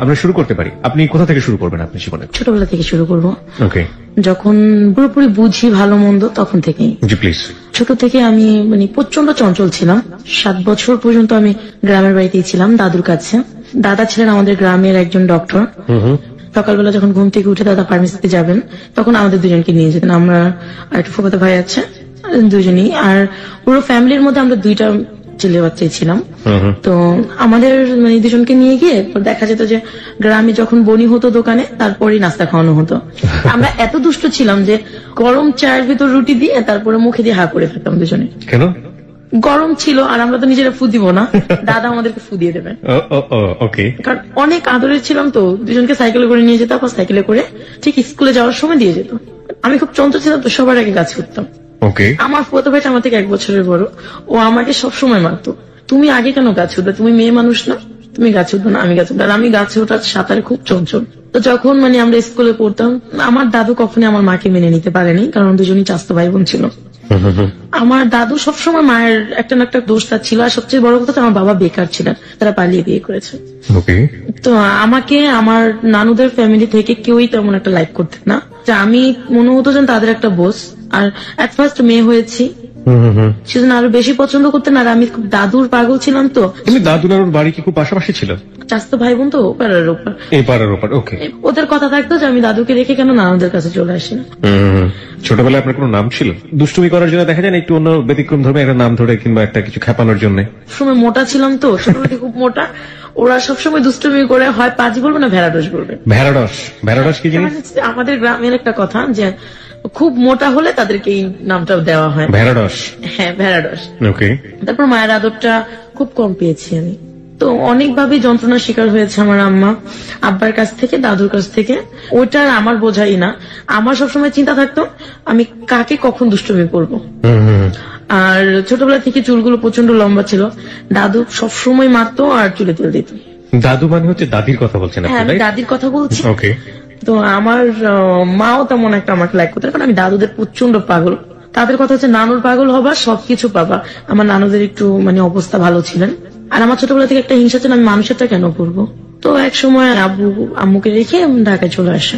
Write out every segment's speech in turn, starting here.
আমরা শুরু করতে পারি। আপনি কোথা থেকে শুরু করবেন আপনি জীবনে? ছোটবেলা থেকে শুরু করবো। ওকে, যখন পুরোপুরি বুঝি ভালো মন্দ তখন থেকে। জি প্লিজ। ছোট থেকে আমি প্রচন্ড চঞ্চল ছিলাম। 7 বছর পর্যন্ত আমি গ্রামের বাড়িতেই ছিলাম দাদুর কাছে। দাদা ছিলেন আমাদের গ্রামের একজন ডক্টর। সকালবেলা যখন ঘুম থেকে উঠে দাদা ফার্মেসিতে যাবেন তখন আমাদের দুজনকে নিয়ে যেতেন। আমরা আর একটা ফুফাতো ভাই আছে, দুজনই। আর পুরো ফ্যামিলির মধ্যে আমরা 2টা ছেলে বাচ্চাই ছিলাম। তো আমাদের দুজনকে নিয়ে গিয়ে দেখা যেত যে গ্রামে যখন বনি হতো দোকানে তারপরেই নাস্তা খাওয়ানো হতো। আমরা এত দুষ্ট ছিলাম যে গরম চায়ের ভিতর রুটি দিয়ে তারপরে মুখে দিয়ে হা করে থাকতাম দুজনে। কেন? গরম ছিল আর আমরা তো নিজেরা ফু দিব না, দাদা আমাদেরকে ফু দিয়ে দেবে। কারণ অনেক আদরের ছিলাম তো, দুজনকে সাইকেলে করে নিয়ে যেতাম, সাইকেলে করে ঠিক স্কুলে যাওয়ার সময় দিয়ে যেত। আমি খুব চঞ্চল ছিলাম তো, সবার আগে গাছ উঠতাম। আমার ফুফাতো ভাইটা আমার থেকে 1 বছরের বড়, ও আমাকে সবসময় মারতো, তুমি আগে কেন গাছ উঠবে, তুমি মেয়ে মানুষ না, তুমি গাছ উঠবে না, আমি গাছ উঠবো। আর আমি গাছে ওঠার সাঁতারে খুব চঞ্চল। তো যখন আমরা স্কুলে পড়তাম, আমার দাদু কখনই আমার মাকে মেনে নিতে পারেনি, কারণ দুজনই চাচাতো ভাই বোন ছিল। আমার দাদু সবসময় মায়ের একটা না একটা দোষ তার ছিল। আর সবচেয়ে বড় কথা, আমার বাবা বেকার ছিলেন, তারা পালিয়ে বিয়ে করেছে। তো আমাকে আমার নানুদের ফ্যামিলি থেকে কেউই তেমন একটা লাইক করতেন না। আমি মনে হতো যেন তাদের একটা বোস। আর এট ফার্স্ট মেয়ে হয়েছি, সেজন্য আরো বেশি পছন্দ করতেন। আর আমি খুব দাদুর পাগল ছিলাম। তো দাদু নানুর বাড়ি কি খুব পাশাপাশি ছিল? চাচাতো ভাই বোন তো পাড়ার ওপর, এই পাড়ার ওপর। ওকে, ওদের কথা থাকতো যে আমি দাদুকে রেখে কেন নানুদের কাছে চলে আসি না। ছোটবেলায় আপনার কোনো নাম ছিল? দুষ্টুমি করার জন্য দেখা যায় না, একটু অন্য ব্যতিক্রম ধর্মে একটা নাম ধরে কিংবা একটা কিছু খেপানোর জন্য। সময় মোটা ছিলাম তো, ছোটবেলায় খুব মোটা। ওরা সবসময় দুষ্টুমি করে, হয় পাজি বলবে না ভেড়াডস বলবে। ভেড়াডস? ভেড়াডস কি জিনিস? আমাদের গ্রামের একটা কথা যে খুব মোটা হলে তাদেরকে এই নামটা দেওয়া হয়, ভেড়াডস। হ্যাঁ, ভেড়াডস। ওকে। তারপর মায়ের আদরটা খুব কম পেয়েছি আমি। তো অনেকভাবে যন্ত্রণার শিকার হয়েছে আমার আম্মা, আব্বার কাছ থেকে, দাদুর কাছ থেকে। ওইটা আমার বোঝাই না। আমার সবসময় চিন্তা থাকতো আমি কাকে কখন দুষ্টুমি করবো। আর ছোটবেলা থেকে চুলগুলো প্রচন্ড লম্বা ছিল, দাদু সবসময় মারতো আর চুলে তেল দিত। দাদু মানে হচ্ছে দাদির কথা বলছেন? হ্যাঁ, আমি দাদির কথা বলছি। ওকে। তো আমার মাও তেমন একটা আমাকে লাইক করতো, কারণ আমি দাদুদের প্রচন্ড পাগল। তাদের কথা হচ্ছে নানুর পাগল হবা, সবকিছু পাবা। আমার নানুদের একটু অবস্থা ভালো ছিলেন। আর আমার ছোটবেলা থেকে একটা হিংসা ছিল, আমি মানুষেরটা কেন করবো। তো এক সময় আব্বু আম্মুকে রেখে ঢাকায় চলে আসে।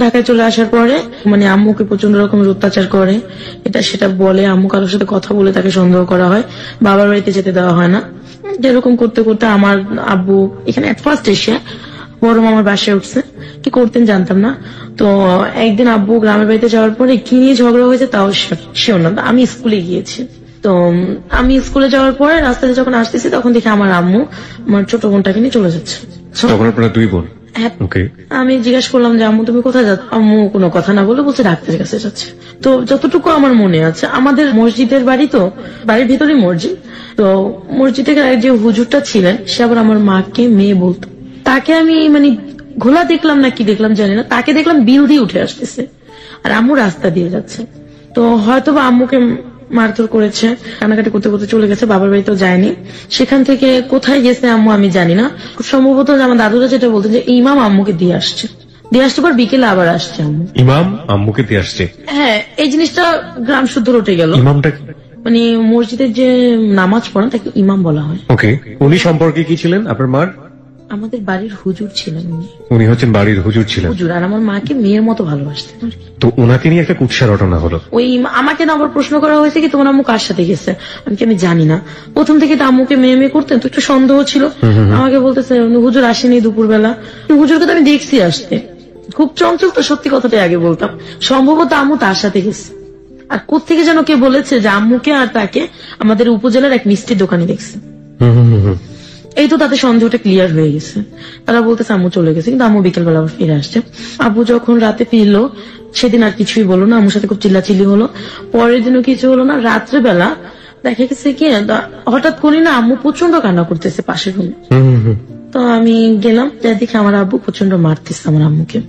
ঢাকায় চলে আসার পরে আম্মুকে প্রচন্ড রকমের অত্যাচার করে, এটা সেটা বলে। আম্মু কারোর সাথে কথা বলে তাকে সন্দেহ করা হয়, বাবার বাড়িতে যেতে দেওয়া হয় না। এরকম করতে করতে আমার আব্বু এখানে ফার্স্ট এসে বড় মামার বাসায় উঠছে। কি করতেন জানতাম না। তো একদিন আব্বু গ্রামের বাড়িতে যাওয়ার পরে কি নিয়ে ঝগড়া হয়েছে তাও শিওর না। আমি স্কুলে গিয়েছি। তো আমি স্কুলে যাওয়ার পরে রাস্তাতে যখন আসতেছি তখন দেখি আমার আম্মু আমার ছোট বোনটাকে নিয়ে চলে যাচ্ছে। দুই বোন? আমি জিজ্ঞাসা করলাম যে আম্মু তুমি কোথায় যাচ্ছ? আম্মু কোনো কথা না বলে বলছে ডাক্তারের কাছে যাচ্ছে। তো যতটুকু আমার মনে আছে, আমাদের মসজিদের বাড়ি, তো বাড়ির ভিতরেই মসজিদ। তো মসজিদের যে হুজুরটা ছিলেন সে আবার আমার মাকে মেয়ে বলতো। তাকে আমি ঘোলা দেখলাম না কি দেখলাম জানি না, তাকে দেখলাম বিল দিয়ে উঠে আসতেছে আর আম্মু রাস্তা দিয়ে যাচ্ছে। তো হয়তো বা আম্মুকে মারধর করেছে, কান্নাকাটি করতে করতে চলে গেছে, বাবার বাড়িতেও যায়নি। সেখান থেকে কোথায় গেছে আম্মু আমি জানি না। খুব সম্ভবত আমার দাদুরা যেটা বলতেন যে ইমাম আম্মুকে দিয়ে আসছে পর বিকেলে আবার আসছে আম্মু। ইমাম আম্মুকে দিয়ে আসছে? হ্যাঁ, এই জিনিসটা গ্রাম শুদ্ধ রটে গেল। ইমামটা মসজিদের যে নামাজ পড়েন তাকে ইমাম বলা হয়। ওকে। উনি সম্পর্কে কি ছিলেন আপনার মার? আমাদের বাড়ির হুজুর ছিলেন উনি হচ্ছেন বাড়ির হুজুর ছিলেন। হুজুর আর আমার মাকে মেয়ের মতো ভালোবাসতেন। তো ওনাকে নিয়ে একটা কুৎসা রটনা হলো। ওই আমাকে না আবার প্রশ্ন করা হয়েছে কি তোমার আম্মু কার সাথে গেছে, আমি জানি না। প্রথম থেকে তো আম্মুকে মেয়ে মেয়ে করতেন, তো একটু সন্দেহ ছিল। আমাকে বলতেছে হুজুর আসেনি দুপুরবেলা। হুজুরকে তো আমি দেখছি আসতে, খুব চঞ্চল তো, সত্যি কথাটাই আগে বলতাম। সম্ভবত আম্মু তার সাথে গেছে। আর কোত্থেকে যেন কে বলেছে যে আম্মুকে আর তাকে আমাদের উপজেলার এক মিষ্টির দোকানে দেখছে। এই তো তাদের সন্দেহটা ক্লিয়ার হয়ে গেছে। তারা বলতেছে আম্মু চলে গেছে, কিন্তু আম্মু বিকেলবেলা আবার ফিরে আসছে। আব্বু যখন রাতে ফিরলো সেদিন আর কিছুই বলো না, আম্মুর সাথে খুব চিল্লাচিল্লি হলো। পরের দিনও কিছু হলো না। রাত্রেবেলা দেখা গেছে কি হঠাৎ করি না আম্মু প্রচন্ড কান্না করতেছে পাশের রুমে। তো আমি গেলাম, দেখি আমার আব্বু প্রচন্ড মারতেছে আমার আম্মুকে।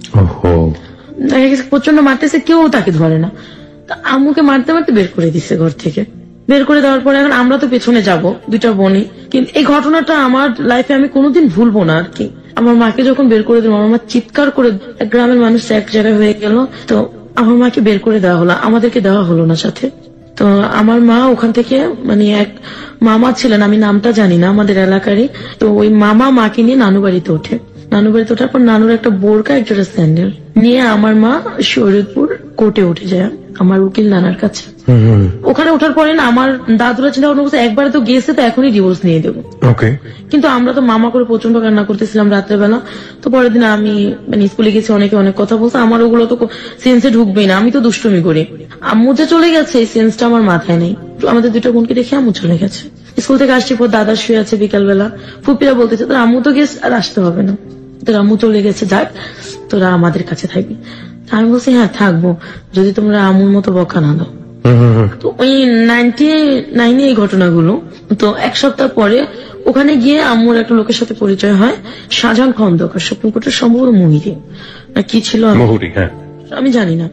দেখা গেছে প্রচন্ড মারতেছে, কেউ তাকে ধরে না। আম্মুকে মারতে মারতে বের করে দিচ্ছে ঘর থেকে। বের করে দেওয়ার পরে এখন আমরা তো পেছনে যাব, 2টা বোনই। কিন্তু এই ঘটনাটা আমার লাইফে আমি কোনোদিন ভুলবো না আর কি। আমার মাকে যখন বের করে দিল, আমার মা চিৎকার করে, গ্রামের মানুষ এক জায়গায় হয়ে গেল। তো আমার মাকে বের করে দেওয়া হলো, আমাদেরকে দেওয়া হলো না সাথে। তো আমার মা ওখান থেকে এক মামা ছিলেন, আমি নামটা জানি না, আমাদের এলাকারই। তো ওই মামা মাকে নিয়ে নানু বাড়িতে ওঠে। নানু বাড়িতে ওঠার পর নানুর একটা বোরকা একটা স্যান্ডেল নিয়ে আমার মা শরীয়তপুর কোর্টে উঠে যায় আমার উকিল নানার কাছে। ওখানে ওঠার পরে না আমার দাদুরা চিন্তা ভাবনা করছে একবারে তো গেছে তো এখনই ডিভোর্স নিয়ে দেবো। কিন্তু আমরা তো মামা করে প্রচন্ড কান্না করতেছিলাম রাত্রেবেলা। তো পরের দিন আমি মানে স্কুলে গেছি, অনেকে অনেক কথা বলছে, আমার ওগুলো তো সেন্সে ঢুকবেই না, আমি তো দুষ্টুমি করি। আম্মু যে চলে গেছে এই সেন্সটা আমার মাথায় নেই। আমাদের দুটো বোনকে দেখে আম্মু চলে গেছে। স্কুল থেকে আসছি পর দাদা শুয়ে আছে বিকালবেলা, ফুপিরা বলতেছে তোর আম্মু তো গেছে আর আসতে হবে না, তোর আম্মু চলে গেছে, যাক তোরা আমাদের কাছে থাকবি। আমি বলছি হ্যাঁ থাকবো যদি তোমরা আম্মুর মতো বকা না দাও। তো ওই 99 এই ঘটনাগুলো। তো এক সপ্তাহ পরে ওখানে গিয়ে আম্মুর একটা লোকের সাথে পরিচয় হয়, শাহজাহান খন্দকার, সুপ্রিম কোর্টের সম্ভবত মুহিরি না কি ছিল আমি জানি না।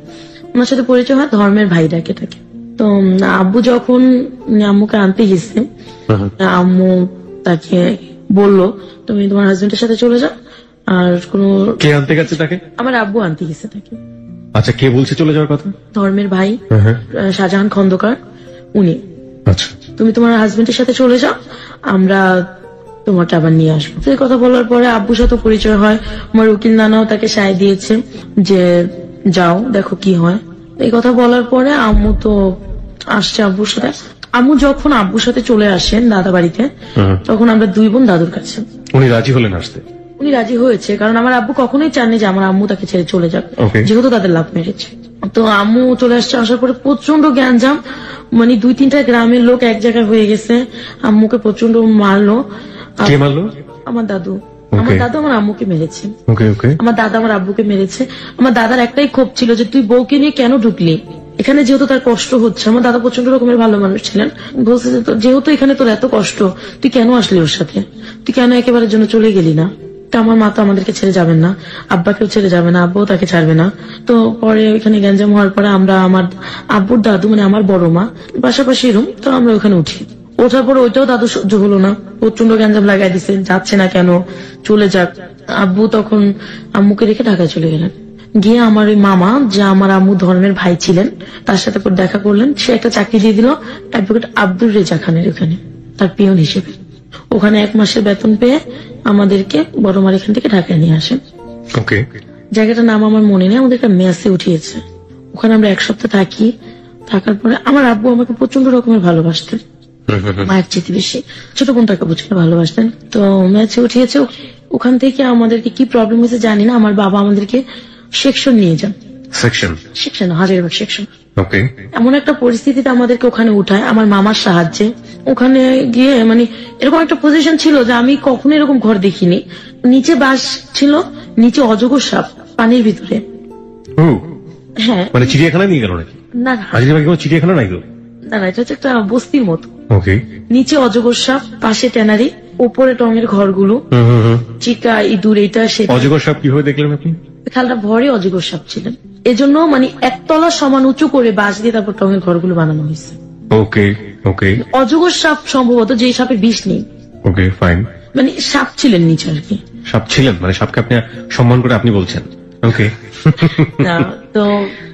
ওনার সাথে পরিচয় হয়, ধর্মের ভাই ডাকে থাকে। তো আব্বু যখন আম্মুকে আনতে গেছে, আম্মু তাকে বললো তুমি তোমার হাজবেন্ডের সাথে চলে যাও। আর কোনো কে আনতে গেছে তাকে? আমার আব্বু আনতে গেছে তাকে। আচ্ছা, কে বলছে চলে যাওয়ার কথা? ধর্মের ভাই শাহজাহান খন্দকার, উনি। আচ্ছা, তুমি তোমার হাজবেন্ডের সাথে চলে যাও, আমরা তোমারটা আবার নিয়ে আসবো। এই কথা বলার পরে আব্বুর সাথে পরিচয় হয়, আমার উকিল নানাও তাকে সায় দিয়েছে যে যাও দেখো কি হয়। এই কথা বলার পরে আম্মু তো আসছে আব্বুর সাথে। আম্মু যখন আব্বুর সাথে চলে আসেন দাদা বাড়িতে, তখন আমরা দুই বোন দাদুর কাছে। উনি রাজি হলেন আসতে? উনি রাজি হয়েছে, কারণ আমার আব্বু কখনোই চাননি যে আমার আম্মু তাকে ছেড়ে চলে যাক, যেহেতু তাদের লাভ মেরেছে। তো আম্মু চলে আসছে, আসার পরে প্রচন্ড গ্যাঞ্জাম, মানে 2-3টা গ্রামের লোক এক জায়গায় হয়ে গেছে, আম্মুকে প্রচন্ড মারলো। কে মারলো? আমার দাদু। আমার দাদু আমার আম্মুকে মেরেছে। আমার দাদা আমার আব্বুকে মেরেছে। আমার দাদার একটাই ক্ষোভ ছিল যে তুই বউকে নিয়ে কেন ঢুকলি এখানে, যেহেতু তার কষ্ট হচ্ছে। আমার দাদা প্রচন্ড রকমের ভালো মানুষ ছিলেন, বলছে যে যেহেতু এখানে তোর এত কষ্ট, তুই কেন আসলি ওর সাথে, তুই কেন একেবারের জন্য চলে গেলি না। আমার মা তো আমাদেরকে ছেড়ে যাবেন না, আব্বাকেও ছেড়ে যাবে না, আব্বাও তাকে ছাড়বে না। তো পরে ওইখানে গ্যাঞ্জাম হওয়ার পরে আমরা আমার আব্বুর দাদু মানে আমার বড় মা পাশাপাশি রুম, তো আমরা ওখানে উঠি। ওঠার পরে ওইটাও দাদু সহ্য হলো না, প্রচন্ড গ্যাঞ্জাম লাগাই দিছে, যাচ্ছে না কেন, চলে যাক। আব্বু তখন আম্মুকে রেখে ঢাকায় চলে গেলেন। গিয়ে আমার ওই মামা, যে আমার আম্মু ধর্মের ভাই ছিলেন, তার সাথে দেখা করলেন। সে একটা চাকরি দিয়ে দিল অ্যাডভোকেট আব্দুর রেজা খানের ওখানে, তার পিয়ন হিসেবে। ওখানে 1 মাসের বেতন পেয়ে আমাদেরকে বড় মার এখান থেকে ঢাকায় নিয়ে আসেন। জায়গাটার নাম আমার মনে নেই, আমাদের একটা মেসে উঠিয়েছে। ওখানে আমরা 1 সপ্তাহ থাকি। থাকার পরে আমার আব্বু আমাকে প্রচন্ড রকমের ভালোবাসতেন, মায়ের চেয়ে বেশি। ছোট বোনটাকে বুঝতে ভালোবাসতেন। তো মেসে উঠিয়েছে। ওখান থেকে আমাদেরকে কি প্রবলেম হয়েছে জানি না, আমার বাবা আমাদেরকে সেকশন নিয়ে যান। Section Hazaribagh section. এমন একটা পরিস্থিতিতে আমাদেরকে ওখানে উঠায় আমার মামার সাহায্যে। ওখানে গিয়ে মানে এরকম একটা পজিশন ছিল যে আমি কখনো এরকম ঘর দেখিনি। নিচে বাস ছিল, নিচে অজগর সাপ পানির ভিতরে। হ্যাঁ, মানে চিড়িয়াখানা নিয়ে গেল নাকি? না চিড়িয়াখানা নাই, না এটা হচ্ছে একটা বস্তির মতো। নিচে অজগর সাপ, পাশে ট্যানারি, উপরে টঙের ঘরগুলো, চিকা ইঁদুর, এটা সে। অজগর সাপ কিভাবে দেখলেন আপনি? খালটা ভরে অজগর সাপ ছিলেন, এজন্য মানে 1 তলা সমান উঁচু করে বাঁশ দিয়ে তারপর টঙের ঘরগুলো বানানো হয়েছে। অজগর সাপ সম্ভবত, যে সাপের বিষ নেই। মানে সাপ ছিলেন নিচে আর কি। সাপ ছিলেন মানে সাপকে আপনি সম্মান করে আপনি বলছেন? না, তো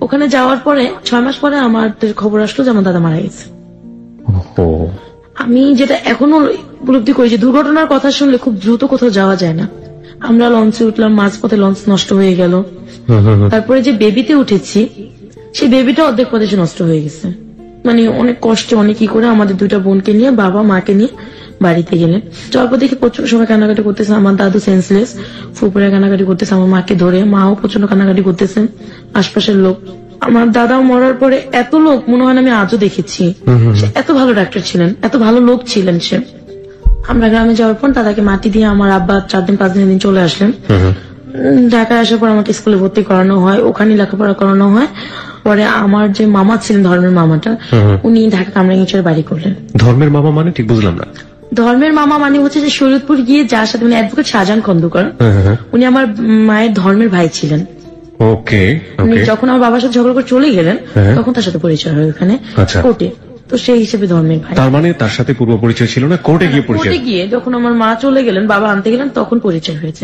ওখানে যাওয়ার পরে 6 মাস পরে আমার খবর আসলো যে আমার দাদা মারা গেছে। আমি যেটা এখনো উপলব্ধি করি যে দুর্ঘটনার কথা শুনলে খুব দ্রুত কোথাও যাওয়া যায় না। আমরা লঞ্চে উঠলাম, মাঝপথে লঞ্চ নষ্ট হয়ে গেল। তারপরে যে বেবিতে উঠেছি, সেই বেবিটা অর্ধেক পথে নষ্ট হয়ে গেছে। মানে অনেক কষ্টে অনেক কি করে আমাদের 2টা বোনকে নিয়ে, বাবা মাকে নিয়ে বাড়িতে গেলেন। যাওয়ার পর দেখি প্রচুর সময় কান্নাকাটি করতেছে, আমার দাদু সেন্সলেস, ফুপুরা কান্নাকাটি করতেছে আমার মাকে ধরে, মাও প্রচন্ড কান্নাকাটি করতেছেন, আশপাশের লোক। আমার দাদাও মরার পরে এত লোক মনে হয় আমি আজও দেখেছি। এত ভালো ডাক্তার ছিলেন, এত ভালো লোক ছিলেন সে। আমরা গ্রামে যাওয়ার পর দাদাকে মাটি দিয়ে আমার আব্বা 4 দিন 5 দিন চলে আসলেন। ঢাকায় আসার পর আমাকে স্কুলে ভর্তি করানো হয়, ওখানে লেখাপড়া করানো হয়। পরে আমার যে মামা ছিলেন, ধর্মের মামাটা, উনি ঢাকা কামরাঙ্গীরচরে বাড়ি করলেন। ধর্মের মামা মানে ঠিক বুঝলাম না। ধর্মের মামা মানে হচ্ছে যে শরীয়তপুর গিয়ে যার সাথে মানে অ্যাডভোকেট শাহজাহান খন্দকার, উনি আমার মায়ের ধর্মের ভাই ছিলেন। যখন আমার বাবার সাথে ঝগড়া করে চলে গেলেন, তখন তার সাথে পরিচয় হয় ওখানে কোর্টে। তো সেই হিসেবে ধর্মের ভাই। তার মানে তার সাথে পূর্ব পরিচয় ছিল না, কোর্টে গিয়ে পরিচয়। কোর্টে গিয়ে যখন আমার মা চলে গেলেন, বাবা আনতে গেলেন, তখন পরিচয় হয়েছে।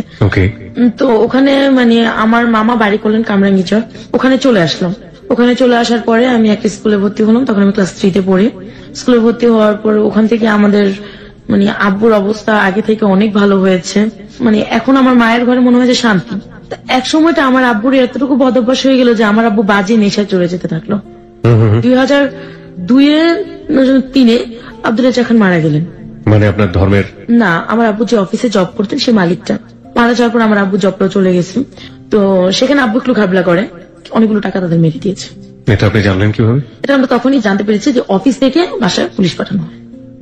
তো ওখানে মানে আমার মামা বাড়ি করলেন কামরাঙ্গীচর, ওখানে চলে আসলাম। ওখানে চলে আসার পরে আমি একটা স্কুলে ভর্তি হলাম, তখন আমি ক্লাস 3-তে পড়ি। স্কুলে ভর্তি হওয়ার পর ওখান থেকে আমাদের মানে আব্বুর অবস্থা আগে থেকে অনেক ভালো হয়েছে, মানে এখন আমার মায়ের ঘরে মনে হয় যে শান্তি। এক সময়টা আমার আব্বুর এতটুকু বদভ্যাস হয়ে গেল যে আমার আব্বু বাজে নেশায় চলে যেতে থাকলো। 2002-3 আব্দুল রাজ্জাক খান মারা গেলেন। মানে আপনার ধর্মের? না, আমার আব্বু যে অফিসে জব করতেন সে মালিকটা মারা যাওয়ার পর আমার আব্বু জবটাও চলে গেছে। তো সেখানে আব্বু একটু ঘাবলা করে, অনেকগুলো টাকা তাদের মেরে দিয়েছে। এটা আপনি জানলেন কিভাবে? এটা আমরা তখনই জানতে পেরেছি যে অফিস থেকে বাসায় পুলিশ পাঠানো হয়।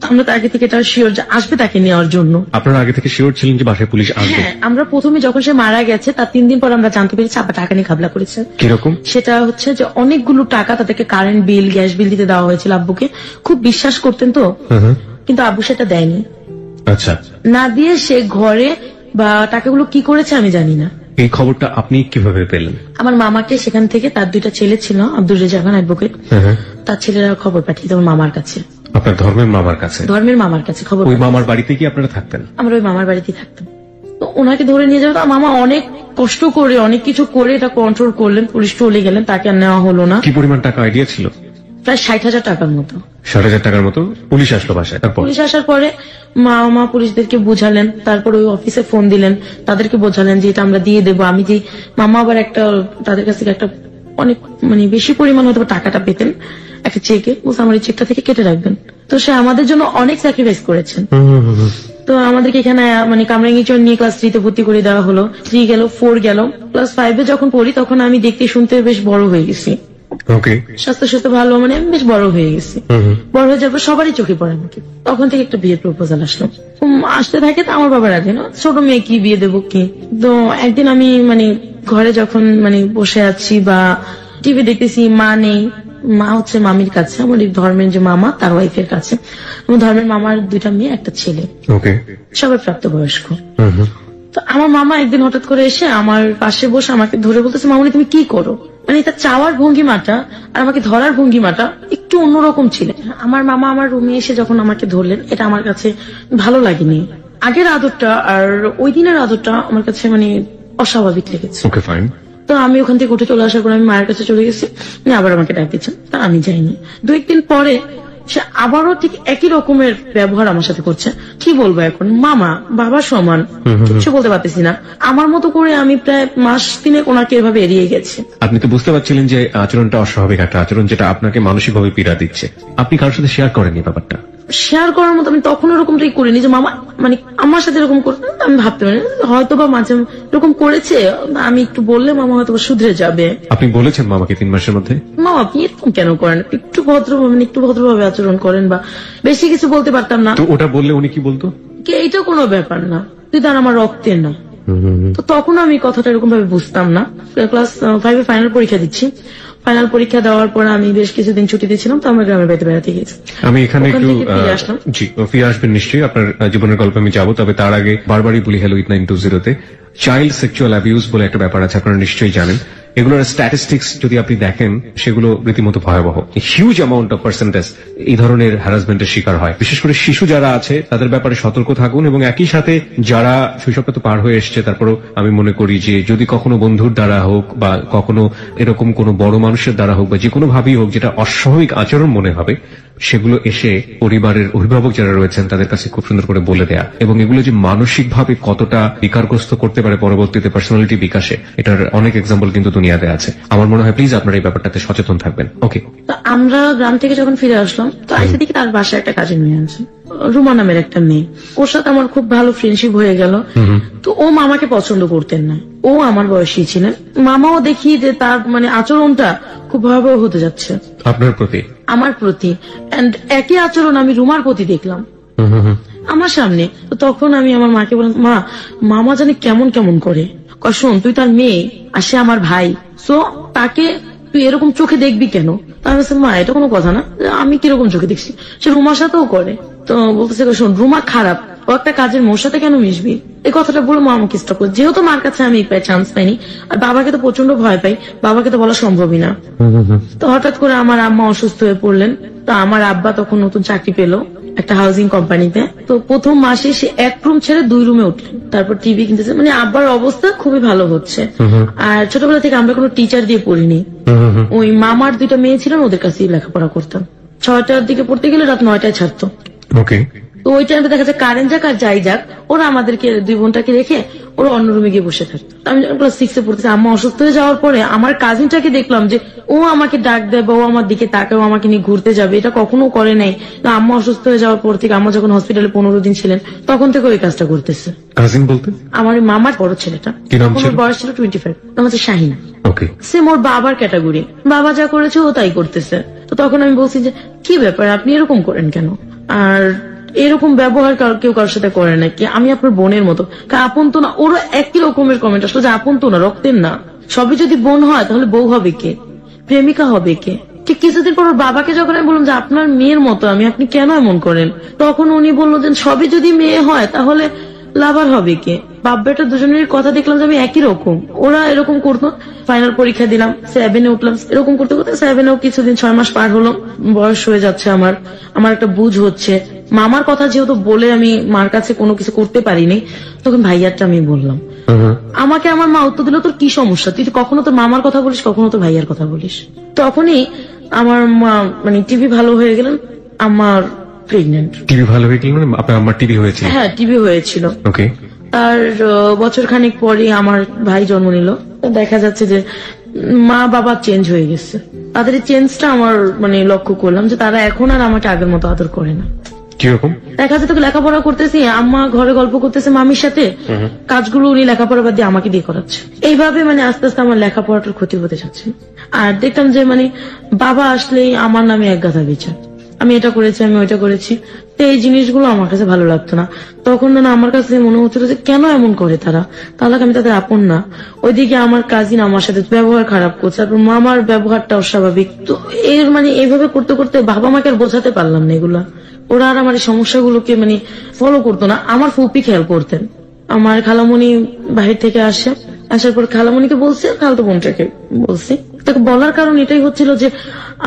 আমরা তো আগে থেকে এটা শিওর যে আসবে তাকে নেওয়ার জন্য। আপনারা আগে থেকে শিওর ছিলেন যে বাসায় পুলিশ আসবে? হ্যাঁ, আমরা প্রথমে যখন সে মারা গেছে তার 3 দিন পর আমরা জানতে পেরেছি আব্বা টাকা নিয়ে ঘাবলা করেছে। কিরকম? সেটা হচ্ছে যে অনেকগুলো টাকা তাদেরকে কারেন্ট বিল, গ্যাস বিল দিতে দেওয়া হয়েছিল আব্বুকে। খুব বিশ্বাস করতেন তো, কিন্তু আব্বু সেটা দেয়নি। আচ্ছা, না দিয়ে সে ঘরে বা টাকাগুলো কি করেছে আমি জানি না। এই খবরটা আপনি কিভাবে পেলেন? আমার মামাকে সেখান থেকে, তার 2টা ছেলে ছিল, আব্দুল রাজ্জাক খান অ্যাডভোকেট, তার ছেলেরা খবর পাঠিয়ে আমার মামার কাছে। আপনার ধর্মের মামার কাছে? ধর্মের মামার কাছে খবর। ওই মামার বাড়িতে কি আপনারা থাকতেন? আমরা ওই মামার বাড়িতেই থাকতাম। তো ওনাকে ধরে নিয়ে যাওয়া, মামা অনেক কষ্ট করে অনেক কিছু করে এটা কন্ট্রোল করলেন, পুলিশ চলে গেলেন, তাকে আর নেওয়া হলো না। কি পরিমাণ টাকা আইডিয়া ছিল? প্রায় 60,000 টাকার মতো। 60,000 টাকার মতো? পুলিশ আসলো বাসায়? তারপর পুলিশ আসার পরে মামা পুলিশদেরকে বুঝালেন, তারপর ওই অফিসে ফোন দিলেন, তাদেরকে বোঝালেন যে এটা আমরা দিয়ে দেবো। আমি যে মামা আবার একটা তাদের কাছ থেকে একটা অনেক মানে বেশি পরিমাণ হয়তো টাকাটা পেতেন একটা চেকে, বলছে আমার এই চেকটা থেকে কেটে রাখবেন। তো সে আমাদের জন্য অনেক স্যাক্রিফাইস করেছেন। তো আমাদেরকে এখানে মানে কামরাঙ্গীরচর নিয়ে ক্লাস 3-তে ভর্তি করে দেওয়া হলো। 3 গেল, 4 গেল, ক্লাস 5-এ যখন পড়ি তখন আমি দেখতে শুনতে বেশ বড় হয়ে গেছি। স্বাস্থ্য সাথে ভালো, মানে আমি বেশ বড় হয়ে গেছি। বড় হয়ে যাওয়ার পর সবারই চোখে পড়ে আমাকে। তখন থেকে একটা বিয়ের প্রপোজাল আসলো, আসতে থাকে। তো আমার বাবার আগে না, ছোট মেয়ে কি বিয়ে দেবো কি। তো একদিন আমি মানে ঘরে যখন মানে বসে আছি বা টিভি দেখতেছি, মা নেই, মা হচ্ছে মামির কাছে, আমার ধর্মের যে মামা তার ওয়াইফের কাছে। আমার ধর্মের মামার 2টা মেয়ে, একটা ছেলে, সবাই প্রাপ্তবয়স্ক। তো আমার মামা একদিন হঠাৎ করে এসে আমার পাশে বসে আমাকে ধরে বলতেছে, মামুনি তুমি কি করো। মানে এটা চাওয়ার ভঙ্গিমাটা আর আমাকে ধরার ভঙ্গিমাটা একটু অন্যরকম ছিল। আমার মামা আমার রুমে এসে যখন আমাকে ধরলেন, এটা আমার কাছে ভালো লাগেনি। আগের আদরটা আর ওই দিনের আদরটা আমার কাছে মানে অস্বাভাবিক লেগেছে। তো আমি ওখান থেকে উঠে চলে আসার পর আমি মায়ের কাছে চলে গেছি, আবার আমাকে ডাক দিচ্ছেন, তা আমি যাইনি। 2-1 দিন পরে সে আবারও ঠিক একই রকমের ব্যবহার আমার সাথে করছে। কি বলবো এখন, মামা বাবা সমান, কিছু বলতে পারতেছি না। আমার মতো করে আমি প্রায় মাস 3 ওনাকে এভাবে এড়িয়ে গেছি। আপনি তো বুঝতে পারছিলেন যে আচরণটা অস্বাভাবিক একটা আচরণ, যেটা আপনাকে মানসিকভাবে পীড়া দিচ্ছে। আপনি কারোর সাথে শেয়ার করেননি ব্যাপারটা? শেয়ার করার মতো আমি তখন ওরকমটাই করিনি যে মামা মানে আমার সাথে এরকম করতে। আমি ভাবতে পারি হয়তো বা মাঝে এরকম করেছে, আমি একটু বললে মামা হয়তো শুধরে যাবে। আপনি বলেছেন মামাকে 3 মাসের মধ্যে, মামা আপনি এরকম কেন করেন, একটু ভদ্রভাবে আচরণ করেন, বা বেশি কিছু বলতে পারতাম না। তো ওটা বললে উনি কি বলতো? এইটা কোনো ব্যাপার না, তুই তার আমার রক্তের না। তো তখন আমি কথাটা এরকম ভাবে বুঝতাম না। ক্লাস 5-এ ফাইনাল পরীক্ষা দিচ্ছি। ফাইনাল পরীক্ষা দেওয়ার পর আমি বেশ কিছুদিন ছুটিতে ছিলাম, তো আমার গ্রামের বাড়িতে বেড়াতে গেছি। আমি এখানে একটু ফিরে আসবেন নিশ্চয়ই, আপনার জীবনের গল্পে আমি যাবো। তবে তার আগে বারবারই বলি হ্যালো 8920-তে চাইল্ড সেক্সুয়াল অ্যাবিউজ বলে একটা ব্যাপার আছে, আপনারা নিশ্চয়ই জানেন। এগুলোর স্ট্যাটিস্টিক্স যদি আপনি দেখেন সেগুলো রীতিমতো ভয়াবহ। হিউজ অ্যামাউন্ট অফ পার্সেন্টেজ এই ধরনের হ্যারাসমেন্টের শিকার হয়। বিশেষ করে শিশু যারা আছে তাদের ব্যাপারে সতর্ক থাকুন, এবং একই সাথে যারা শৈশবটা তো পার হয়ে এসছে, তারপরেও আমি মনে করি যে যদি কখনো বন্ধুর দ্বারা হোক বা কখনো এরকম কোনো বড় মানুষের দ্বারা হোক বা যে কোনো ভাবেই হোক যেটা অস্বাভাবিক আচরণ মনে হবে, সেগুলো এসে পরিবারের অভিভাবক যারা রয়েছেন তাদের কাছে খুব সুন্দর করে বলে দেয়া, এবং এগুলো যে মানসিকভাবে কতটা বিকারগ্রস্ত করতে পারে পরবর্তীতে পার্সোনালিটি বিকাশে, এটার অনেক এক্সাম্পল কিন্তু দুনিয়াতে আছে। আমার মনে হয় প্লিজ আপনারা এই ব্যাপারটাতে সচেতন থাকবেন। ওকে, আমরা গ্রাম থেকে যখন ফিরে আসলাম, তো আইসা দেখি তার বাসায় একটা কাজে নিয়ে আছে, রুমা নামের একটা মেয়ে। ওর সাথে আমার খুব ভালো ফ্রেন্ডশিপ হয়ে গেল। তো ও মামাকে পছন্দ করতেন না, ও আমার বয়সী ছিলেন। মামাও দেখি যে তার মানে আচরণটা খুব ভয়াবহ হতে যাচ্ছে আপনার প্রতি, আমার প্রতি। এন্ড একই আচরণ আমি রুমার প্রতি দেখলাম আমার সামনে। তো তখন আমি আমার মাকে বললাম, মা, মামা জানি কেমন কেমন করে। শোন, তুই তার মেয়ে আর সে আমার ভাই, সো তাকে তুই এরকম চোখে দেখবি কেন? আমি বলছি, মা এটা কোনো কথা না, আমি কিরকম চোখে দেখছি, সে রুমার সাথেও করে। তো বলতেছে, শোন, রুমা খারাপ, ও একটা কাজের মোর সাথে কেন মিশবি? এই কথাটা বলে মা আমাকে স্টপ করে। যেহেতু মার কাছে আমি চান্স পাইনি, আর বাবাকে তো প্রচন্ড ভয় পাই, বাবাকে তো বলা সম্ভবই না। তো হঠাৎ করে আমার আম্মা অসুস্থ হয়ে পড়লেন। তো আমার আব্বা তখন নতুন চাকরি পেলো একটা হাউজিং কোম্পানিতে। তো প্রথম মাসে সে 1 রুম ছেড়ে 2 রুমে উঠলেন, তারপর টিভি কিনতেছে। মানে আব্বার অবস্থা খুবই ভালো হচ্ছে। আর ছোটবেলা থেকে আমরা কোনো টিচার দিয়ে পড়িনি, ওই মামার 2টা মেয়ে ছিলেন, ওদের কাছেই লেখাপড়া করতাম। 6টার দিকে পড়তে গেলে রাত 9টায় ছাড়তো। তো ওই টাইমে দেখা যায় কারেন্ট যাক আর যাই যাক, ওরা আমাদেরকে 2 বোনটাকে রেখে ওরা অন্য রুমে গিয়ে বসে থাকতো। আমি যখন ক্লাস 6 এ পড়তেছি, আম্মা অসুস্থ হয়ে যাওয়ার পরে আমার কাজিনটাকে দেখলাম যে ও আমাকে ডাক দেয় বা ও আমার দিকে তাকায়, ও আমাকে নিয়ে ঘুরতে যাবে, এটা কখনো করে নাই। আম্মা অসুস্থ হয়ে যাওয়ার পর থেকে, আম্মা যখন হসপিটালে 15 দিন ছিলেন তখন থেকে ওই কাজটা করতেছে। কাজিন বলতে আমার ওই মামার বড় ছেলেটা, কি নাম ছিল? ওর বয়স ছিল 25, নাম হচ্ছে শাহিন। ওকে। সে মোর বাবার ক্যাটাগরি, বাবা যা করেছে ও তাই করতেছে। তো তখন আমি বলছি যে কি ব্যাপার, আপনি এরকম করেন কেন? আর এরকম ব্যবহার কেউ কারোর সাথে করে নাকি? আমি আপনার বোনের মতো, আপন তো না। ওরা একই রকমের কমেন্ট আসলো যে আপন তো না, রক্তের না। সবই যদি বোন হয় তাহলে বউ হবে কে, প্রেমিকা হবে কে? ঠিক কিছুদিন পর ওর বাবাকে যখন আমি বললাম যে আপনার মেয়ের মতো আমি, আপনি কেন এমন করেন, তখন উনি বললো যে সবই যদি মেয়ে হয় তাহলে লাভার হবে কে? বাপ বেটা দুজনের কথা দেখলাম যে আমি একই রকম, ওরা এরকম করতো। ফাইনাল পরীক্ষা দিলাম, 7 এ উঠলাম, এরকম করতে করতে 7 এও কিছুদিন 6 মাস পার হলো, বয়স হয়ে যাচ্ছে আমার একটা বুঝ হচ্ছে। মামার কথা যেহেতু বলে আমি মার কাছে কোনো কিছু করতে পারিনি, তখন ভাইয়ারটা আমি বললাম। আমাকে আমার মা উত্তর দিল, তোর কি সমস্যা, তুই কখনো তোর মামার কথা বলিস, কখনো তোর ভাইয়ার কথা বলিস। তখনই আমার মা মানে টিভি ভালো হয়ে গেলেন, আমার প্রেগনেন্ট। টিভি ভালো হয়ে গেল মানে আপনার আম্মার টিভি হয়েছিল? হ্যাঁ, টিভি হয়েছিল। ওকে। তার বছর খানিক পরে আমার ভাই জন্ম নিল। দেখা যাচ্ছে যে মা বাবা চেঞ্জ হয়ে গেছে। তাদের এই চেঞ্জটা আমার মানে লক্ষ্য করলাম যে তারা এখন আর আমাকে আগের মতো আদর করে না। কিরকম? দেখা যাচ্ছে লেখাপড়া করতেছি, আম্মা ঘরে গল্প করতেছে মামির সাথে, কাজগুলো উনি লেখাপড়া বাদ দিয়ে আমাকে দিয়ে করাচ্ছে। এইভাবে মানে আস্তে আস্তে আমার লেখাপড়াটার ক্ষতি হতে যাচ্ছে। আর দেখতাম যে মানে বাবা আসলেই আমার নামে এক গাথা বিচার, আমি এটা করেছি, আমি ওইটা করেছি। তো এই জিনিসগুলো আমার কাছে ভালো লাগতো না। তখন না আমার কাছে মনে হচ্ছিল যে কেন এমন করে তারা, তাহলে আমি তাদের আপন না। ওইদিকে আমার কাজিন আমার সাথে ব্যবহার খারাপ করছে, তারপর মামার ব্যবহারটা অস্বাভাবিক। তো এর মানে এইভাবে করতে করতে বাবা মাকে আর বোঝাতে পারলাম না এগুলা। ওরা আর আমার এই সমস্যাগুলোকে মানে ফলো করতো না। আমার ফুপি খেয়াল করতেন। আমার খালামণি বাহির থেকে আসার পর খালামণিকে বলছি, খালাতো বোনটাকে বলছি। তাকে বলার কারণ এটাই হচ্ছিল যে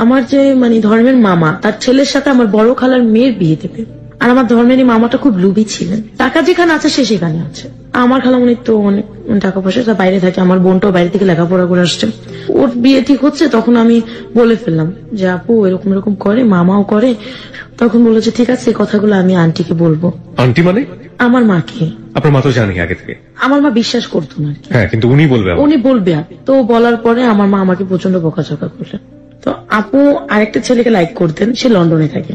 আমার যে মানে ধর্মের মামা, তার ছেলের সাথে আমার বড় খালার মেয়ের বিয়ে দেবে। আর আমার ধর্মের মামাটা খুব লোভী ছিলেন, টাকা যেখানে আছে সে সেখানে আছে। আমার খালামণির তো অনেক টাকা পয়সা, তা বাইরে থাকে। আমার বোনটাও বাইরে থেকে লেখাপড়া করে আসছে। ওর বিয়ে ঠিক হচ্ছে, তখন আমি বলে ফেললাম যে আপু এরকম এরকম করে, মামাও করে। তখন বললো যে ঠিক আছে, এই কথাগুলো আমি আন্টিকে বলবো। আন্টি মানে? আমার মাকে। আপনার মা তো জানি আগে থেকে? আমার মা বিশ্বাস করতো না। হ্যাঁ, কিন্তু উনি বলবে? উনি বলবে। তো বলার পরে আমার মা আমাকে প্রচন্ড বকাঝকা করলেন। তো আপু আরেকটা ছেলেকে লাইক করতেন, সে লন্ডনে থাকে।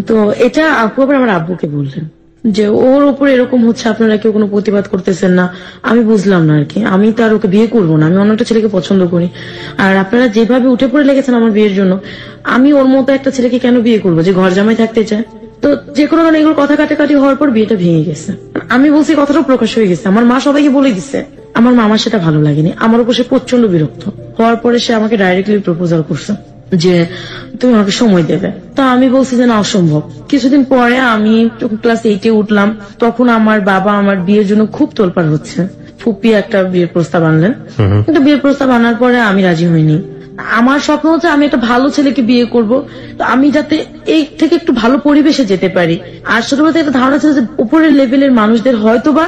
তো এটা আপু আবার আমার আব্বুকে বললেন যে ওর উপর এরকম হচ্ছে, আপনারা কেউ কোনো প্রতিবাদ করতেছেন না। আমি বুঝলাম না আর কি, আমি তো আর ওকে বিয়ে করবো না, আমি অন্য একটা ছেলেকে পছন্দ করি। আর আপনারা যেভাবে উঠে পড়ে লেগেছেন আমার বিয়ের জন্য, আমি ওর মতো একটা ছেলেকে কেন বিয়ে করবো যে ঘর জামাই থাকতে চায়। তো যে কোনো কারণে এগুলো কথা কাটাকাটি হওয়ার পর বিয়েটা ভেঙে গেছে। আমি বলছি কথাটা প্রকাশ হয়ে গেছে, আমার মা সবাইকে বলে দিচ্ছে। আমার মামার সেটা ভালো লাগেনি, আমার উপর সে প্রচন্ড বিরক্ত হওয়ার পরে সে আমাকে ডাইরেক্টলি প্রপোজাল করছে যে তুমি আমাকে সময় দেবে। তা আমি বলছি যে না, অসম্ভব। কিছুদিন পরে আমি ক্লাস 8 এ উঠলাম, তখন আমার বাবা আমার বিয়ের জন্য খুব তোলপাড় হচ্ছে। ফুপি একটা বিয়ের প্রস্তাব আনলেন, কিন্তু বিয়ের প্রস্তাব আনার পরে আমি রাজি হইনি। আমার স্বপ্ন হচ্ছে আমি একটা ভালো ছেলেকে বিয়ে করব, আমি যাতে এই থেকে একটু ভালো পরিবেশে যেতে পারি। আর ছোটবেলা একটা ধারণা ছিল যে উপরের লেভেলের মানুষদের হয়তোবা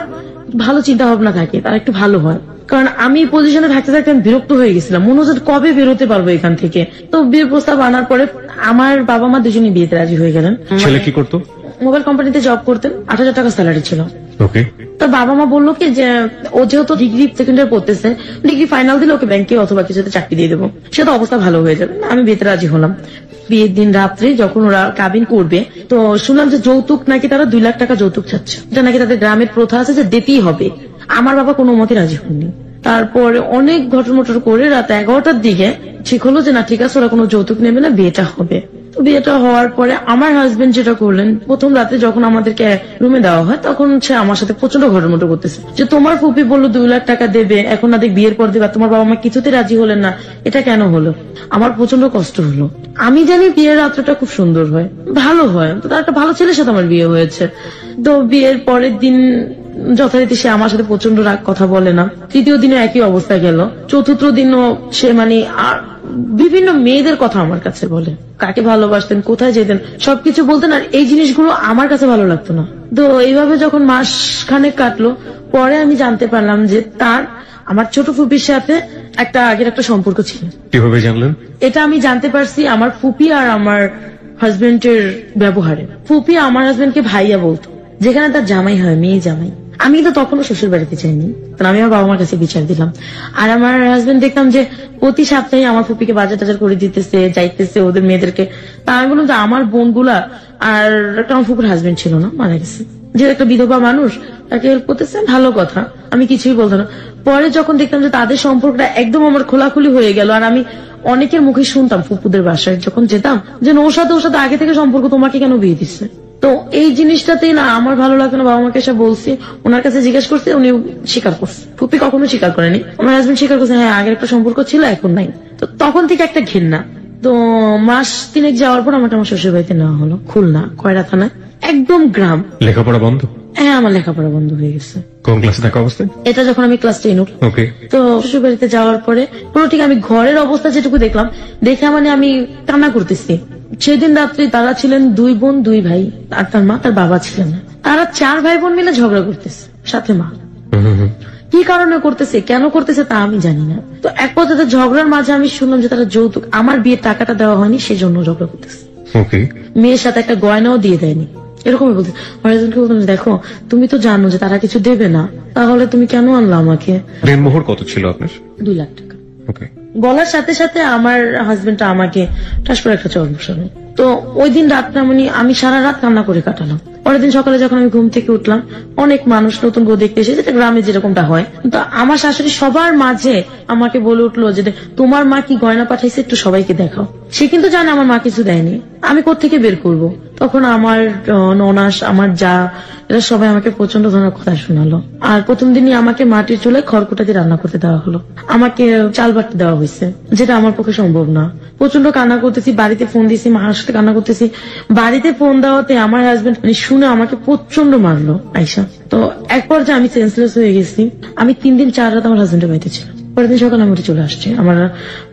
ভালো চিন্তা ভাবনা থাকে, তারা একটু ভালো হয়। কারণ আমি পজিশনে থাকতে থাকতে আমি বিরক্ত হয়ে গেছিলাম, মনে হচ্ছে কবে বেরোতে পারবো এখান থেকে। তো বিয়ের প্রস্তাব আনার পরে আমার বাবা মা দুজনে বিয়েতে রাজি হয়ে গেলেন। ছেলে কি করতো? মোবাইল কোম্পানিতে জব করতেন, 8,000 টাকা স্যালারি ছিল। ওকে। তো বাবা মা বললো কি যে ও যেহেতু ডিগ্রি সেকেন্ড ইয়ার পড়তেছে, ডিগ্রি ফাইনাল দিলে ওকে ব্যাংকে অথবা কিছুতে চাকরি দিয়ে দেবো, সে তো অবস্থা ভালো হয়ে যাবে। আমি বিয়েতে রাজি হলাম। বিয়ের দিন রাত্রে যখন ওরা কাবিন করবে, তো শুনলাম যে যৌতুক নাকি তারা 2 লাখ টাকা যৌতুক চাচ্ছে। এটা নাকি তাদের গ্রামের প্রথা আছে যে দিতেই হবে। আমার বাবা কোনো মতে রাজি হননি। তারপরে অনেক ঘটমটর করে রাত 11টার দিকে ঠিক হলো যে না ঠিক আছে, ওরা কোনো যৌতুক নেবে না, বিয়েটা হবে। বিয়েটা হওয়ার পরে আমার হাজবেন্ড যেটা করলেন, প্রথম রাতে যখন আমাদেরকে রুমে দেওয়া হয় তখন সে আমার সাথে প্রচন্ড ঘটমটো করতেছে যে তোমার ফুপি বললো 2 লাখ টাকা দেবে, এখন না দেখ বিয়ের পর দেবে, তোমার বাবা মা কিছুতে রাজি হলেন না, এটা কেন হলো? আমার প্রচন্ড কষ্ট হলো। আমি জানি বিয়ের রাত্রটা খুব সুন্দর হয়, ভালো হয়, তো তার একটা ভালো ছেলের সাথে আমার বিয়ে হয়েছে। তো বিয়ের পরের দিন যথারীতি সে আমার সাথে প্রচন্ড রাগ, কথা বলে না। তৃতীয় দিনে একই অবস্থা গেল। চতুর্থ দিনও সে মানে আর বিভিন্ন মেয়েদের কথা আমার কাছে বলে, কাকে ভালোবাসতেন, কোথায় যেতেন, সবকিছু বলতেন। আর এই জিনিসগুলো আমার কাছে ভালো লাগতো না। তো এইভাবে যখন মাস খানেক কাটলো, পরে আমি জানতে পারলাম যে তার আমার ছোট ফুপির সাথে আগের একটা সম্পর্ক ছিল। কিভাবে জানলেন? এটা আমি জানতে পারছি আমার ফুপি আর আমার হাজবেন্ডের ব্যবহারে। ফুপি আমার হাজবেন্ডকে ভাইয়া বলতো, যেখানে তার জামাই হয়, মেয়ে জামাই। আমি কিন্তু তখনও শ্বশুর বাড়িতে চাইনি, কারণ আমি আমার বাবা মার কাছে বিচার দিলাম। আর আমার হাজবেন্ড দেখতাম যে প্রতি সপ্তাহে আমার ফুপিকে বাজার টাজার করে দিতেছে, যাইতেছে ওদের মেয়েদেরকে। তা আমি বললাম যে আমার বোনগুলা, আর একটা আমার ফুপুর হাজবেন্ড ছিল না, মারা গেছে, যে একটা বিধবা মানুষ, তাকে হেল্প করতেছে, ভালো কথা, আমি কিছুই বলতাম না। পরে যখন দেখতাম যে তাদের সম্পর্কটা একদম আমার খোলাখুলি হয়ে গেল, আর আমি অনেকের মুখে শুনতাম ফুপুদের বাসায় যখন যেতাম যে ওর সাথে আগে থেকে সম্পর্ক, তোমাকে কেন বিয়ে দিচ্ছে। তো এই জিনিসটাতেই না আমার ভালো লাগতো না। বাবা মাকে এসে বলছি, ওনার কাছে জিজ্ঞেস করছে, উনি স্বীকার করছে। ফুপি কখনো স্বীকার করেনি, আমার হাজবেন্ড স্বীকার করছে, হ্যাঁ আগের একটা সম্পর্ক ছিল, এখন নাই। তো তখন থেকে একটা ঘৃণা। তো মাস 3 যাওয়ার পর আমাকে আমার শ্বশুর বাড়িতে নেওয়া হলো, খুলনা কয়রা থানায়, একদম গ্রাম। লেখাপড়া বন্ধ? হ্যাঁ, আমার লেখাপড়া বন্ধ হয়ে গেছে। কোন ক্লাসে থাকা অবস্থায়? এটা যখন আমি ক্লাস 10 উঠি। ওকে। তো শ্বশুর বাড়িতে যাওয়ার পরে পুরো ঠিক আমি ঘরের অবস্থা যেটুকু দেখলাম, দেখে মানে আমি কান্না করতেছি। সেদিন রাত্রে তারা ছিলেন 2 বোন 2 ভাই, আর তার মা, তার বাবা ছিলেন না। তারা 4 ভাই বোন মিলে ঝগড়া করতেছে, সাথে মা। কি কারণে করতেছে, কেন করতেছে তা আমি জানি না। তো এক পর্যায়ে ঝগড়ার মাঝে আমি শুনলাম যে তারা যৌতুক, আমার বিয়ের টাকাটা দেওয়া হয়নি, সেই জন্য ঝগড়া করতেছে। মেয়ের সাথে একটা গয়নাও দিয়ে দেয়নি, এরকমই বলতে। আমার হাজবেন্ডকে বলতাম, দেখো তুমি তো জানো যে তারা কিছু দেবে না, তাহলে তুমি কেন আনলা আমাকে। দেনমোহর কত ছিল আপনার? 2 লাখ টাকা। বলার সাথে সাথে আমার হাজবেন্ড আমাকে ঠাস করে একটা চর বসালো। তো ওই দিন রাতটা মানে আমি সারা রাত কান্না করে কাটালাম। পরের দিন সকালে যখন আমি ঘুম থেকে উঠলাম, অনেক মানুষ নতুন বউ দেখতে এসে, যেটা গ্রামে যেরকমটা হয়, তো আমার শাশুড়ি সবার মাঝে আমাকে বলে উঠলো যে তোমার মা কি গয়না পাঠাইছে, একটু সবাইকে দেখাও। সে কিন্তু জানে আমার মা কিছু দেয়নি, আমি কোত্থেকে বের করব। তখন আমার ননাস, আমার যা, এরা সবাই আমাকে প্রচন্ড ধরনের কথা শোনালো। আর প্রথম দিনই আমাকে মাটির চুলায় খড়কুটা দিয়ে রান্না করতে দেওয়া হলো, আমাকে চাল বাটতে দেওয়া হয়েছে, যেটা আমার পক্ষে সম্ভব না। প্রচন্ড কান্না করতেছি, বাড়িতে ফোন দিয়েছি, মার সাথে কান্না করতেছি। বাড়িতে ফোন দেওয়াতে আমার হাজবেন্ড শুনে আমাকে প্রচন্ড মারলো আইসা। তো এক পর্যায়ে আমি সেন্সলেস হয়ে গেছি। আমি 3 দিন 4 রাত আমার হাজবেন্ডের বাড়িতে ছিলাম। পরের দিন সকালে আমি চলে আসছি, আমার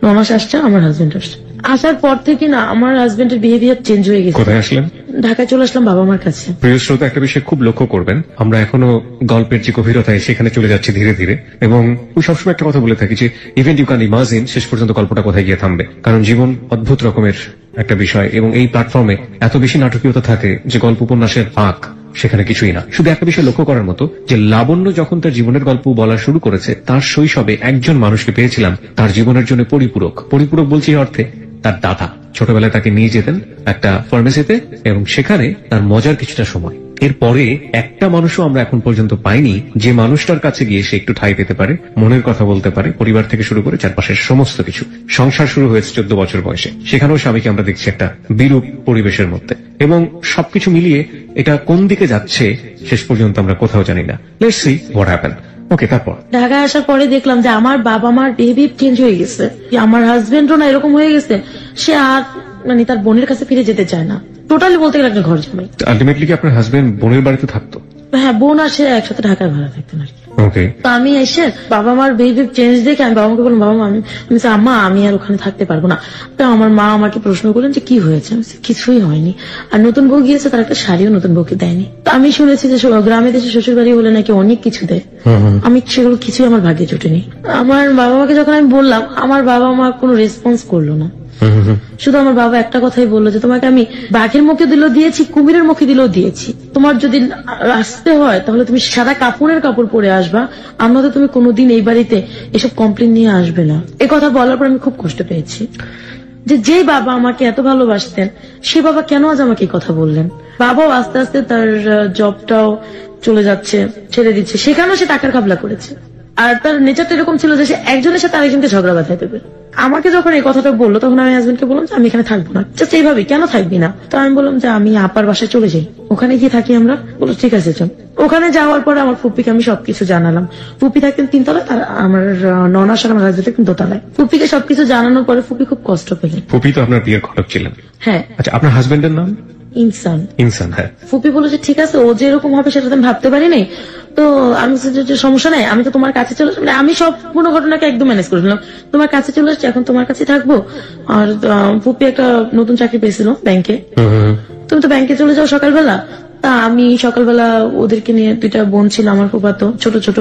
ননাস আসছে, আমার হাজবেন্ড আসছে। আসার পর থেকে না আমার হাজবেন্ডের বিহেভিয়ার চেঞ্জ হয়ে গেছে। কোথায় আসলেন? ঢাকায় চলে আসলাম বাবা মার কাছে। প্রিয় শ্রোতা, একটা বিষয় খুব লক্ষ্য করবেন, আমরা এখনো গল্পের যে গভীরতায় সেখানে চলে যাচ্ছি ধীরে ধীরে। এবং ওই সবসময় একটা কথা বলে থাকি যে ইভেন্ট ইউ ক্যান ইমাজিন, শেষ পর্যন্ত গল্পটা কোথায় গিয়ে থামবে। কারণ জীবন অদ্ভুত রকমের একটা বিষয়, এবং এই প্ল্যাটফর্মে এত বেশি নাটকীয়তা থাকে যে গল্প উপন্যাসের ফাঁক সেখানে কিছুই না। শুধু একটা বিষয় লক্ষ্য করার মতো যে লাবণ্য যখন তার জীবনের গল্প বলা শুরু করেছে, তার শৈশবে একজন মানুষকে পেয়েছিলাম তার জীবনের জন্য পরিপূরক। পরিপূরক বলছি অর্থে তার দাদা ছোটবেলায় তাকে নিয়ে যেতেন একটা ফার্মেসিতে, এবং সেখানে তার মজার কিছুটা সময়। এরপরে একটা মানুষও আমরা এখন পর্যন্ত পাইনি যে মানুষটার কাছে গিয়ে সে একটু ঠাঁই পেতে পারে, মনের কথা বলতে পারে, পরিবার থেকে শুরু করে চারপাশের সমস্ত কিছু। সংসার শুরু হয়েছে 14 বছর বয়সে, সেখানেও স্বামীকে আমরা দেখছি একটা বিরূপ পরিবেশের মধ্যে। এবং সবকিছু মিলিয়ে এটা কোন দিকে যাচ্ছে শেষ পর্যন্ত আমরা কোথাও জানি না। Let's see what happen. Okay, তারপর ঢাকা আসার পরে দেখলাম যে আমার বাবা মার বিহেভিয়ার চেঞ্জ হয়ে গেছে। আমার হাজবেন্ডও না এরকম হয়ে গেছে, সে আর মানে তার বোনের কাছে ফিরে যেতে চায় না। টোটালি বলতে গেলে একটা ঘর জামাই। আলটিমেটলি কি আপনার হাজবেন্ড বোনের বাড়িতে থাকতো? হ্যাঁ, বোন আর সে একসাথে ঢাকায় ভাড়া থাকতেন আর কি। ওকে। তো আমি এসে বাবা মার বিহেভিয়ার চেঞ্জ দেখে আমি বাবা মাকে বললাম, বাবা মা আমি আম্মা আমি আর ওখানে থাকতে পারবো না। তো আমার মা আমাকে প্রশ্ন করলেন যে কি হয়েছে। কিছুই হয়নি, আর নতুন বউ গিয়েছে, তার একটা শাড়িও নতুন বউকে দেয়নি। তো আমি শুনেছি যে গ্রামে দেশে শ্বশুর বাড়ি হলে নাকি অনেক কিছু দেয়, আমি সেগুলো কিছুই আমার ভাগ্যে জুটেনি। আমার বাবা মাকে যখন আমি বললাম, আমার বাবা মা কোনো রেসপন্স করলো না। শুধু আমার বাবা একটা কথাই বললো যে তোমাকে আমি বাঘের মুখে দিলেও দিয়েছি, কুমিরের মুখে দিলেও দিয়েছি, তোমার যদি আসতে হয় তাহলে তুমি সাদা কাপড়ের কাপড় পরে আসবা, আমরা তো তুমি কোনোদিন এই বাড়িতে এসব কমপ্লেন নিয়ে আসবে না। এই কথা বলার পর আমি খুব কষ্ট পেয়েছি যে বাবা আমাকে এত ভালোবাসতেন, সে বাবা কেন আজ আমাকে এই কথা বললেন। বাবাও আস্তে আস্তে তার জবটাও চলে যাচ্ছে, ছেড়ে দিচ্ছে, সেখানেও সে টাকার ঘাবলা করেছে। আর তার নেচারটা এরকম ছিল যে সে একজনের সাথে আরেকজনকে ঝগড়া বাঁধাই দেবে। আমাকে যখন এই কথাটা বললো তখন আমি হাজবেন্ডকে বললাম যে আমি এখানে থাকবো না। জাস্ট এইভাবে, কেন থাকবি না? তো আমি বললাম যে আমি আপার বাসায় চলে যাই, ওখানে গিয়ে থাকি আমরা। বলো ঠিক আছে চল। ওখানে যাওয়ার পরে আমার ফুপিকে আমি সবকিছু জানালাম। ফুপি থাকতেন 3 তলায়, আর আমার ননাস আর আমার হাজবেন্ড থাকতেন 2 তলায়। ফুপিকে সবকিছু জানানোর পরে ফুপি খুব কষ্ট পেলেন। ফুপি তো আপনার বিয়ের ঘটক ছিলেন? হ্যাঁ। আচ্ছা, আপনার হাজবেন্ডের নাম? ইনসান। ইনসান, হ্যাঁ। ফুপি বলে যে ঠিক আছে, ও যে এরকম হবে সেটা তো আমি ভাবতে পারিনি। তো আমি সমস্যা নাই, আমি তো তোমার কাছে চলে আসলাম, আমি সব পুরো ঘটনাকে একদম ম্যানেজ করে দিলাম। তোমার কাছে চলে আসছি, এখন তোমার কাছে থাকবো। আর ফুপি একটা নতুন চাকরি পেয়েছিল ব্যাংকে, তুমি তো ব্যাংকে চলে যাও সকালবেলা। তা আমি সকালবেলা ওদেরকে নিয়ে, 2টা বোন ছিল আমার ফুফাতো ছোট ছোট,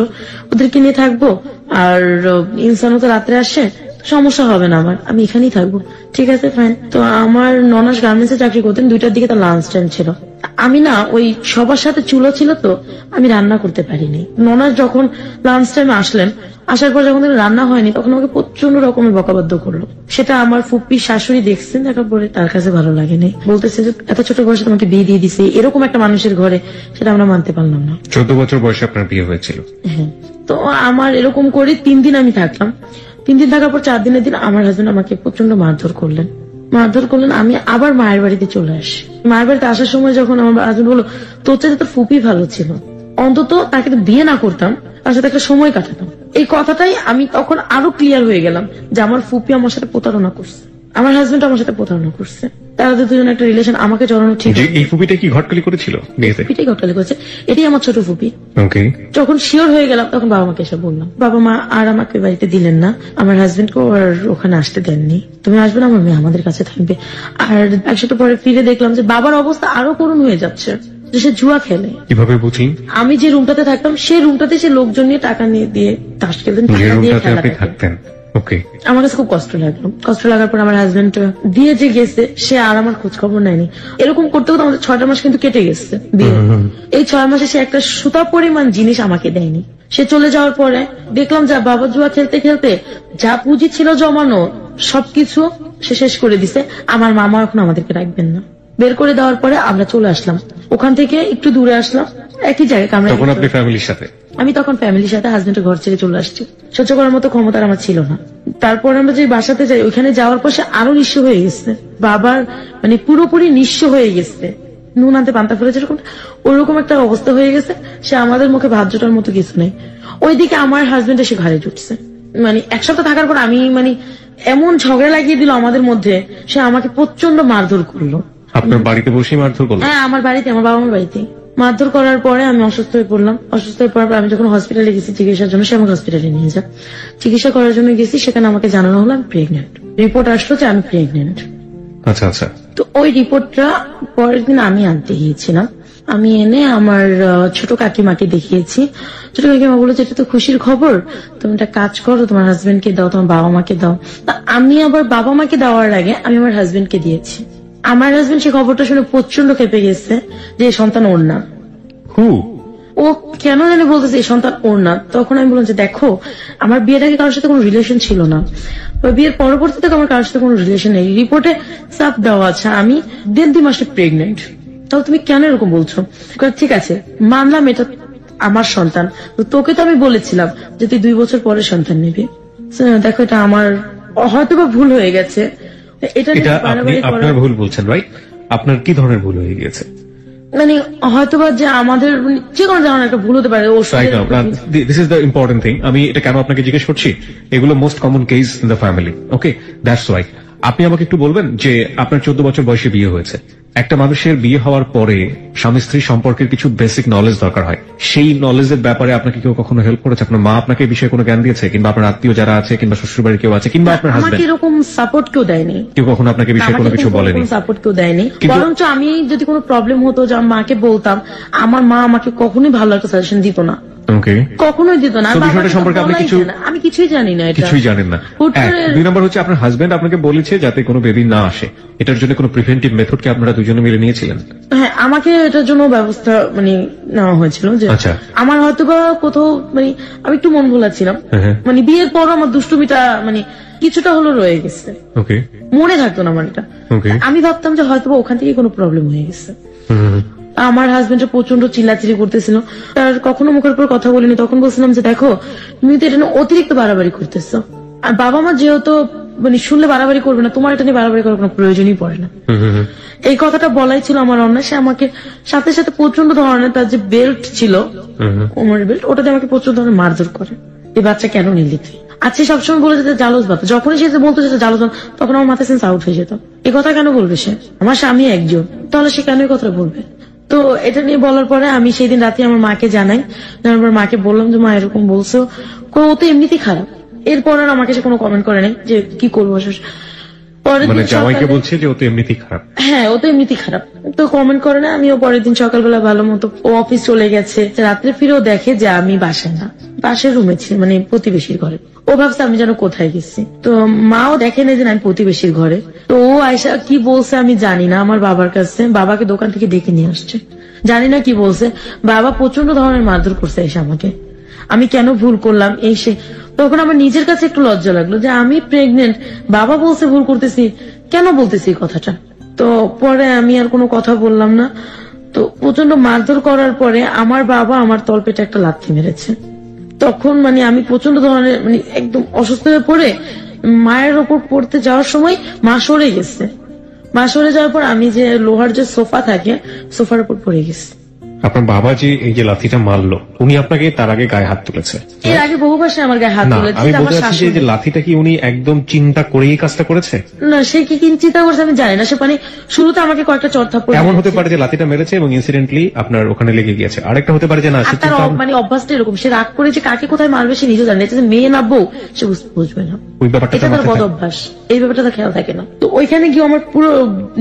ওদেরকে নিয়ে থাকবো। আর ইনসানও তো রাত্রে আসে, তো সমস্যা হবে না আমার, আমি এখানেই থাকবো। ঠিক আছে ফাইন। তো আমার ননাস গার্মেন্টসে চাকরি করতেন, 2টার দিকে তার লাঞ্চ টাইম ছিল। আমি না ওই সবার সাথে চুলো ছিল তো আমি রান্না করতে পারিনি। ননাস যখন লাঞ্চ টাইমে আসলেন, আসার পর যখন রান্না হয়নি তখন আমাকে প্রচন্ড রকমের বকাবাদ্য করলো। সেটা আমার ফুপ্পির শাশুড়ি দেখছেন, দেখার পরে তার কাছে ভালো লাগেনি, বলতেছে যে এত ছোট বয়সে তোমাকে বিয়ে দিয়ে দিছে এরকম একটা মানুষের ঘরে, সেটা আমরা মানতে পারলাম না। 14 বছর বয়সে আপনার বিয়ে হয়েছিল? হ্যাঁ। তো আমার এরকম করে 3 দিন আমি থাকলাম। 3 দিন থাকার পর 4 দিনের দিন আমার হাজবেন্ড আমাকে প্রচন্ড মারধর করলেন। আমি আবার মায়ের বাড়িতে চলে আসি। মায়ের বাড়িতে আসার সময় যখন আমার হাজবেন্ড বললো তোর চাইতে তোর ফুপি ভালো ছিল, অন্তত তাকে তো বিয়ে না করতাম, তার সাথে একটা সময় কাটাতাম। এই কথাটাই আমি তখন আরো ক্লিয়ার হয়ে গেলাম যে আমার ফুপি আমার সাথে প্রতারণা করছে, আমার হাজবেন্ড আমার সাথে প্রতারণা করছে। তারা দুজন একটা রিলেশন আমাকে জড়ানো ঠিক। এই ফুপিটা কি ঘটকালি করেছিল বিয়েতে? ফুপিটাই ঘটকালি করেছে, এটাই আমার ছোট ফুপি। ওকে। যখন শিওর হয়ে গেলাম তখন বাবা মাকে এসে বললাম। বাবা মা আর আমাকে বাড়িতে দিলেন না, আমার হাজবেন্ডকে আর ওখানে আসতে দেননি। তুমি আসবে না, আমার মেয়ে আমাদের কাছে থাকবে। আর 1 সপ্তাহ পরে ফিরে দেখলাম যে বাবার অবস্থা আরো করুণ হয়ে যাচ্ছে, যে সে জুয়া খেলে। কিভাবে বুঝলেন? আমি যে রুমটাতে থাকতাম সেই রুমটাতে সে লোকজন নিয়ে টাকা নিয়ে দিয়ে তাস খেলতেন। ওকে। আমার কাছে খুব কষ্ট লাগলো। কষ্ট লাগার পর আমার হাজবেন্ড দিয়ে যে গেছে সে আর আমার খোঁজ খবর নেয়নি। এরকম করতে করতে আমাদের 6টা মাস কিন্তু কেটে গেছে বিয়ে। এই 6 মাসে সে একটা সুতা পরিমাণ জিনিস আমাকে দেয়নি। সে চলে যাওয়ার পরে দেখলাম যা বাবা জুয়া খেলতে খেলতে যা পুঁজি ছিল জমানো সবকিছু সে শেষ করে দিছে। আমার মামা এখন আমাদেরকে রাখবেন না, বের করে দেওয়ার পরে আমরা চলে আসলাম। ওখান থেকে একটু দূরে আসলাম, একই জায়গায়। আমি তখন ফ্যামিলির সাথে হাজবেন্ডের ঘর ছেড়ে চলে আসছি। সহ্য করার মতো ক্ষমতা আমার ছিল না। তারপর আমরা যে বাসাতে যাই, ওইখানে যাওয়ার পর সে আরো নিঃস্ব হয়ে গেছে। বাবার মানে পুরোপুরি নিঃস্ব হয়ে গেছে, নুন আনতে পান্তা ফেলে যেরকম ওরকম একটা অবস্থা হয়ে গেছে। সে আমাদের মুখে ভাত জোটার মতো কিছু নেই। ওইদিকে আমার হাজবেন্ড এসে ঘরে জুটছে। 1 সপ্তাহ থাকার পর আমি এমন ঝগড়া লাগিয়ে দিল আমাদের মধ্যে, সে আমাকে প্রচন্ড মারধর করলো। আপনার বাড়িতে বসে মারধর করলো? হ্যাঁ, আমার বাড়িতে, আমার বাবা মার বাড়িতে মারধর করার পরে আমি অসুস্থ হয়ে পড়লাম। অসুস্থ হয়ে পড়ার পর আমি যখন হসপিটালে গেছি চিকিৎসার জন্য, সে আমাকে হসপিটালে নিয়ে যায়। চিকিৎসা করার জন্য গেছি, সেখানে আমাকে জানানো হলো আমি প্রেগনেন্ট। রিপোর্ট আসলো যে আমি প্রেগনেন্ট। আচ্ছা আচ্ছা। তো ওই রিপোর্টটা পরের দিন আমি আনতে গিয়েছিলাম। আমি এনে আমার ছোট কাকিমাকে দেখিয়েছি। ছোট কাকিমা বলেছে এটা তো খুশির খবর, তুমি একটা কাজ করো, তোমার হাজবেন্ডকে দাও, তোমার বাবা মাকে দাও। তা আমি আবার বাবা মাকে দেওয়ার আগে আমি আমার হাজবেন্ডকে দিয়েছি। আমার হাজবেন্ড সে খবরটা শুনে প্রচন্ড খেপে গেছে যে এই সন্তান ওর না। ও কেন জানি বলতেছে এই সন্তান ওর না। তখন আমি বললাম যে দেখো, আমার বিয়ের আগে কারোর সাথে কোনো রিলেশন ছিল না, বিয়ের পরবর্তীতে আমার কারোর সাথে কোনো রিলেশন নেই। রিপোর্টে সাফ দেওয়া আছে আমি 1.5-2 মাসে প্রেগনেন্ট। তাহলে তুমি কেন এরকম বলছো? ঠিক আছে মানলাম এটা আমার সন্তান, তোকে তো আমি বলেছিলাম যে তুই 2 বছর পরে সন্তান নিবি। দেখো এটা আমার হয়তো বা ভুল হয়ে গেছে। এটা আপনার ভুল বলছেন, রাইট? আপনার কি ধরনের ভুল হয়ে গেছে? হয়তোবা যে আমাদের যে কোনো ধরনের একটা ভুল হতে পারে। This is the important thing. আমি এটা কেন আপনাকে জিজ্ঞেস করছি, এগুলো most common case in the family. Okay, that's why. আপনি আমাকে একটু বলবেন যে আপনার 14 বছর বয়সে বিয়ে হয়েছে। একটা মানুষের বিয়ে হওয়ার পরে স্বামী স্ত্রী সম্পর্কের কিছু বেসিক নলেজ দরকার হয়। সেই নলেজের ব্যাপারে আপনাকে কেউ কখনো হেল্প করেছে? আপনার মা আপনাকে এই বিষয়ে কোনো জ্ঞান দিয়েছে, কিংবা আপনার আত্মীয় যারা আছে, কিংবা শ্বশুর বাড়ির কেউ আছে, কিংবা আপনার হাজবেন্ড? আমাকে এরকম সাপোর্ট কেউ দেয়নি। কেউ কখনো আপনাকে বিষয়ে কোনো কিছু বলেনি? সাপোর্ট কেউ দেয়নি। বরঞ্চ আমি যদি কোনো প্রবলেম হতো যে আমার মাকে বলতাম, আমার মা আমাকে কখনোই ভালো একটা সাজেশন দিত না, কখনোই দিত না। সম্পর্কে আপনি আমি কিছুই জানি না, কিছুই জানেন না। 2 নম্বর হচ্ছে আপনার হাজবেন্ড আপনাকে বলেছে যাতে কোনো বেবি না আসে, এটার জন্য কোনো প্রিভেন্টিভ মেথড কি আপনারা দুজনে মিলে নিয়েছিলেন? হ্যাঁ, আমাকে এটার জন্য ব্যবস্থা নেওয়া হয়েছিল যে আমার হয়তোবা কোথাও আমি একটু মন ভোলা ছিলাম। বিয়ের পর আমার দুষ্টুমিটা কিছুটা হলো রয়ে গেছে, মনে থাকতো না আমার এটা। আমি ভাবতাম যে হয়তোবা ওখান থেকে কোনো প্রবলেম হয়ে গেছে। আমার হাজবেন্ড প্রচন্ড চিল্লাচিল্লি করতেছিল, তার কখনো মুখের উপর কথা বলিনি। তখন বলছিলাম যে দেখো তুমি তো এটা নিয়ে অতিরিক্ত বাড়াবাড়ি করতেছো, আর বাবা মা যেহেতু শুনলে বাড়াবাড়ি করবে না, তোমার এটা নিয়ে বাড়াবাড়ি করার কোনো প্রয়োজনই পড়ে না। এই কথাটা বলাই ছিল আমার অন্যায়। সে আমাকে সাথে সাথে প্রচন্ড ধরনের তার যে বেল্ট ছিল, কোমরের বেল্ট, ওটাতে আমাকে প্রচন্ড ধরনের মারধর করে। এই বাচ্চা কেন নিলি তুই? আচ্ছা সবসময় বলে যেত জালস বাচ্চা। যখনই সে বলতো যে জালস, তখন আমার মাথায় সেন্স আউট হয়ে যেত। এই কথা কেন বলবে সে? আমার স্বামী একজন, তাহলে সে কেন এই কথা বলবে? তো এটা নিয়ে বলার পরে আমি সেই দিন রাতে আমার মাকে জানাই। জানার মাকে বললাম যে মা এরকম বলছো, ও তো এমনিতেই খারাপ। এরপর আর আমাকে সে কোনো কমেন্ট করে নাই যে কি করবো। পরের মানে দিন জামাইকে সকালে- বলছে যে ও তো এমনিতেই খারাপ। হ্যাঁ, ও তো এমনিতেই খারাপ, তো কমেন্ট করে না। আমিও পরের দিন সকালবেলা ভালো মতো, ও অফিস চলে গেছে, রাত্রে ফিরেও দেখে যে আমি বাসায় না, পাশের রুমে ছি, মানে প্রতিবেশীর ঘরে। ও ভাবছে আমি যেন কোথায় গেছি, তো মাও দেখে না যে আমি প্রতিবেশীর ঘরে। তো ও আয়সা কি বলছে আমি জানি না, আমার বাবার কাছে, বাবাকে দোকান থেকে ডেকে নিয়ে আসছে, জানি না কি বলছে। বাবা প্রচন্ড ধরনের মারধর করছে এসে আমাকে, আমি কেন ভুল করলাম এই সে। তখন আমার নিজের কাছে একটু লজ্জা লাগলো যে আমি প্রেগনেন্ট, বাবা বলছে ভুল করতেছি, কেন বলতেছি এই কথাটা। তো পরে আমি আর কোনো কথা বললাম না। তো প্রচন্ড মারধর করার পরে আমার বাবা আমার তলপেটে একটা লাথি মেরেছে। তখন মানে আমি প্রচন্ড ধরনের মানে একদম অসুস্থ হয়ে পড়ে মায়ের ওপর পড়তে যাওয়ার সময় মা সরে গেছে। মা সরে যাওয়ার পর আমি যে লোহার যে সোফা থাকে, সোফার উপর পড়ে গেছি। আপনার বাবা যে এই যে লাথিটা মারলো, উনি আপনাকে তার আগে গায়ে হাত তুলেছে? এর আগে বহু ভাষে আমার গায়ে হাত না, তুলেছে, আমি যে আমার বলতে চাচ্ছি শাশুড়ি। যে লাথিটা কি উনি একদম চিন্তা করেই কাজটা করেছে? না, সে কি চিন্তা করছে আমি জানি না। সে মানে শুরুতে আমাকে কয়েকটা চড় থাপ্পড় এমন হতে দিয়েছে। পারে যে লাথিটা মেরেছে এবং ইনসিডেন্টলি আপনার ওখানে লেগে গিয়েছে। আরেকটা হতে পারে যে না, আর সে তার চিন্তা- মানে অভ্যাসটা এরকম, সে রাগ করে যে কাকে কোথায় মারবে সে নিজে জানে না, এটা যে মেয়ে না বউ সে বুঝবে না, ওই ব্যাপারটা এটা তার তার মাথায় বদ থাকে। অভ্যাস, এই ব্যাপারটা তার খেয়াল থাকে না। তো ওইখানে গিয়ে আমার পুরো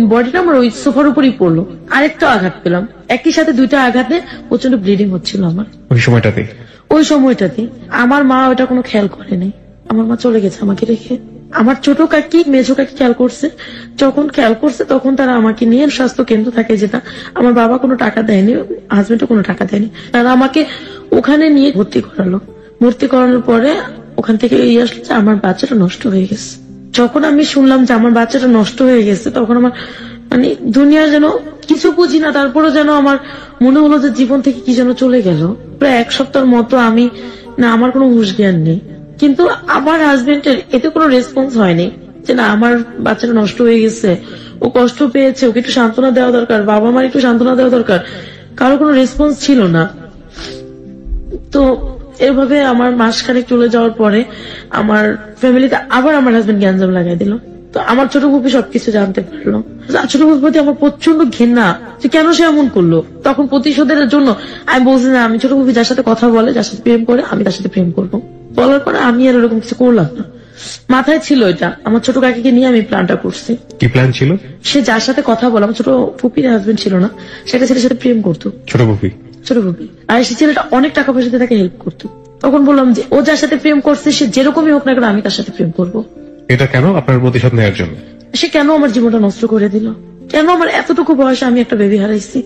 বডিটা আমার ওই সোফার উপরই পড়লো, আরেকটা আঘাত পেলাম, একই সাথে দুইটা আঘাতে প্রচন্ড ব্লিডিং হচ্ছিল আমার। ওই সময়টাতে ওই সময়টাতে আমার মা ওটা কোনো খেয়াল করেনি, আমার মা চলে গেছে আমাকে রেখে। আমার ছোট কাকি মেজো কাকি খেয়াল করছে, যখন খেয়াল করছে তখন তারা আমাকে নিয়ে স্বাস্থ্য কেন্দ্র থাকে যেটা, আমার বাবা কোনো টাকা দেয়নি, হাজবেন্ডও কোনো টাকা দেয়নি, তারা আমাকে ওখানে নিয়ে ভর্তি করালো। ভর্তি করানোর পরে ওখান থেকে এই আসলো যে আমার বাচ্চাটা নষ্ট হয়ে গেছে। যখন আমি শুনলাম যে আমার বাচ্চাটা নষ্ট হয়ে গেছে, তখন আমার মানে দুনিয়া যেন কিছু বুঝি না, তারপরে যেন আমার মনে হলো যে জীবন থেকে কি যেন চলে গেল। প্রায় এক সপ্তাহের মতো আমি না, আমার কোনো হুঁশ জ্ঞান নেই। কিন্তু আমার হাজবেন্ডের এতে কোনো রেসপন্স হয়নি যে না আমার বাচ্চাটা নষ্ট হয়ে গেছে, ও কষ্ট পেয়েছে, ওকে একটু সান্ত্বনা দেওয়া দরকার, বাবা মার একটু সান্ত্বনা দেওয়া দরকার, কারো কোনো রেসপন্স ছিল না। তো এভাবে আমার মাসখানেক চলে যাওয়ার পরে আমার ফ্যামিলিতে আবার আমার হাজবেন্ড গ্যাঞ্জাম লাগাই দিল। তো আমার ছোট ফুপি সবকিছু জানতে পারলো। ছোট ফুপির প্রতি আমার প্রচন্ড ঘৃণা যে কেন সে এমন করলো। তখন প্রতিশোধের জন্য আমি বলছি না, আমি ছোট ফুপি যার সাথে কথা বলে, যার সাথে প্রেম করে, আমি তার সাথে প্রেম করবো। বলার পরে আমি আর এরকম কিছু করলাম না, মাথায় ছিল এটা। আমার ছোট কাকিকে নিয়ে আমি প্ল্যানটা করছি। কি প্ল্যান ছিল? সে যার সাথে কথা বলে, আমার ছোট ফুপির হাজবেন্ড ছিল না, সেটা ছেলের সাথে প্রেম করতো, ছোট বুপি। ছোট ফুপি। আর সে ছেলেটা অনেক টাকা পয়সা দিয়ে তাকে হেল্প করতো। তখন বললাম যে ও যার সাথে প্রেম করছে সে যেরকমই হোক না কেন আমি তার সাথে প্রেম করবো। এটা কেন? আপনার প্রতিশোধ নেওয়ার জন্য? সে কেন আমার জীবনটা নষ্ট করে দিল, কেন আমার এতটুকু বয়সে আমি একটা বেবি হারাইছি।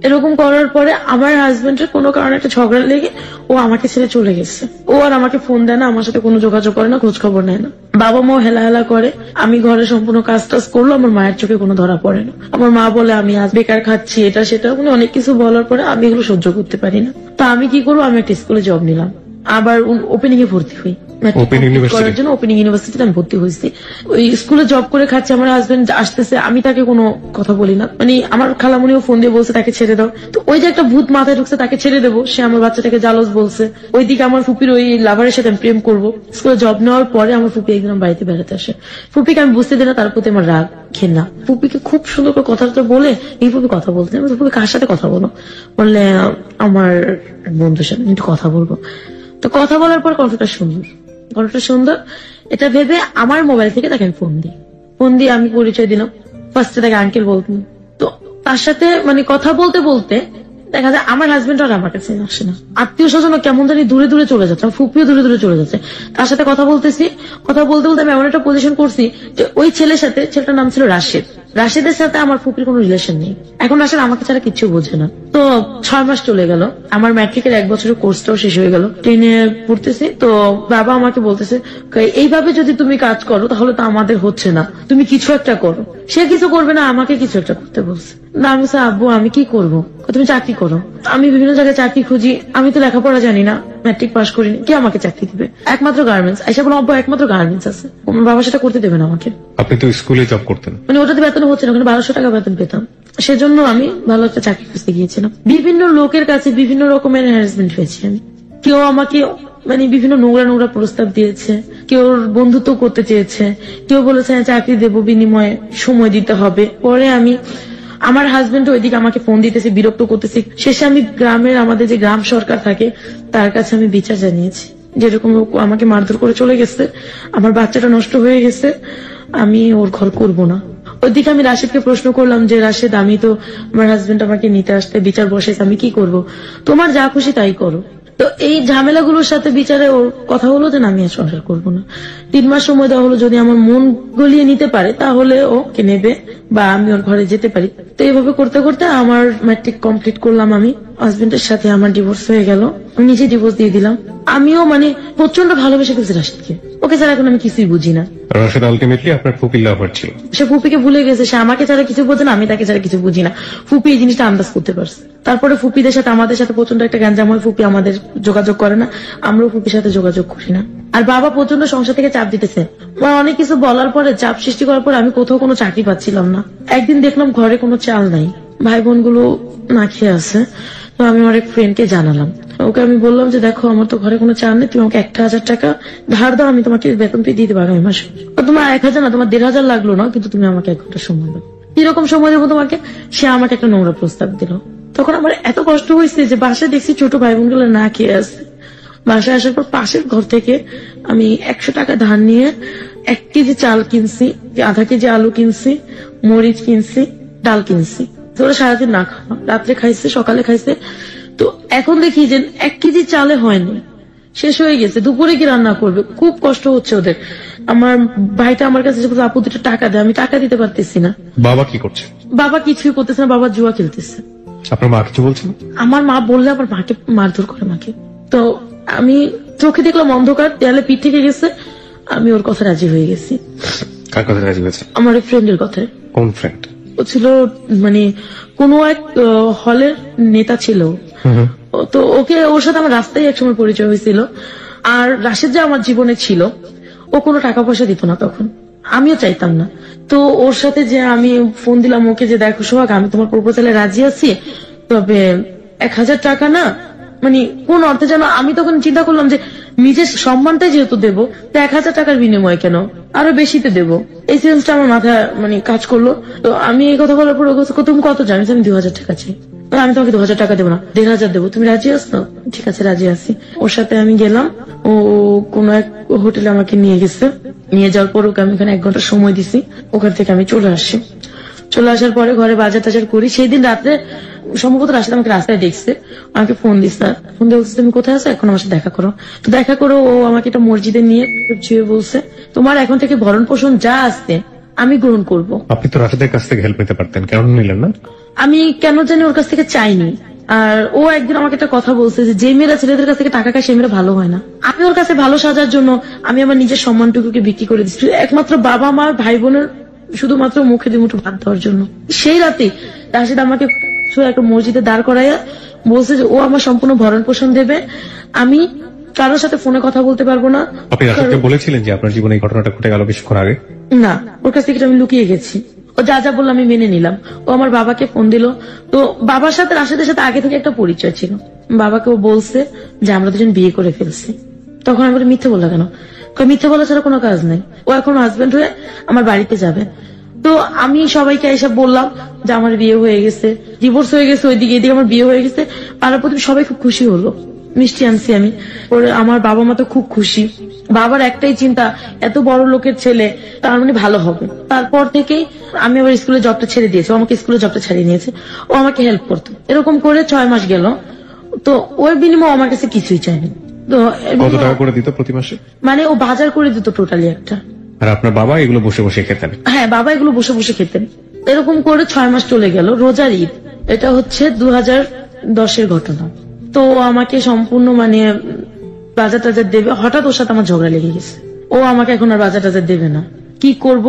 এরকম করার পরে আমার হাজবেন্ডের কোনো কারণে একটা ঝগড়া লেগে ও আমাকে ছেড়ে চলে গেছে। ও আর আমাকে ফোন দেয় না, আমার সাথে কোনো যোগাযোগ করে না, খোঁজ খবর নেয় না। বাবা মাও হেলা হেলা করে, আমি ঘরে সম্পূর্ণ কাজ টাজ করলো, আমার মায়ের চোখে কোনো ধরা পড়ে না। আমার মা বলে আমি আজ বেকার খাচ্ছি, এটা সেটা, মানে অনেক কিছু বলার পরে আমি এগুলো সহ্য করতে পারি না। তো আমি কি করবো, আমি একটা স্কুলে জব নিলাম, আবার ওপেনিং এ ভর্তি হই। Open University? করার জন্য ওপেনিং ইউনিভার্সিটিতে আমি ভর্তি হয়েছি। ওই স্কুলে জব করে খাচ্ছে, আমার হাজবেন্ড আসতেছে, আমি তাকে কোনো কথা বলি না। মানে আমার খালামুনিও ফোন দিয়ে বলছে তাকে ছেড়ে দাও। তো ওই যে একটা ভূত মাথায় ঢুকছে, তাকে ছেড়ে দেবো, সে আমার বাচ্চাটাকে জালস বলছে। ওইদিকে আমার ফুপির ওই লাভারের সাথে আমি প্রেম করবো। স্কুলে জব নেওয়ার পরে আমার ফুপি একদিন আমার বাড়িতে বেড়াতে আসে। ফুপিকে আমি বুঝতে দিই না, তার প্রতি আমার রাগ ঘেন্না। ফুপিকে খুব সুন্দর করে কথাটা বলে এই ফুপি কথা বলতে, আমি ফুপি কার সাথে কথা বলো, বললে আমার বন্ধুর সাথে একটু কথা বলবো। তো কথা বলার পর কথাটা সুন্দর, এটা ভেবে আমার মোবাইল থেকে তাকে আমি ফোন দিয়ে আমি পরিচয় দিলাম। ফার্স্টে তাকে আঙ্কেল বলতাম। তো তার সাথে মানে কথা বলতে বলতে দেখা যায় আমার হাজবেন্ড আর আমার কাছে আসে না, আত্মীয় স্বজন কেমন জানি দূরে দূরে চলে যাচ্ছে, আমার ফুপিও দূরে দূরে চলে যাচ্ছে। তার সাথে কথা বলতে বলতে আমি এমন একটা পজিশন করছি যে ওই ছেলেটার নাম ছিল রাশেদের সাথে আমার ফুপির কোনো রিলেশন নেই। এখন রাশেদ আমাকে ছাড়া কিচ্ছু বোঝে না। তো 6 মাস চলে গেল, আমার ম্যাট্রিকের 1 বছরের কোর্সটাও শেষ হয়ে গেল, 10-এ পড়তেছি। তো বাবা আমাকে বলতেছে এইভাবে যদি তুমি কাজ করো তাহলে তো আমাদের হচ্ছে না, তুমি কিছু একটা করো। সে কিছু করবে না, আমাকে কিছু একটা করতে বলছে। না আমি বলছি, আব্বু আমি কি করবো, তুমি চাকরি করো। আমি বিভিন্ন জায়গায় চাকরি খুঁজি, আমি তো লেখাপড়া জানি না, ম্যাট্রিক পাস করিনি, কে আমাকে চাকরি দিবে? একমাত্র গার্মেন্টস। আইসা বলো আব্বু একমাত্র গার্মেন্টস আছে, আমার বাবা সেটা করতে দেবে না আমাকে। আপনি তো স্কুলে জব করতেন। মানে ওটাতে বেতন হচ্ছে না, ওখানে 1200 টাকা বেতন পেতাম। সেজন্য আমি ভালো একটা চাকরি খুঁজতে গিয়েছিলাম। বিভিন্ন লোকের কাছে বিভিন্ন রকমের হ্যারাসমেন্ট হয়েছে আমি। কেউ আমাকে মানে বিভিন্ন নোংরা প্রস্তাব দিয়েছে, কেউ বন্ধুত্ব করতে চেয়েছে, কেউ বলেছে চাকরি দেবো বিনিময়ে সময় দিতে হবে। পরে আমার হাজবেন্ড ওইদিকে আমাকে ফোন দিতেছে, বিরক্ত করতেছে। শেষে আমি গ্রামের আমাদের যে গ্রাম সরকার থাকে তার কাছে আমি বিচার জানিয়েছি, যেরকম আমাকে মারধর করে চলে গেছে, আমার বাচ্চাটা নষ্ট হয়ে গেছে, আমি ওর ঘর করব না। ওইদিকে আমি রাশেদকে প্রশ্ন করলাম যে রাশেদ, আমি তো আমার হাজবেন্ড আমাকে নিতে আসতে বিচার বসেছে, আমি কি করব? তোমার যা খুশি তাই করো। তো এই ঝামেলাগুলোর সাথে বিচারে ওর কথা হলো যে না, আমি আর সংসার করবো না। 3 মাস সময় দেওয়া হলো, যদি আমার মন গলিয়ে নিতে পারে তাহলে ওকে নেবে বা আমি ওর ঘরে যেতে পারি। তো এইভাবে করতে করতে আমার ম্যাট্রিক কমপ্লিট করলাম। আমি হাজবেন্ডের সাথে আমার ডিভোর্স হয়ে গেল, আমি নিজে ডিভোর্স দিয়ে দিলাম। আমিও মানে প্রচন্ড ভালোবেসে ফেলছি রাশেদকে, ওকে ছাড়া এখন আমি কিছুই বুঝি না। রাশেদ আলটিমেটলি আপনার ফুপির লাভার ছিল। সে ফুপিকে ভুলে গেছে, সে আমাকে ছাড়া কিছু বোঝে না, আমি তাকে ছাড়া কিছু বুঝি না। ফুপি এই জিনিসটা আন্দাজ করতে পারছে। তারপরে ফুপিদের সাথে আমাদের সাথে প্রচন্ড একটা গ্যাঞ্জাম হয়, ফুপি আমাদের যোগাযোগ করে না, আমরাও ফুপির সাথে যোগাযোগ করি না। আর বাবা প্রচন্ড সংসার থেকে চাপ দিতেছে, অনেক কিছু বলার পরে, চাপ সৃষ্টি করার পরে আমি কোথাও কোনো চাকরি পাচ্ছিলাম না। একদিন দেখলাম ঘরে কোনো চাল নাই, ভাই বোন গুলো না খেয়ে আছে। তো আমি আমার এক ফ্রেন্ডকে জানালাম, ওকে আমি বললাম যে দেখো, আমার তো ঘরে কোনো চাল নেই, তুমি আমাকে 1000 টাকা ধার দাও, আমি তোমাকে বেতন পেয়ে দিয়ে দেবো আগামী মাসে। তোমার 1000 না, তোমার 1500 লাগলো না, কিন্তু তুমি আমাকে 1 ঘন্টা সময় দাও। কিরকম সময় দেবো তোমাকে? সে আমাকে একটা নোংরা প্রস্তাব দিল। তখন আমার এত কষ্ট হয়েছে যে বাসায় দেখছি ছোট ভাই বোন গুলো না খেয়ে আছে। বাসায় আসার পর পাশের ঘর থেকে আমি 100 টাকা ধার নিয়ে 1 কেজি চাল কিনছি, 0.5 কেজি আলু কিনছি, মরিচ কিনছি, ডাল কিনছি। তোরা সারাদিন না খাওয়া, রাত্রে খাইছে, সকালে খাইছে। তো এখন দেখি যে 1 কেজি চালে হয়নি, শেষ হয়ে গেছে। দুপুরে কি রান্না করবে? খুব কষ্ট হচ্ছে ওদের। আমার ভাইটা আমার কাছে আপু 2 টাকা দেয়, আমি টাকা দিতে পারতেছি না। বাবা কি করছে? বাবা কিছুই করতেছে না, বাবা জুয়া খেলতেছে। আপনার মা কিছু বলছেন? আমার মা বললে আমার মাকে মারধর করে মাকে। তো আমি চোখে দেখলাম অন্ধকার, দেয়ালে পিঠ থেকে গেছে, আমি ওর কথা রাজি হয়ে গেছি। কার কথা রাজি হয়েছে? আমার এক ফ্রেন্ডের কথায়। কোন ফ্রেন্ড? ও ছিল মানে কোন এক হলের নেতা ছিল। তো ওর সাথে আমার রাস্তায় একসময় পরিচয় হয়েছিল। আর রাশেদ যে আমার জীবনে ছিল, ও কোনো টাকা পয়সা দিত না তখন, আমিও চাইতাম না। তো ওর সাথে যে আমি ফোন দিলাম ওকে যে দেখো সোহাগ, আমি তোমার প্রপোজালে রাজি আছি, তবে 1000 টাকা না, মানে কোন অর্থে যেন। আমি তখন চিন্তা করলাম যে নিজের সম্মানটাই যেহেতু দেবো, তো 1000 টাকার বিনিময় কেন, আরো বেশিতে দেবো। এই সেন্সটা আমার মাথায় মানে কাজ করলো। তো আমি এই কথা বলার পর তুমি কত জানিস? আমি 2000 টাকা চাই। আমি তোমাকে 2000 টাকা দেবো না, 1500 দেবো, তুমি রাজি আছো? ঠিক আছে, রাজি আছি। ওর সাথে আমি গেলাম, ও কোন এক হোটেলে আমাকে নিয়ে গেছে। নিয়ে যাওয়ার পর ওকে আমি এখানে 1 ঘন্টা সময় দিছি। ওখান থেকে আমি চলে আসি। চলে আসার পরে ঘরে বাজার টাজার করি। সেই দিন রাত্রে সম্ভবত রাশেদ আমাকে রাস্তায় দেখছে, আমাকে ফোন দিচ্ছে। ফোন দিয়ে বলছে তুমি কোথায় আছো, এখন আমার সাথে দেখা করো। তো দেখা করো, ও আমাকে একটা মসজিদে নিয়ে ছুঁয়ে বলছে তোমার এখন থেকে ভরণ পোষণ যা আসছে আমি গ্রহণ করব। আপনি তো রাশেদের কাছ থেকে হেল্প নিতে পারতেন, কেন নিলেন না? আমি কেন জানি ওর কাছ থেকে চাইনি। আর ও একদিন আমাকে একটা কথা বলছে যে মেয়েরা ছেলেদের কাছ থেকে টাকা খায়, সেই মেয়েরা ভালো হয় না। আমি ওর কাছে ভালো সাজার জন্য আমি আমার নিজের সম্মানটুকুকে বিক্রি করে দিচ্ছি একমাত্র বাবা মা ভাই বোনের শুধুমাত্র মুখে দুমুঠো ভাত দেওয়ার জন্য। সেই রাতে রাশেদ আমাকে একটা মসজিদে দাঁড় করাইয়া বলছে যে ও আমার সম্পূর্ণ ভরণ পোষণ দেবে, আমি কারোর সাথে ফোনে কথা বলতে পারবো না। আপনি রাশেদকে বলেছিলেন যে আপনার জীবনে এই ঘটনাটা ঘটে গেল কিছুক্ষণ আগে? না, ওর কাছ থেকে আমি লুকিয়ে গেছি। ও যা যা বললো আমি মেনে নিলাম। ও আমার বাবাকে ফোন দিল। তো বাবার সাথে রাশেদের সাথে আগে থেকে একটা পরিচয় ছিল। বাবাকে ও বলছে যে আমরা দুজন বিয়ে করে ফেলছি। তখন আমি বলি মিথ্যে বললো কেন? মিথ্যে বলা ছাড়া কোনো কাজ নেই, ও এখন হাজবেন্ড হয়ে আমার বাড়িতে যাবে। তো আমি সবাইকে এসব বললাম যে আমার বিয়ে হয়ে গেছে, ডিভোর্স হয়ে গেছে, ওইদিকে এদিকে আমার বিয়ে হয়ে গেছে। পাড়ার প্রতি সবাই খুব খুশি হলো। মিষ্টি আনছি আমি, ওরে আমার বাবা মা তো খুব খুশি। বাবার একটাই চিন্তা, এত বড় লোকের ছেলে, তার মানে ভালো হবে। তারপর থেকেই আমি আবার স্কুলে জবটা ছেড়ে দিয়েছি, ও আমাকে স্কুলে জবটা ছাড়িয়ে নিয়েছে। ও আমাকে হেল্প করতো। এরকম করে 6 মাস গেল। তো ওই বিনিময়ে আমার কাছে কিছুই চাইনি। তো কত টাকা করে দিত প্রতি মাসে? মানে ও বাজার করে দিত টোটালি একটা। আর আপনার বাবা এগুলো বসে বসে খেতেন? হ্যাঁ, বাবা এগুলো বসে বসে খেতেন। এরকম করে 6 মাস চলে গেল। রোজার ঈদ, এটা হচ্ছে 2010-এর ঘটনা। তো ও আমাকে সম্পূর্ণ মানে বাজার টাজার দেবে। হঠাৎ ওর সাথে আমার ঝগড়া লেগে গেছে। ও আমাকে এখন আর বাজার টাজার দেবে না। কি করব?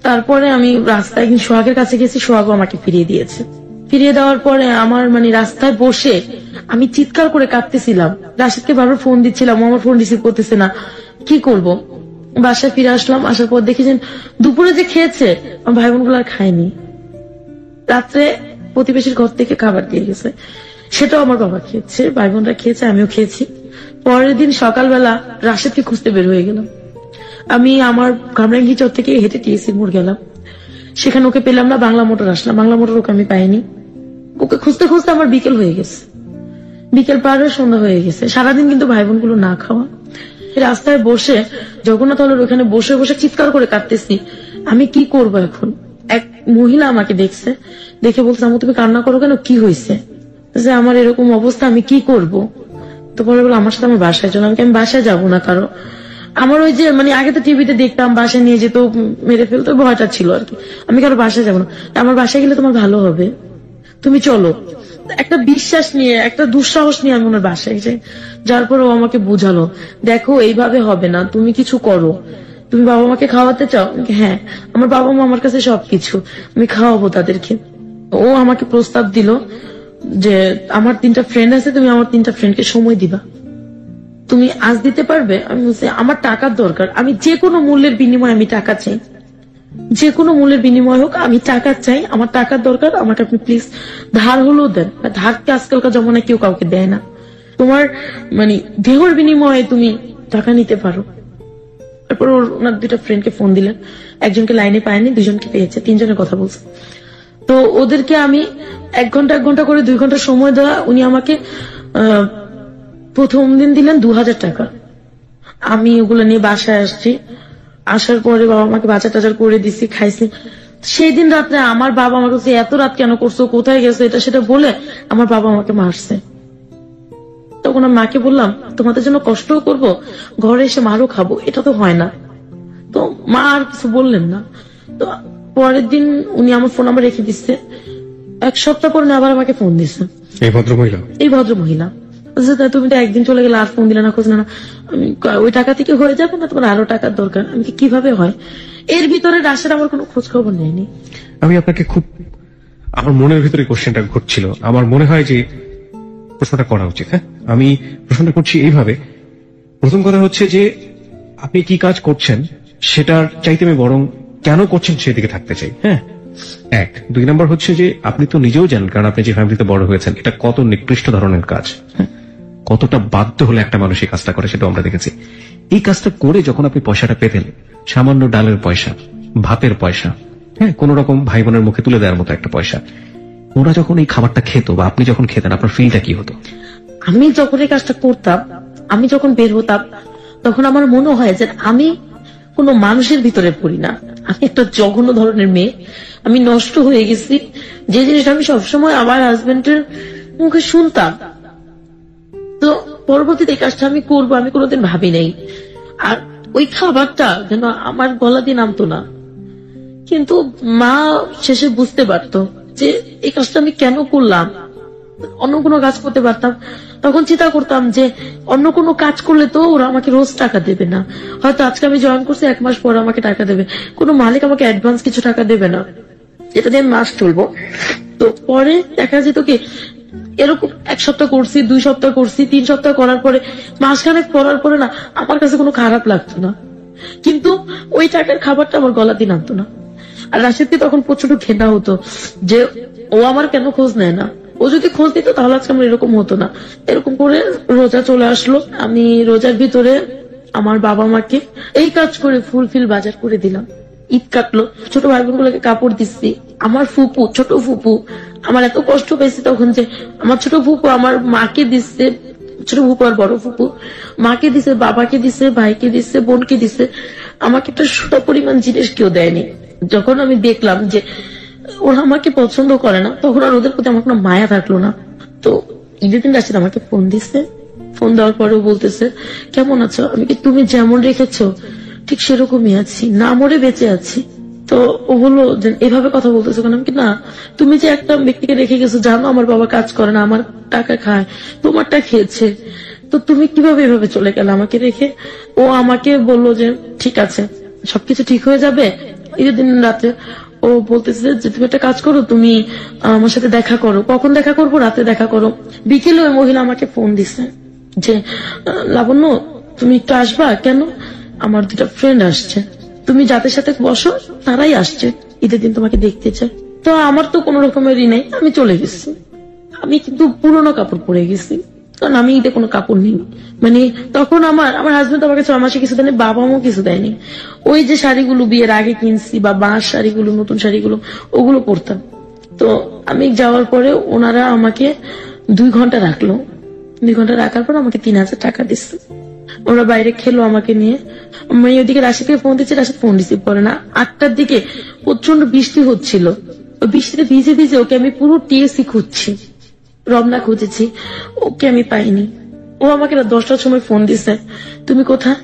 তারপরে আমি রাস্তায় একদিন সোহাগের কাছে গেছি, সোহাগও আমাকে ফিরিয়ে দিয়েছে। ফিরিয়ে দেওয়ার পরে আমার মানে রাস্তায় বসে আমি চিৎকার করে কাঁদতেছিলাম। রাশেদকে বারবার ফোন দিচ্ছিলাম, আমার ফোন রিসিভ করতেছে না। কি করব? বাসায় ফিরে আসলাম। আসার পর দেখি যে দুপুরে যে খেয়েছে আমার ভাই বোনগুলো আর খায়নি। রাত্রে প্রতিবেশীর ঘর থেকে খাবার দিয়ে গেছে, সেটাও আমার বাবা খেয়েছে, ভাই বোনরা খেয়েছে, আমিও খেয়েছি। পরের দিন সকালবেলা রাশেদকে খুঁজতে বের হয়ে গেলাম। আমি আমার কামরাঙ্গি চর থেকে হেঁটে টিএসসি মোড় গেলাম। সেখানে ওকে পেলাম না। বাংলা মোটর আসলাম, বাংলা মোটর ওকে আমি পাইনি। ওকে খুঁজতে খুঁজতে আমার বিকেল হয়ে গেছে। বিকেল পার হয়ে সন্ধ্যা হয়ে গেছে। সারাদিন কিন্তু ভাই বোনগুলো না খাওয়া। রাস্তায় বসে জগন্নাথ হলের ওখানে বসে বসে চিৎকার করে কাঁদতেছি আমি কি করব এখন? এক মহিলা আমাকে দেখছে, দেখে বলছে আমু তুমি কান্না করো কেন, কি হয়েছে? যে আমার এরকম অবস্থা, আমি কি করব? তো পরে বলে আমার সাথে আমার বাসায় চলো। আমি বাসায় যাবো না, কারো আমার ওই যে মানে আগে তো টিভিতে দেখতাম বাসায় নিয়ে যেত, মেরে ফেলতো, ভয়টা ছিল আর কি। আমি কারো বাসায় যাবো না, আমার বাসায় গেলে তোমার ভালো হবে, তুমি চলো। একটা বিশ্বাস নিয়ে, একটা দুঃসাহস নিয়ে আমি ওনার বাসায় যাই। যার পর ও আমাকে বুঝালো, দেখো এইভাবে হবে না, তুমি কিছু করো। তুমি বাবা মাকে খাওয়াতে চাও? হ্যাঁ, আমার বাবা মা আমার কাছে সবকিছু, আমি খাওয়াবো তাদেরকে। ও আমাকে প্রস্তাব দিল যে আমার 3টা ফ্রেন্ড আছে, তুমি আমার 3টা ফ্রেন্ডকে সময় দিবা, তুমি আজ দিতে পারবে? আমি বলছি আমার টাকার দরকার, আমি যে কোনো মূল্যের বিনিময়ে আমি টাকা চাই, যে কোনো মূল্যের বিনিময় হোক আমি টাকা চাই, আমার টাকার দরকার, আমাকে আপনি প্লিজ ধার হলেও দেন। ধারকে আজকালকার জমানায় কেউ কাউকে দেয় না, তোমার মানে দেহর বিনিময়ে তুমি টাকা নিতে পারো। তারপর ওনার 2টা ফ্রেন্ডকে ফোন দিলেন, একজনকে লাইনে পায়নি, 2জনকে পেয়েছে, 3জনের কথা বলছে। তো ওদেরকে আমি 1 ঘন্টা করে 2 ঘন্টা সময় দেওয়া। উনি আমাকে প্রথম দিন দিলেন 2000 টাকা। আমি ওগুলো নিয়ে বাসায় আসছি, আসার পরে বাবা আমাকে বাজার টাজার করে দিছি, খাইছি। সেই দিন রাত্রে আমার বাবা আমাকে বলছে এত রাত কেন করছো, কোথায় গেছো, এটা সেটা বলে আমার বাবা আমাকে মারছে। তখন আমি মাকে বললাম তোমাদের জন্য কষ্টও করব, ঘরে এসে মারও খাবো, এটা তো হয় না। তো মা আর কিছু বললেন না। তো পরের দিন উনি আমার ফোন নাম্বার রেখে দিচ্ছে। 1 সপ্তাহ পর আবার আমাকে ফোন দিচ্ছে এই ভদ্রমহিলা। তুমি তো একদিন চলে গেলে আর ফোন দিলে না, খোঁজ না। আমি ওই টাকা থেকে হয়ে যাবে না, তোমার আরো টাকার দরকার। আমি কিভাবে হয়? এর ভিতরে রাশের আমার কোনো খোঁজ খবর নেয়নি। আমি আপনাকে খুব, আমার মনের ভিতরে কোশ্চেনটা ঘুরছিল, আমার মনে হয় যে প্রশ্নটা করা উচিত। হ্যাঁ, আমি প্রশ্নটা করছি এইভাবে। প্রথম কথা হচ্ছে যে আপনি কি কাজ করছেন সেটার চাইতে আমি বরং কেন করছেন সেদিকে থাকতে চাই। হ্যাঁ, 1। 2 নম্বর হচ্ছে যে আপনি তো নিজেও জানেন, কারণ আপনি যে ফ্যামিলিতে বড় হয়েছেন, এটা কত নিকৃষ্ট ধরনের কাজ, কতটা বাধ্য হলে একটা মানুষ এই কাজটা করে সেটা আমরা দেখেছি। এই কাজটা করে যখন আপনি পয়সাটা পেতেন, সামান্য ডালের পয়সা, ভাতের পয়সা, হ্যাঁ, কোন রকম ভাই বোনের মুখে তুলে দেওয়ার মতো একটা পয়সা, ওরা যখন এই খাবারটা খেত বা আপনি যখন খেতেন, আপনার ফিলটা কি হতো? আমি যখন এই কাজটা করতাম, আমি যখন বের হতাম, তখন আমার মনে হয় যে আমি কোনো মানুষের ভিতরে পড়ি না, আমি একটা জঘন্য ধরনের মেয়ে, আমি নষ্ট হয়ে গেছি। যে জিনিসটা আমি সবসময় আমার হাজবেন্ডের মুখে শুনতাম। তো পরবর্তীতে এই কাজটা আমি করবো আমি কোনোদিন ভাবি নাই। আর ওই খাবারটা যেন আমার গলা দিয়ে নামতো না। কিন্তু মা শেষে বুঝতে পারতো যে এই কাজটা আমি কেন করলাম। অন্য কোনো কাজ করতে পারতাম, তখন চিন্তা করতাম যে অন্য কোনো কাজ করলে তো ওরা আমাকে রোজ টাকা দেবে না, হয়তো আজকে আমি জয়েন করছি 1 মাস পর আমাকে টাকা দেবে, কোনো মালিক আমাকে অ্যাডভান্স কিছু টাকা দেবে না, এটা দিয়ে মাস চলবো। তো পরে দেখা যেত কি এরকম 1 সপ্তাহ করছি, 2 সপ্তাহ করছি, 3 সপ্তাহ করার পরে, মাসখানেক করার পরে না আমার কাছে কোনো খারাপ লাগতো না, কিন্তু ওই টাকার খাবারটা আমার গলা দিয়ে নামতো না। আর রাশিদকে তখন প্রচন্ড ঘেন্না হতো যে ও আমার কেন খোঁজ নেয় না, ও যদি খোঁজ দিত তাহলে আজকে আমার এরকম হতো না। এরকম করে রোজা চলে আসলো, আমি রোজার ভিতরে আমার বাবা মাকে এই কাজ করে ফুলফিল বাজার করে দিলাম। ঈদ কাটলো, ছোট ভাই বোন গুলোকে কাপড় দিচ্ছি। আমার ফুপু, ছোট ফুপু, আমার এত কষ্ট পেয়েছি তখন যে আমার ছোট ফুপু আমার মাকে দিচ্ছে, ছোট ফুপু আর বড় ফুপু মাকে দিছে, বাবাকে দিছে, ভাইকে দিছে, বোনকে দিছে, আমাকে একটা সুতা পরিমাণ জিনিস কেউ দেয়নি। যখন আমি দেখলাম যে ওরা আমাকে পছন্দ করে না, তখন আর ওদের প্রতি আমার কোনো মায়া থাকলো না। তো ঈদের দিন রাশিদ আমাকে ফোন দিছে, ফোন দেওয়ার পরেও বলতেছে কেমন আছো? আমি কি তুমি যেমন রেখেছো ঠিক সেরকমই আছি, না মরে বেঁচে আছি। তো ও বললো যে এভাবে কথা বলতেছো কেন? আমি কি না, তুমি যে একটা ব্যক্তিকে রেখে গেছো, জানো আমার বাবা কাজ করে না, আমার টাকা খায়, তোমারটা খেয়েছে, তো তুমি কিভাবে এভাবে চলে গেলে আমাকে রেখে? ও আমাকে বললো যে ঠিক আছে, সবকিছু ঠিক হয়ে যাবে। ঈদের দিন রাতে ও বলতেছে যে তুমি একটা কাজ করো, তুমি আমার সাথে দেখা করো। কখন দেখা করবো? রাতে দেখা করো। বিকেলে ওই মহিলা আমাকে ফোন দিছে যে লাবণ্য তুমি একটু আসবা। কেন? আমার 2টা ফ্রেন্ড আসছে, তুমি যাদের সাথে বসো তারাই আসছে, ঈদের দিন তোমাকে দেখতে চাই। তো আমার তো কোন রকমেরই নেই, আমি চলে গেছি। আমি কিন্তু পুরোনো কাপড় পরে গেছি, কারণ আমি ঈদে কোনো কাপড় নেই। মানে তখন আমার হাজবেন্ড আমাকে 6 মাসে কিছু দেয়নি, বাবা মাও কিছু দেয়নি। ওই যে শাড়িগুলো বিয়ের আগে কিনছি বা বাঁশ শাড়িগুলো, নতুন শাড়িগুলো, ওগুলো পরতাম। তো আমি যাওয়ার পরে ওনারা আমাকে 2 ঘন্টা রাখলো। 2 ঘন্টা রাখার পর আমাকে 3000 টাকা দিচ্ছে। ওরা বাইরে খেলো আমাকে নিয়ে, আমি ওইদিকে রাশিদকে ফোন দিচ্ছি, রাশিদ ফোন রিসিভ করে না। 8টার দিকে প্রচন্ড বৃষ্টি হচ্ছিল, ওই বৃষ্টিতে ভিজে ভিজে ওকে আমি পুরো টিএসি খুঁজছি, রমনা খুঁজেছি, ওকে আমি পাইনি। ও আমাকে রাত 10টার সময় ফোন দিছে, তুমি কোথায়?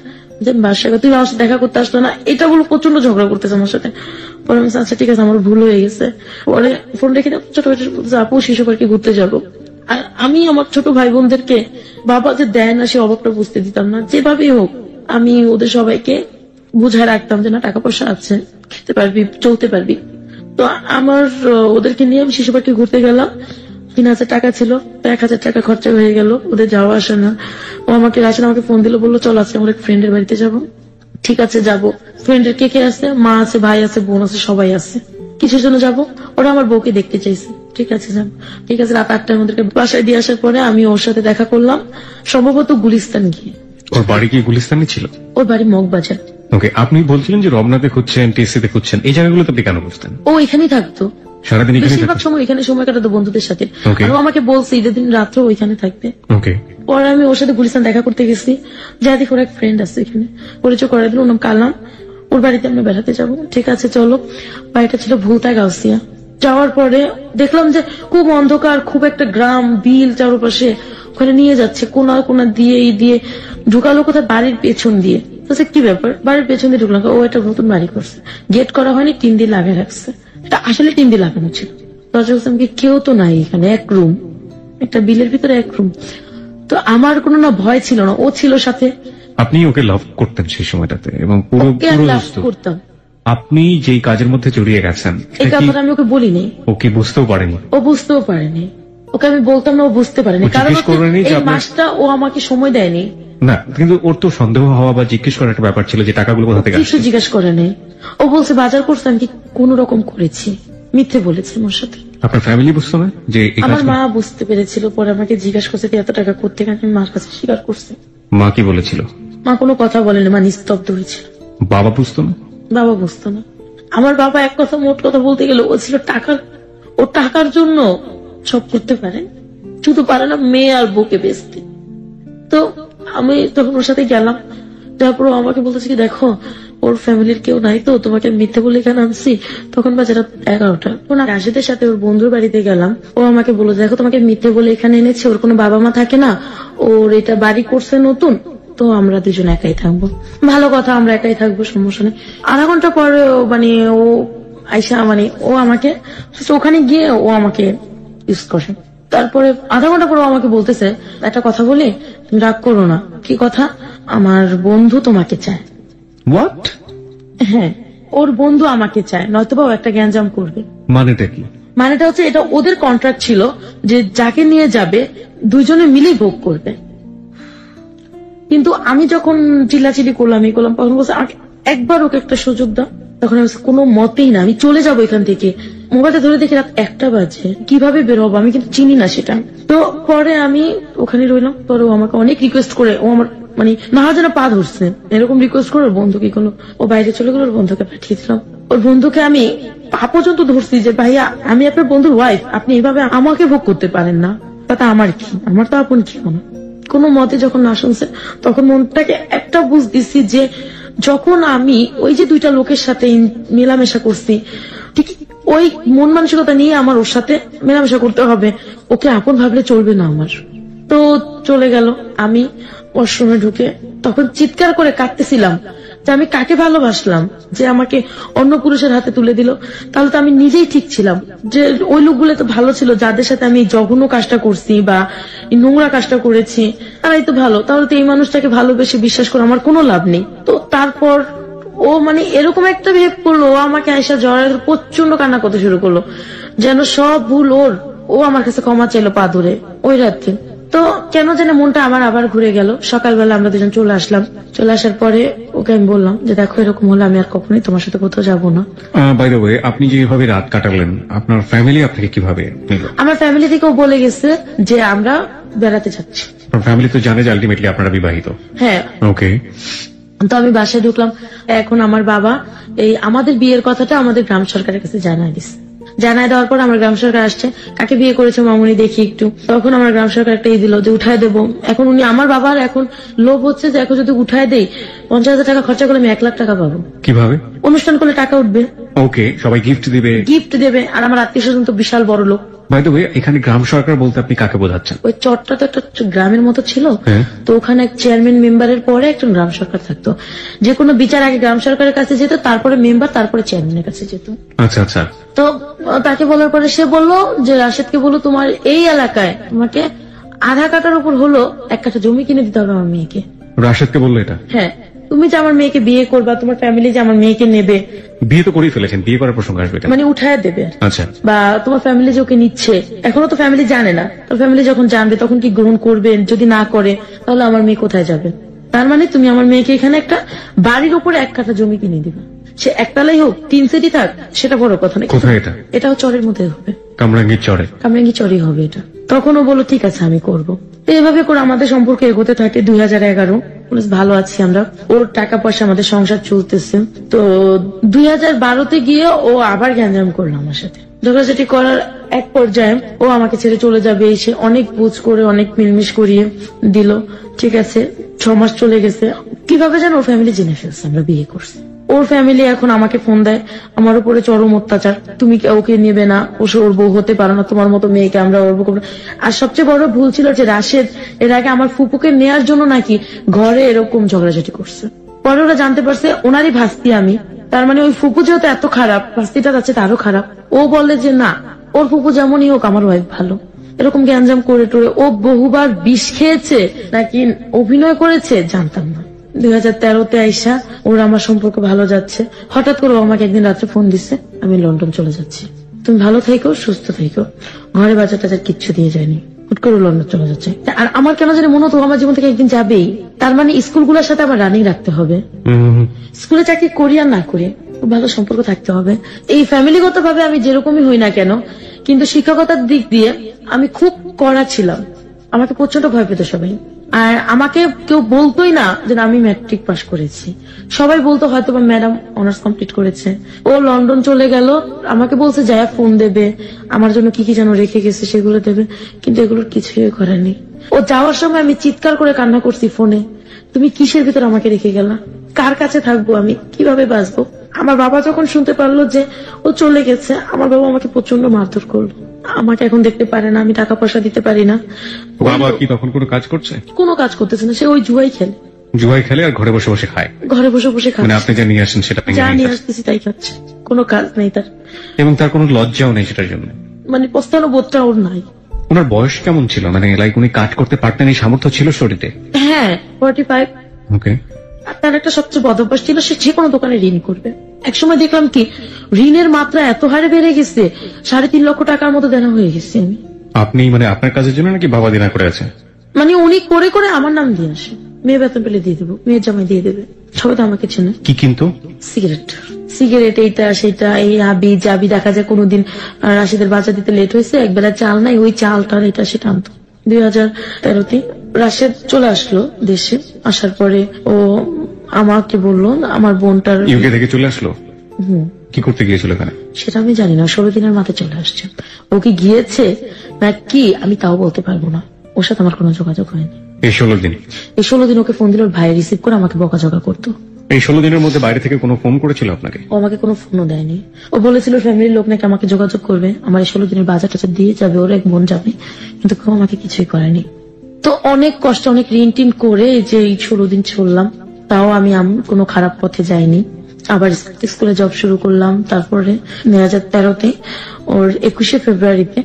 বাসায়। তুমি আমার সাথে দেখা করতে আসলো না, এটা বলে প্রচন্ড ঝগড়া করতেছে আমার সাথে। পরে আমি আচ্ছা ঠিক আছে, আমার ভুল হয়ে গেছে। পরে ফোন রেখে ছোট বলতেছে আপু শিশু পার্কে ঘুরতে যাবো। আর আমি আমার ছোট ভাই বোনদেরকে বাবা যে দেয় না সে অভাবটা বুঝতে দিতাম না, যেভাবেই হোক আমি ওদের সবাইকে বুঝায় রাখতাম যে না টাকা পয়সা আছে, খেতে পারবি, চলতে পারবি। তো আমার ওদেরকে নিয়ে আমি শিশু পার্কে ঘুরতে গেলাম। 3000 টাকা ছিল, 1000 টাকা খরচা হয়ে গেল, ওদের যাওয়া আসে না। ও আমাকে রাশিদ আমাকে ফোন দিল, বললো চল আজকে আমরা এক ফ্রেন্ডের বাড়িতে যাবো। ঠিক আছে যাবো। ফ্রেন্ডের কে কে আছে? মা আছে, ভাই আছে, বোন আছে, সবাই আছে। কিসের জন্য যাবো? ওরা আমার বউকে দেখতে চাইছে। ঠিক আছে যাবো। ঠিক আছে রাত 8টায় আমাদেরকে বাসায় দিয়ে আসার পরে আমি ওর সাথে দেখা করলাম, সম্ভবত গুলিস্তান গিয়ে। ওর বাড়ি কি গুলিস্তানে ছিল? ওর বাড়ি মগবাজার। ওকে, আপনি বলছিলেন যে রমনাতে খুঁজছেন, টিএসসি তে খুঁজছেন, এই জায়গাগুলোতে আপনি কেন বুঝতেন? ও এখানেই থাকতো সারাদিন এখানে বেশিরভাগ সময়, এখানে সময় কাটাতো বন্ধুদের সাথে। Okay. আর ও আমাকে বলছে ঈদের দিন রাত্রে ওইখানে থাকবে। ওকে, পরে আমি ওর সাথে গুলিস্তান দেখা করতে গেছি, যা দেখি ওর এক ফ্রেন্ড আছে এখানে, পরিচয় করে দিল, ওর নাম কালাম। ওর বাড়িতে আমরা বেড়াতে যাবো। ঠিক আছে চলো। বাড়িটা ছিল ভুলতা গাউসিয়া। যাওয়ার পরে দেখলাম যে খুব অন্ধকার, খুব একটা গ্রাম, বিল চারপাশে, ওখানে নিয়ে যাচ্ছে কোনা কোনা দিয়ে এই দিয়ে ঢুকালো কোথায় বাড়ির পেছন দিয়ে। বলছে কি ব্যাপার? বাড়ির পেছন দিয়ে ঢুকলাম। ও একটা নতুন বাড়ি করছে, গেট করা হয়নি, 3 দিন লাগিয়ে রাখছে। এটা আসলে 3 দিন লাগানো ছিল। দরজা বলছে আমাকে কেউ তো নাই এখানে, এক রুম, একটা বিলের ভিতরে এক রুম। তো আমার কোনো না ভয় ছিল না, ও ছিল সাথে। আপনি ওকে লাভ করতেন সেই সময়টাতে এবং পুরো ওকে আমি লাভ করতাম। আপনি যেই কাজের মধ্যে জড়িয়ে গেছেন এই কথাটা আমি ওকে বলিনি, ও কি বুঝতেও পারেনি? ও বুঝতেও পারেনি। ওকে আমি বলতাম না, ও বুঝতে পারেনি, ও কারণ জিজ্ঞেস করেনি যে এই আপনার- মাসটা ও আমাকে সময় দেয়নি। না, কিন্তু ওর তো সন্দেহ হওয়া বা জিজ্ঞেস করার একটা ব্যাপার ছিল যে টাকাগুলো কোথা থেকে কিছু আসছে। জিজ্ঞেস করেনি। ও বলছে বাজার করছে, আমি কি কোন রকম করেছি, মিথ্যে বলেছে আমার সাথে। আপনার ফ্যামিলি বুঝতো না যে এই আমার কাজটা? মা বুঝতে পেরেছিল, পরে আমাকে জিজ্ঞাসা করছে তুই এত টাকা করতে, আমি মার কাছে স্বীকার করছি। মা কি বলেছিল? মা কোনো কথা বলেনি, মা নিস্তব্ধ হয়েছিল। বাবা বুঝতো না? বাবা বুঝতো না। আমার বাবা এক কথা মোট কথা বলতে গেলে ও ছিল টাকার, ও টাকার জন্য সব করতে পারে, শুধু পারে না মেয়ে আর বউকে বেচতে। তো আমি তখন ওর সাথে গেলাম, তারপর ও আমাকে বলতেছে কি দেখো ওর ফ্যামিলির কেউ নাই, তো তোমাকে মিথ্যে বলে এখানে আনছি। তখন বাজে রাত 11টা। রাশিদের সাথে ওর বন্ধুর বাড়িতে গেলাম, ও আমাকে বললো দেখো তোমাকে মিথ্যে বলে এখানে এনেছে, ওর কোনো বাবা মা থাকে না, ওর এটা বাড়ি করছে নতুন, তো আমরা দুজন একাই থাকবো। ভালো কথা, আমরা একাই থাকবো, সমস্যা নেই। আধা ঘন্টা পরে মানে ও আইসা মানে ও আমাকে ওখানে গিয়ে ও আমাকে ইউজ করে। তারপরে আধা ঘন্টা পরে ও আমাকে বলতেছে একটা কথা বলি, তুমি রাগ করো না। কি কথা? আমার বন্ধু তোমাকে চায়। হোয়াট? হ্যাঁ, ওর বন্ধু আমাকে চায়, নয়তোবা ও একটা গ্যাঞ্জাম করবে। মানেটা কি? মানেটা হচ্ছে এটা ওদের কন্ট্রাক্ট ছিল যে যাকে নিয়ে যাবে দুইজনে মিলেই ভোগ করবে। কিন্তু আমি যখন চিল্লাচিল্লি করলাম এই করলাম, তখন বলছে একবার ওকে একটা সুযোগ দাও। তখন আমি বলছি, কোনো মতেই না, আমি চলে যাবো এখান থেকে। মোবাইলটা ধরে দেখি রাত 1টা বাজে, কিভাবে বের হবো আমি কিন্তু চিনি না সেটা। তো পরে আমি ওখানে রইলাম। পরে ও আমাকে অনেক রিকোয়েস্ট করে, ও আমার মানে না যেন পা ধরছে এরকম রিকোয়েস্ট করে ওর বন্ধুকে করলো। ও বাইরে চলে গেল, ওর বন্ধুকে পাঠিয়ে দিলাম। ওর বন্ধুকে আমি পা পর্যন্ত ধরছি যে ভাইয়া আমি আপনার বন্ধুর ওয়াইফ, আপনি এইভাবে আমাকে ভোগ করতে পারেন না। তাতে আমার কি, আমার তো আপন কি মনে। কোনো মতে যখন না শুনছে তখন মনটাকে একটা বুঝ দিছি যে যখন আমি ওই যে দুইটা লোকের সাথে মেলামেশা করছি, ঠিক ওই মন মানসিকতা নিয়ে আমার ওর সাথে মেলামেশা করতে হবে, ওকে আপন ভাবলে চলবে না আমার। তো চলে গেল। আমি ওয়াশরুমে ঢুকে তখন চিৎকার করে কাঁদতেছিলাম যে আমি কাকে ভালোবাসলাম যে আমাকে অন্য পুরুষের হাতে তুলে দিল। তাহলে তো আমি নিজেই ঠিক ছিলাম যে ওই লোকগুলো তো ভালো ছিল, যাদের সাথে আমি জঘন্য কাজটা করছি বা নোংরা কাজটা করেছি তারাই তো ভালো। তাহলে তো এই মানুষটাকে ভালোবেসে বিশ্বাস করে আমার কোনো লাভ নেই। তো তারপর ও মানে এরকম একটা ভেব করলো, ও আমাকে আয়সা জড়ায় প্রচন্ড কান্না করতে শুরু করলো, যেন সব ভুল ওর। ও আমার কাছে ক্ষমা চাইলো পা ধরে ওই রাত্রে। তো কেন জানে মনটা আমার আবার ঘুরে গেল। সকালবেলা আমরা দুজন চলে আসলাম। চলে আসার পরে ওকে আমি বললাম যে দেখো এরকম হলে আমি আর কখনোই তোমার সাথে কোথাও যাবো না। বাই দ্য ওয়ে, আপনি যেভাবে রাত কাটালেন আপনার ফ্যামিলি আপনাকে কিভাবে নিল? আমার ফ্যামিলি থেকেও বলে গেছে যে আমরা বেড়াতে যাচ্ছি। আপনার ফ্যামিলি তো জানে যে আলটিমেটলি আপনারা বিবাহিত? হ্যাঁ। ওকে। তো আমি বাসায় ঢুকলাম। এখন আমার বাবা এই আমাদের বিয়ের কথাটা আমাদের গ্রাম সরকারের কাছে জানায় দিচ্ছে। জানায় দেওয়ার পর আমার গ্রাম সরকার আসছে, কাকে বিয়ে করেছে মামুনি দেখি একটু। তখন আমার গ্রাম সরকার একটা দিল যে উঠায় দেবো। এখন উনি আমার বাবার এখন লোভ হচ্ছে যে এখন যদি উঠায় দেই 50,000 টাকা খরচা করলে আমি 1 লাখ টাকা পাবো। কিভাবে? অনুষ্ঠান করলে টাকা উঠবে, ওকে, সবাই গিফট দিবে। গিফট দেবে, আর আমার আত্মীয় স্বজন তো বিশাল বড় লোক। বাই দ্য ওয়ে, এখানে গ্রাম সরকার বলতে আপনি কাকে বোঝাচ্ছেন? ওই চটটা তো একটা গ্রামের মতো ছিল, হ্যাঁ। তো ওখানে এক চেয়ারম্যান মেম্বারের পরে একজন গ্রাম সরকার থাকতো। যে কোনো বিচার আগে গ্রাম সরকারের কাছে যেত, তারপরে মেম্বার, তারপরে চেয়ারম্যানের কাছে যেত। আচ্ছা আচ্ছা। তো তাকে বলার পরে সে বললো যে রাশেদকে বললো তোমার এই এলাকায় তোমাকে আধা কাটার উপর হলো 1 কাঠা জমি কিনে দিতে হবে আমার মেয়েকে। রাশেদকে বললো এটা? হ্যাঁ, তুমি যে আমার মেয়েকে বিয়ে করবা, তোমার ফ্যামিলি যে আমার মেয়েকে নেবে, বিয়ে তো করেই ফেলেছেন, বিয়ে করার প্রসঙ্গ আসবে এটা? মানে উঠায় দেবে। আচ্ছা। বা তোমার ফ্যামিলি যে ওকে নিচ্ছে, এখনো তো ফ্যামিলি জানে না, তোর ফ্যামিলি যখন জানবে তখন কি গ্রহণ করবেন? যদি না করে তাহলে আমার মেয়ে কোথায় যাবে? তার মানে তুমি আমার মেয়েকে এখানে একটা বাড়ির উপরে 1 কাঠা জমি কিনে দিবা, সে একতলাই হোক 3 সিটি থাক, সেটা বড় কথা না। কোথায় এটা? এটাও চরের মধ্যে হবে, কামরাঙ্গীর চরে। কামরাঙ্গি চরই হবে এটা। তখনও বলো ঠিক আছে আমি করব। এইভাবে করে আমাদের সম্পর্ক এগোতে থাকে। 2011 বেশ ভালো আছি আমরা, ওর টাকা পয়সা আমাদের সংসার চলতেছে। তো 2012তে গিয়ে ও আবার গ্যাঞ্জাম করলো আমার সাথে। ঝগড়াঝাটি করার এক পর্যায়ে ও আমাকে ছেড়ে চলে যাবে, এসে অনেক বুঝ করে অনেক মিলমিশ করিয়ে দিল। ঠিক আছে, 6 মাস চলে গেছে। কিভাবে যেন ওর ফ্যামিলি জেনে ফেলছে আমরা বিয়ে করছি। ওর ফ্যামিলি এখন আমাকে ফোন দেয়, আমার উপরে চরম অত্যাচার, তুমি ওকে নেবে না, ওর বউ হতে পারো না, তোমার মতো মেয়েকে আমরা ওর বউ। আর সবচেয়ে বড় ভুল ছিল যে রাশেদ এর আগে আমার ফুপুকে নেয়ার জন্য নাকি ঘরে এরকম ঝগড়াঝাটি করছে। পরে ওরা জানতে পারছে ওনারই ভাস্তি আমি, তার মানে ওই ফুপু যেহেতু এত খারাপ, ভাস্তিটা যাচ্ছে তারও খারাপ। ও বলে যে না, ওর ফুপু যেমনই হোক আমার ওয়াইফ ভালো। এরকম গ্যাঞ্জাম করে টোরে ও বহুবার বিষ খেয়েছে নাকি অভিনয় করেছে জানতাম না। 2013তে আইসা ওর আমার সম্পর্ক ভালো যাচ্ছে, হঠাৎ করে ও আমাকে একদিন রাত্রে ফোন দিছে, আমি লন্ডন চলে যাচ্ছি, তুমি ভালো থেকো, সুস্থ থেকো। ঘরে বাজার টাজার কিচ্ছু দিয়ে যায়নি, হুট করে লন্ডন চলে যাচ্ছে। আর আমার কেন জানি মনে হতো আমার জীবন থেকে একদিন যাবেই। তার মানে স্কুলগুলোর সাথে আমার রানিং রাখতে হবে, স্কুলে চাকরি করি আর না করি খুব ভালো সম্পর্ক থাকতে হবে। এই ফ্যামিলিগত ভাবে আমি যেরকমই হই না কেন, কিন্তু শিক্ষকতার দিক দিয়ে আমি খুব কড়া ছিলাম। আমাকে প্রচন্ড ভয় পেত সবাই, আর আমাকে কেউ বলতোই না যে আমি ম্যাট্রিক পাস করেছি। সবাই বলতো হয়তো বা ম্যাডাম অনার্স কমপ্লিট করেছে। ও লন্ডন চলে গেল, আমাকে বলছে যায় ফোন দেবে, আমার জন্য কি কি যেন রেখে গেছে সেগুলো দেবে, কিন্তু এগুলোর কিছুই করেনি। ও যাওয়ার সময় আমি চিৎকার করে কান্না করছি ফোনে, তুমি কিসের ভিতর আমাকে রেখে গেলা, কার কাছে থাকবো আমি, কিভাবে বাঁচবো। আমার বাবা যখন শুনতে পারলো যে ও চলে গেছে, আমার বাবা আমাকে প্রচন্ড মারধর করলো। আমাকে এখন দেখতে পারে না, আমি টাকা পয়সা দিতে পারি না। বাবা কি তখন কোনো কাজ করছে? কোনো কাজ করতেছে না, সে ওই জুয়াই খেলে। জুয়াই খেলে আর ঘরে বসে বসে খায়? ঘরে বসে বসে মানে খায়, আপনি যা নিয়ে আসেন সেটা যা নিয়ে আসতেছি তাই খাচ্ছে, কোনো কাজ নেই তার। এবং তার কোনো লজ্জাও নেই সেটার জন্য, মানে পস্তানো বোধটা ওর নাই। ওনার বয়স কেমন ছিল? মানে লাইক উনি কাজ করতে পারতেন, এই সামর্থ্য ছিল শরীরে? হ্যাঁ, 45। ওকে। আর তার একটা সবচেয়ে বদ অভ্যাস ছিল, সে যে কোনো দোকানে ঋণ করবে। একসময় দেখলাম কি ঋণের মাত্রা এত হারে বেড়ে গেছে, 3.5 লক্ষ টাকার মতো দেনা হয়ে গেছে। আপনি মানে আপনার কাজের জন্য নাকি বাবা দিনা করে আছে? মানে উনি করে করে আমার নাম দিয়ে আসে, মেয়ে বেতন পেলে দিয়ে দেবো, মেয়ের জামাই দিয়ে দেবে, সবাই তো আমাকে চেনে। কি কিন্তু? সিগারেট এইটা সেটা, এই আবি যাবি। দেখা যায় কোনোদিন রাশিদের বাজার দিতে লেট হয়েছে, একবেলা চাল নাই, ওই চালটার এটা সেটা আনতো। 2013তে রাশেদ চলে আসলো দেশে। আসার পরে ও আমাকে বললো আমার বোনটার ইউকে থেকে চলে আসলো। কি করতে গিয়েছিল এখানে সেটা আমি জানি না, 16 দিনের মাথায় চলে আসছে। ও কি গিয়েছে না কি আমি তাও বলতে পারবো না, ওর সাথে আমার কোনো যোগাযোগ হয়নি। এই 16 দিন? এই 16 দিন ওকে ফোন দিল, ওর ভাই রিসিভ করে আমাকে বকাঝকা করতো। এই 16 দিনের মধ্যে বাইরে থেকে কোনো ফোন করেছিল আপনাকে? ও আমাকে কোনো ফোনও দেয়নি। ও বলেছিল ফ্যামিলির লোক নাকি আমাকে যোগাযোগ করবে, আমার এই 16 দিনের বাজার টাজার দিয়ে যাবে, ওর এক বোন যাবে, কিন্তু কেউ আমাকে কিছুই করেনি। তো অনেক কষ্ট, অনেক ঋণ টিন করে যে এই 16 দিন চললাম, তাও আমি কোনো খারাপ পথে যাইনি। আবার স্কুলে জব শুরু করলাম। তারপরে 2013তে ওর 21শে ফেব্রুয়ারিতে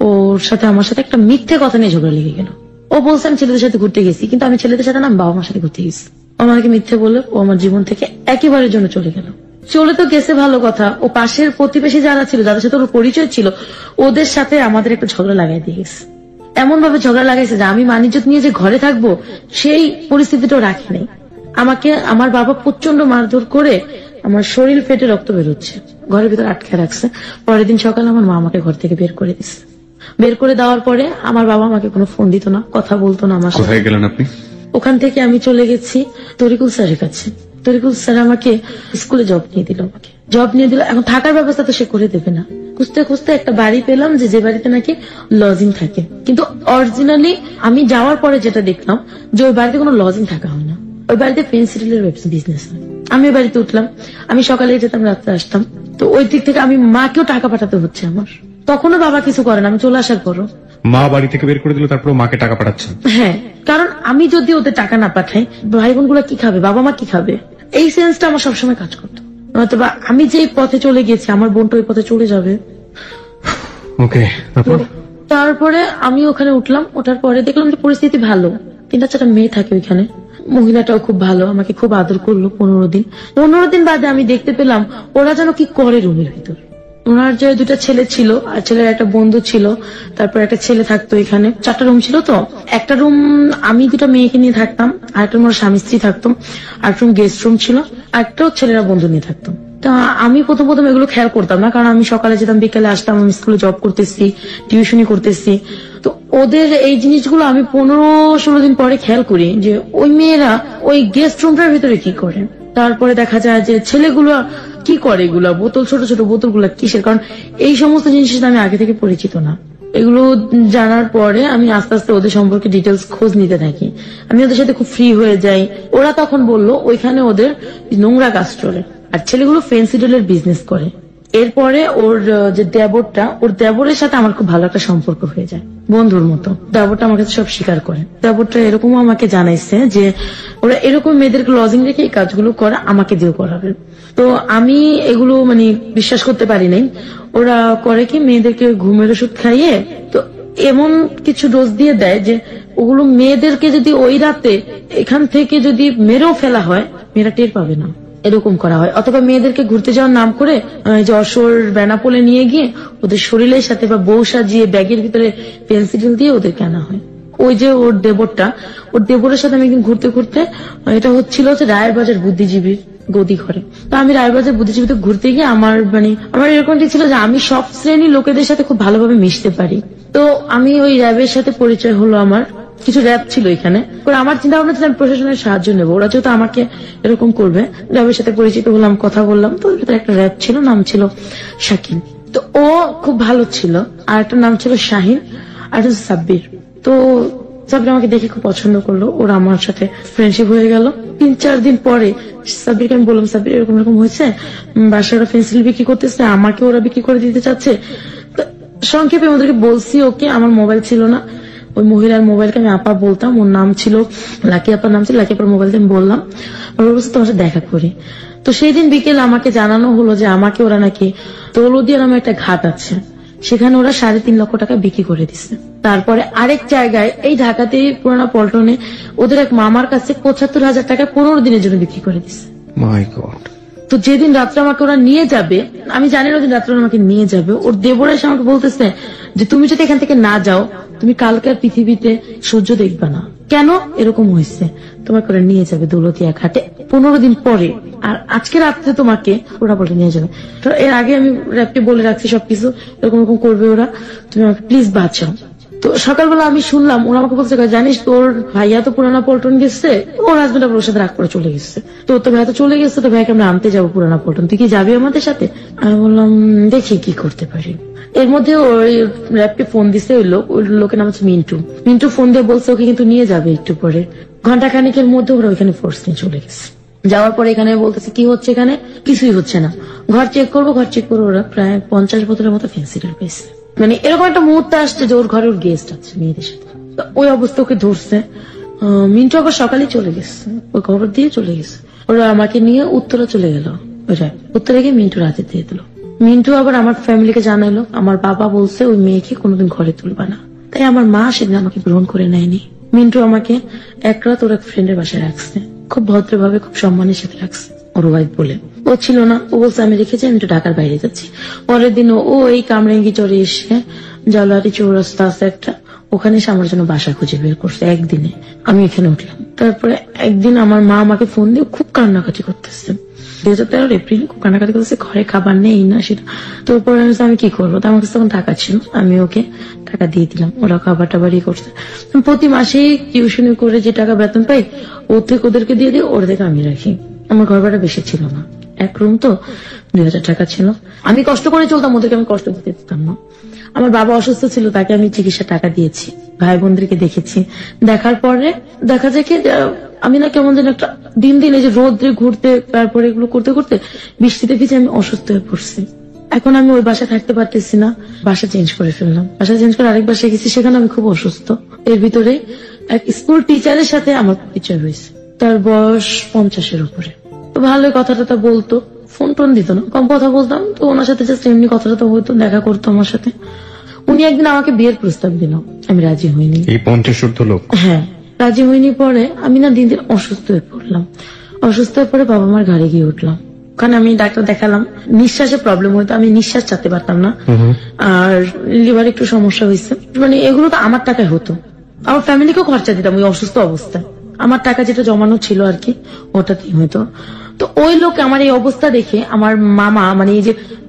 ওর সাথে আমার সাথে একটা মিথ্যে কথা নিয়ে ঝগড়া লেগে গেল। ও বলছে আমি ছেলেদের সাথে ঘুরতে গেছি, কিন্তু আমি ছেলেদের সাথে না, বাবা মার সাথে ঘুরতে গেছি। আমাকে মিথ্যে বলে ও আমার জীবন থেকে একেবারের জন্য চলে গেল। চলে তো গেছে ভালো কথা, ও পাশের প্রতিবেশী যারা ছিল, যাদের সাথে ওর পরিচয় ছিল, ওদের সাথে আমাদের একটা ঝগড়া লাগাই দিয়ে গেছে। এমন ভাবে ঝগড়া লাগাইছে যে আমি মানিজ্যত নিয়ে যে ঘরে থাকবো সেই পরিস্থিতিটাও রাখি নাই। আমাকে আমার বাবা প্রচন্ড মারধর করে আমার শরীর ফেটে রক্ত বেরোচ্ছে, ঘরের ভিতরে আটকে রাখছে। পরের দিন সকালে আমার মা আমাকে ঘর থেকে বের করে দিচ্ছে। বের করে দেওয়ার পরে আমার বাবা আমাকে কোনো ফোন দিত না, কথা বলতো না আমার সাথে। কোথায় গেলেন আপনি? ওখান থেকে আমি চলে গেছি তরিকুল স্যারের কাছে। তরিকুল স্যার আমাকে স্কুলে জব নিয়ে দিল, এখন থাকার ব্যবস্থা তো সে করে দেবে না। খুঁজতে খুঁজতে একটা বাড়ি পেলাম, যে বাড়িতে নাকি লজিং থাকে, কিন্তু অরিজিনালি আমি যাওয়ার পরে যেটা দেখলাম যে ওই বাড়িতে কোনো লজিং থাকা হয় না। ওই বাড়িতে পেন্সিলের বিজনেস হয়। আমি ওই বাড়িতে উঠলাম, আমি সকালে যেতাম, রাত্রে আসতাম। তো ওই দিক থেকে আমি মাকেও টাকা পাঠাতে হচ্ছে আমার। তখনও বাবা কিছু করে না, আমি চলে আসার পরও। মা বাড়ি থেকে বের করে দিল, তারপর মাকে টাকা পাঠাচ্ছেন? হ্যাঁ, কারণ আমি যদি ওদের টাকা না পাঠাই, ভাই বোন গুলা কি খাবে, বাবা মা কি খাবে, এই সেন্সটা আমার সবসময় কাজ করতো। অথবা আমি যে পথে চলে গেছি, আমার বোনটা ওই পথে চলে যাবে। ওকে, তারপরে আমি ওখানে উঠলাম, ওঠার পরে দেখলাম যে পরিস্থিতি ভালো। 3-4টা মেয়ে থাকে ওইখানে, মহিলাটাও খুব ভালো, আমাকে খুব আদর করলো। 15 দিন বাদে আমি দেখতে পেলাম ওরা যেন কি করে রুমের ভিতর। ওনার যে 2টা ছেলে ছিল আর ছেলের একটা বন্ধু ছিল, তারপর একটা ছেলে থাকতো এখানে। 4টা রুম ছিল। তো একটা রুম আমি 2টা মেয়েকে নিয়ে থাকতাম, আরেকটা রুম ওর স্বামী স্ত্রী থাকতাম, আরেকটা রুম গেস্ট রুম ছিল, আরেকটাও ছেলেরা বন্ধু নিয়ে থাকতাম। তা আমি প্রথম এগুলো খেয়াল করতাম না, কারণ আমি সকালে যেতাম, বিকালে আসতাম, আমি স্কুলে জব করতেছি, টিউশনি করতেছি। তো ওদের এই জিনিসগুলো আমি 15-16 দিন পরে খেয়াল করি যে ওই মেয়েরা ওই গেস্ট রুমটার ভিতরে কি করে। তারপরে দেখা যায় যে ছেলেগুলো কি করে, এগুলা বোতল, ছোট ছোট বোতলগুলা কিসের, কারণ এই সমস্ত জিনিসের সাথে আমি আগে থেকে পরিচিত না। এগুলো জানার পরে আমি আস্তে আস্তে ওদের সম্পর্কে ডিটেলস খোঁজ নিতে থাকি। আমি ওদের সাথে খুব ফ্রি হয়ে যাই। ওরা তখন বলল ওইখানে ওদের নোংরা কাজ চলে, আর ছেলেগুলো ফেন্সিডলের বিজনেস করে। এরপরে ওর যে দেবরটা, ওর দেবরের সাথে আমার খুব ভালো একটা সম্পর্ক হয়ে যায়, বন্ধুর মতো। দেবরটা আমার কাছে সব স্বীকার করে। দেবরটা এরকমও আমাকে জানাইছে যে ওরা এরকম মেয়েদেরকে লজিং রেখে এই কাজগুলো করে, আমাকে দিয়েও করাবে। তো আমি এগুলো বিশ্বাস করতে পারি নাই। ওরা করে কি, মেয়েদেরকে ঘুমের ওষুধ খাইয়ে তো এমন কিছু ডোজ দিয়ে দেয় যে ওগুলো মেয়েদেরকে যদি ওই রাতে এখান থেকে যদি মেরেও ফেলা হয়, মেয়েরা টের পাবে না, এরকম করা হয়। অথবা মেয়েদেরকে ঘুরতে যাওয়ার নাম করে যশোর বেনাপোলে নিয়ে গিয়ে ওদের শরীরের সাথে বা বউ সাজিয়ে ব্যাগের ভিতরে পেন্সিল দিয়ে ওদেরকে আনা হয়। ওই যে ওর দেবরটা, ওর দেবরের সাথে আমি একদিন ঘুরতে ঘুরতে, এটা হচ্ছিল যে রায়েরবাজার বুদ্ধিজীবীর গদি ঘরে। তো আমি রায়েরবাজার বুদ্ধিজীবীতে ঘুরতে গিয়ে আমার এরকমটি ছিল যে আমি সব শ্রেণীর লোকেদের সাথে খুব ভালোভাবে মিশতে পারি। তো আমি ওই র্যাবের সাথে পরিচয় হলো আমার। কিছু র্যাব ছিল এখানে, আমার চিন্তা ভাবনা ছিল আমি প্রশাসনের সাহায্য নেবো, ওরা যেহেতু আমাকে এরকম করবে। র্যাবের সাথে পরিচিত হলাম, কথা বললাম। তো একটা র্যাব ছিল, নাম ছিল শাকিল। তো ও খুব ভালো ছিল। আর একটা নাম ছিল শাহিন, আর একটা সাব্বির। তো সাব্বির আমাকে দেখে খুব পছন্দ করলো, ওরা আমার সাথে ফ্রেন্ডশিপ হয়ে গেল। 3-4 দিন পরে সাব্বিরকে আমি বললাম, সাব্বির এরকম হয়েছে, বাসায় ওরা পেন্সিল বিক্রি করতেছে, আমাকে ওরা বিক্রি করে দিতে চাচ্ছে। সংক্ষেপে ওদেরকে বলছি। ওকে, আমার মোবাইল ছিল না, ওই মহিলার মোবাইলকে আমি আপা বলতাম, ওর নাম ছিল লাকি আপার, নাম ছিল লাকি আপার মোবাইলটা আমি বললাম, ওর বলছে তোমার সাথে দেখা করি। তো সেই দিন বিকেলে আমাকে জানানো হলো যে আমাকে ওরা নাকি দৌলদিয়া নামে একটা ঘাট আছে, সেখানে ওরা 3.5 লক্ষ টাকা বিক্রি করে দিচ্ছে। তারপরে আরেক জায়গায় এই ঢাকাতে পুরানা পল্টনে ওদের এক মামার কাছে 75,000 টাকা 15 দিনের জন্য বিক্রি করে দিচ্ছে। মাই গড। তো যেদিন রাত্রে আমাকে ওরা নিয়ে যাবে, আমি জানি না ওদিন রাত্রে আমাকে নিয়ে যাবে, ওর দেবর এসে আমাকে বলতেছে যে তুমি যদি এখান থেকে না যাও, তুমি কালকে আর পৃথিবীতে সূর্য দেখবে না। কেন এরকম হয়েছে, তোমাকে ওরা নিয়ে যাবে দৌলতিয়া ঘাটে 15 দিন পরে, আর আজকে রাত্রে তোমাকে ওরা বলে নিয়ে যাবে। তো এর আগে আমি র্যাবকে বলে রাখছি সবকিছু, এরকম করবে ওরা, তুমি আমাকে প্লিজ বাঁচাও। তো সকালবেলা আমি শুনলাম ওরা আমাকে বলছে, জানিস তোর ভাইয়া তো পুরানা পল্টন গেছে, ওর হাজবেন্ড আবার ওর সাথে রাগ করে চলে গেছে। তো তোর ভাইয়া তো চলে গেছে, তো ভাইকে আমরা আনতে যাবো পুরানা পল্টন, তুই কি যাবি আমাদের সাথে? আমি বললাম দেখি কি করতে পারি। এর মধ্যে ওই র্যাবকে ফোন দিছে ওই লোকের নাম হচ্ছে মিন্টু ফোন দিয়ে বলছে ওকে কিন্তু নিয়ে যাবে একটু পরে। ঘন্টাখানিকের মধ্যে ওরা ওইখানে ফোর্স নিয়ে চলে গেছে। যাওয়ার পরে এখানে বলতেছে কি হচ্ছে, এখানে কিছুই হচ্ছে না, ঘর চেক করবো। ওরা প্রায় 50 বোতলের মতো ফেন্সিডল পেয়েছে। এরকম একটা মুহূর্ত আসছে যে ওর ঘরে ওর গেস্ট আছে মেয়েদের সাথে, ওই অবস্থা ওকে ধরছে। মিন্টু আবার সকালেই চলে গেছে, ওই খবর দিয়ে চলে গেছে। ওরা আমাকে নিয়ে উত্তরা চলে গেল, উত্তরে গিয়ে মিন্টু রাতে দিয়ে দিল। মিন্টু আবার আমার ফ্যামিলিকে জানাইলো, আমার বাবা বলছে ওই মেয়েকে কোনোদিন ঘরে তুলবা না, তাই আমার মা সেদিন আমাকে গ্রহণ করে নেয়নি। মিন্টু আমাকে এক রাত ওর এক ফ্রেন্ডের বাসায় রাখছে, খুব ভদ্রভাবে খুব সম্মানের সাথে রাখছে। ওর ওয়াইফ বলে ও ছিল না, ও বলছে আমি রেখেছি, আমি একটু ঢাকার বাইরে যাচ্ছি। পরের দিন ও এই কামরাঙ্গি চরে এসে জালারি চৌরাস্তা আছে একটা, ওখানে এসে আমার জন্য বাসা খুঁজে বের করছে একদিনে। আমি এখানে উঠলাম। তারপরে একদিন আমার মা আমাকে ফোন দিয়ে খুব কান্নাকাটি করতেছে, 2013 এপ্রিল খুব কান্নাকাটি করতেছে, ঘরে খাবার নেই না সেটা। তারপরে আমি কি করবো, আমার কাছে তখন টাকা ছিল, আমি ওকে টাকা দিয়ে দিলাম, ওরা খাবার টাবার করছে। প্রতি মাসেই টিউশনি করে যে টাকা বেতন পাই ওর থেকে ওদেরকে দিয়ে দিই, ওর থেকে আমি রাখি। আমার ঘর ভাড়া বেশি ছিল না, এক রুম তো 2,000 টাকা ছিল। আমি কষ্ট করে চলতাম, ওদেরকে আমি কষ্ট দিতে দিতাম না। আমার বাবা অসুস্থ ছিল, তাকে আমি চিকিৎসার টাকা দিয়েছি, ভাই বোনদেরকে দেখেছি। দেখার পরে দেখা যায় কি আমি না কেমন যেন একটা দিন দিন এই যে রোদ্রে ঘুরতে, তারপরে এগুলো করতে করতে বৃষ্টিতে ভিজে আমি অসুস্থ হয়ে পড়ছি। এখন আমি ওই বাসায় থাকতে পারতেছি না, বাসা চেঞ্জ করে ফেললাম। বাসা চেঞ্জ করে আরেক বাসায় গেছি, সেখানে আমি খুব অসুস্থ। এর ভিতরে এক স্কুল টিচারের সাথে আমার পরিচয় হয়েছে, তার বয়স 50-এর উপরে। তো ভালোই কথা টথা বলতো, ফোন টোন দিত না, কম কথা বলতাম। তো ওনার সাথে জাস্ট এমনি কথা টথা হইতো, দেখা করতো আমার সাথে। উনি একদিন আমাকে বিয়ের প্রস্তাব দিল, আমি রাজি হইনি। এই 50 লোক? হ্যাঁ, রাজি হইনি। পরে আমি না দিন দিন অসুস্থ হয়ে পড়লাম। অসুস্থ হয়ে পরে বাবা মার ঘাড়ে গিয়ে উঠলাম। ওখানে আমি ডাক্তার দেখালাম, নিঃশ্বাসে প্রবলেম হইতো, আমি নিঃশ্বাস চাতে পারতাম না, আর লিভার একটু সমস্যা হয়েছে। মানে এগুলো তো আমার টাকায় হতো, আমার ফ্যামিলিকেও খরচা দিতাম ওই অসুস্থ অবস্থায়। আমার টাকা যেটা জমানো ছিল আর কি, ওটাতেই হয়তো। তো ওই লোক আমার এই অবস্থা দেখে আমার মামা, মানে এই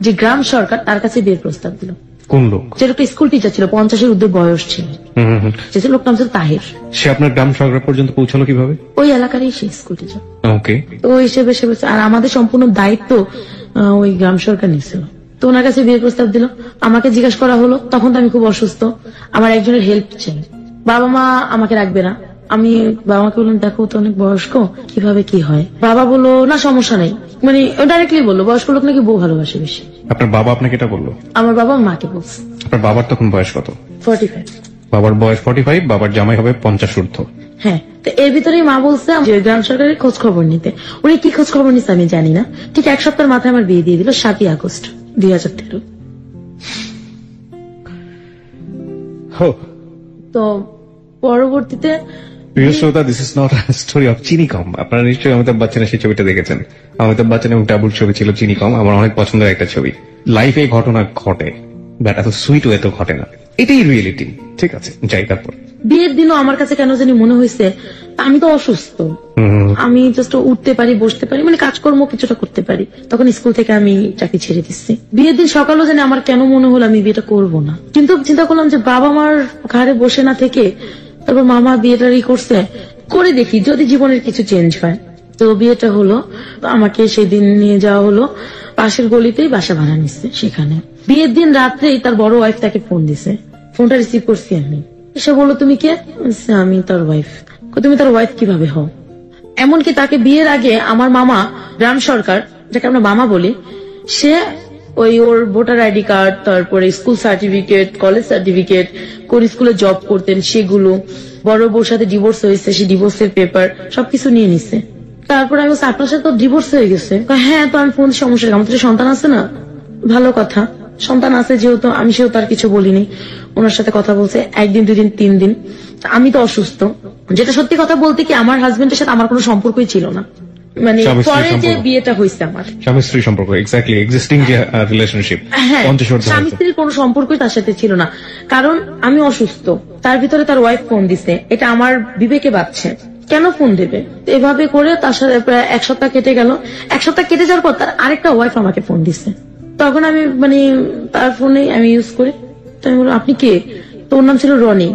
যে গ্রাম সরকার, তার কাছে বিয়ের প্রস্তাব দিল। কোন লোক? যে লোকটা স্কুল টিচার ছিল, 50-এর ঊর্ধ্বে বয়স ছিল, যে লোকটা নাম ছিল তাহির। সে আপনার গ্রাম সরকার পর্যন্ত পৌঁছালো কিভাবে? ওই এলাকারই সেই স্কুল টিচার। ওকে। তো ওই হিসেবে সে, আর আমাদের সম্পূর্ণ দায়িত্ব ওই গ্রাম সরকার নিয়েছিল। তো ওনার কাছে বিয়ের প্রস্তাব দিল। আমাকে জিজ্ঞাসা করা হলো, তখন তো আমি খুব অসুস্থ, আমার একজনের হেল্প চাই। বাবা মা আমাকে রাখবে না। আমি বাবা মাকে বললাম, দেখো তো অনেক বয়স্ক, কিভাবে কি হয়। বাবা বললো না সমস্যা নেই, মানে ডাইরেক্টলি বললো বয়স্ক লোক নাকি বউ ভালোবাসে বেশি। আপনার বাবা আপনাকে এটা বললো? আমার বাবা মাকে বলছে। আপনার বাবার তখন বয়স কত? 45। বাবার বয়স 45, বাবার জামাই হবে 50 ঊর্ধ্ব। হ্যাঁ, তো এর ভিতরেই মা বলছে যে গ্রাম সরকারের খোঁজ খবর নিতে। উনি কি খোঁজ খবর নিচ্ছে আমি জানি না। ঠিক এক সপ্তাহের মাথায় আমার বিয়ে দিয়ে দিল, 7ই আগস্ট 2013। তো পরবর্তীতে প্রিয় শ্রোতা, this is not story of চিনিকম। আপনারা নিশ্চয়ই অমিতাভ বচ্চনের সেই ছবিটা দেখেছেন। অমিতাভ বচ্চন এবং টাবুর ছবি ছিল চিনিকম, আমার অনেক পছন্দের একটা ছবি। লাইফে ঘটনা ঘটে, বাট এত সুইট ওয়ে তো ঘটে না, এটাই রিয়েলিটি। ঠিক আছে, যাই। তারপর বিয়ের দিনও আমার কাছে কেন জানি মনে হয়েছে আমি তো অসুস্থ, আমি জাস্ট উঠতে পারি, বসতে পারি, মানে কাজকর্ম কিছুটা করতে পারি। তখন স্কুল থেকে আমি চাকরি ছেড়ে দিচ্ছি। বিয়ের দিন সকালেও জানি আমার কেন মনে হলো আমি বিয়েটা করব না, কিন্তু চিন্তা করলাম যে বাবা মার ঘাড়ে বসে না থেকে তারপর মামা বিয়েটারই করছে, করে দেখি যদি জীবনের কিছু চেঞ্জ হয়। তো বিয়েটা হলো, আমাকে সেদিন নিয়ে যাওয়া হলো পাশের গলিতেই, বাসা ভাড়া নিচ্ছে সেখানে। বিয়ের দিন রাত্রেই তার বড় ওয়াইফ তাকে ফোন দিছে, ফোনটা রিসিভ করছি আমি। সে বললো, তুমি কে? আমি তার ওয়াইফ। তুমি তার ওয়াইফ কিভাবে হও? এমনকি তাকে বিয়ের আগে আমার মামা গ্রাম সরকার, যাকে আমরা মামা বলি, সে ওর ভোটার আইডি কার্ড, তারপরে স্কুল সার্টিফিকেট, কলেজ সার্টিফিকেট, কোন স্কুলে জব করতেন সেগুলো, বড় বউর সাথে ডিভোর্স হয়েছে সে ডিভোর্সের পেপার সবকিছু নিয়ে নিচ্ছে। তারপর আমি বলছি, আপনার সাথে তো ডিভোর্স হয়ে গেছে। হ্যাঁ, তো আমি ফোন, সমস্যা, আমাদের তো সন্তান আছে না। ভালো কথা, সন্তান আছে যেহেতু, আমি সেও তার কিছু বলিনি। ওনার সাথে কথা বলছে 1 দিন 2 দিন 3 দিন। আমি তো অসুস্থ, যেটা সত্যি কথা বলতে কি আমার হাজবেন্ডের সাথে আমার কোনো সম্পর্কই ছিল না, মানে পরে যে বিয়েটা হয়েছে আমার স্বামী স্ত্রী সম্পর্ক, এক্স্যাক্টলি এক্সিস্টিং যে রিলেশনশিপ, স্বামী স্ত্রীর কোনো সম্পর্কই তার সাথে ছিল না। কারণ আমি অসুস্থ, তার ভিতরে তার ওয়াইফ ফোন দিছে, এটা আমার বিবেকে বাজছে, কেন ফোন দেবে? এভাবে করে তার সাথে প্রায় 1 সপ্তাহ কেটে গেল। 1 সপ্তাহ কেটে যাওয়ার পর তার আরেকটা ওয়াইফ আমাকে ফোন দিছে। তখন আমি মানে তার ফোনে আমি ইউজ করি। তো আমি বললাম, আপনি কে? তো ওর নাম ছিল রনি।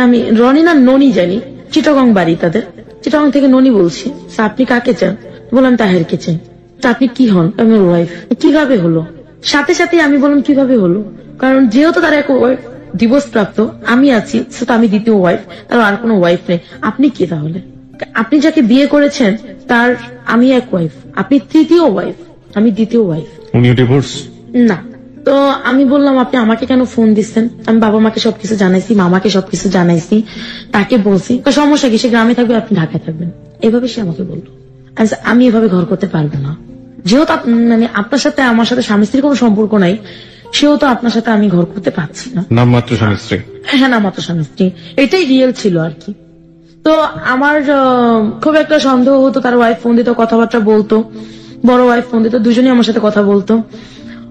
আমি রনি না ননি জানি, চিটাগং বাড়ি তাদের, চিটাগং থেকে ননি বলছি। আপনি কাকে চান? বললাম তাহেরকে চাই। তা আপনি কি হন? আমি ওয়াইফ। কিভাবে হলো? সাথে সাথে আমি বললাম কিভাবে হলো, কারণ যেহেতু তার এক ওয়াইফ ডিভোর্স প্রাপ্ত, আমি আছি, তো আমি দ্বিতীয় ওয়াইফ, তার আর কোনো ওয়াইফ নেই। আপনি কি তাহলে? আপনি যাকে বিয়ে করেছেন তার আমি এক ওয়াইফ, আপনি তৃতীয় ওয়াইফ, আমি দ্বিতীয় ওয়াইফ। উনিও ডিভোর্স? না। তো আমি বললাম, আপনি আমাকে কেন ফোন দিচ্ছেন? আমি বাবা মাকে সবকিছু জানাইছি, মামাকে সবকিছু জানাইছি, তাকে বলছি। সমস্যা কি, সে গ্রামে থাকবে, আপনি ঢাকায় থাকবেন, এভাবে সে আমাকে বললো। আমি এভাবে ঘর করতে পারবো না, যেহেতু মানে আপনার সাথে আমার সাথে স্বামী স্ত্রীর কোনো সম্পর্ক নাই, সেও তো আপনার সাথে আমি ঘর করতে পারছি না। নামমাত্র স্বামী স্ত্রী? হ্যাঁ, নামমাত্র স্বামী স্ত্রী, এটাই রিয়েল ছিল আর কি। তো আমার খুব একটা সন্দেহ হতো, তার ওয়াইফ ফোন দিত, কথাবার্তা বলতো, বড় ওয়াইফ ফোন দিত, দুজনেই আমার সাথে কথা বলতো।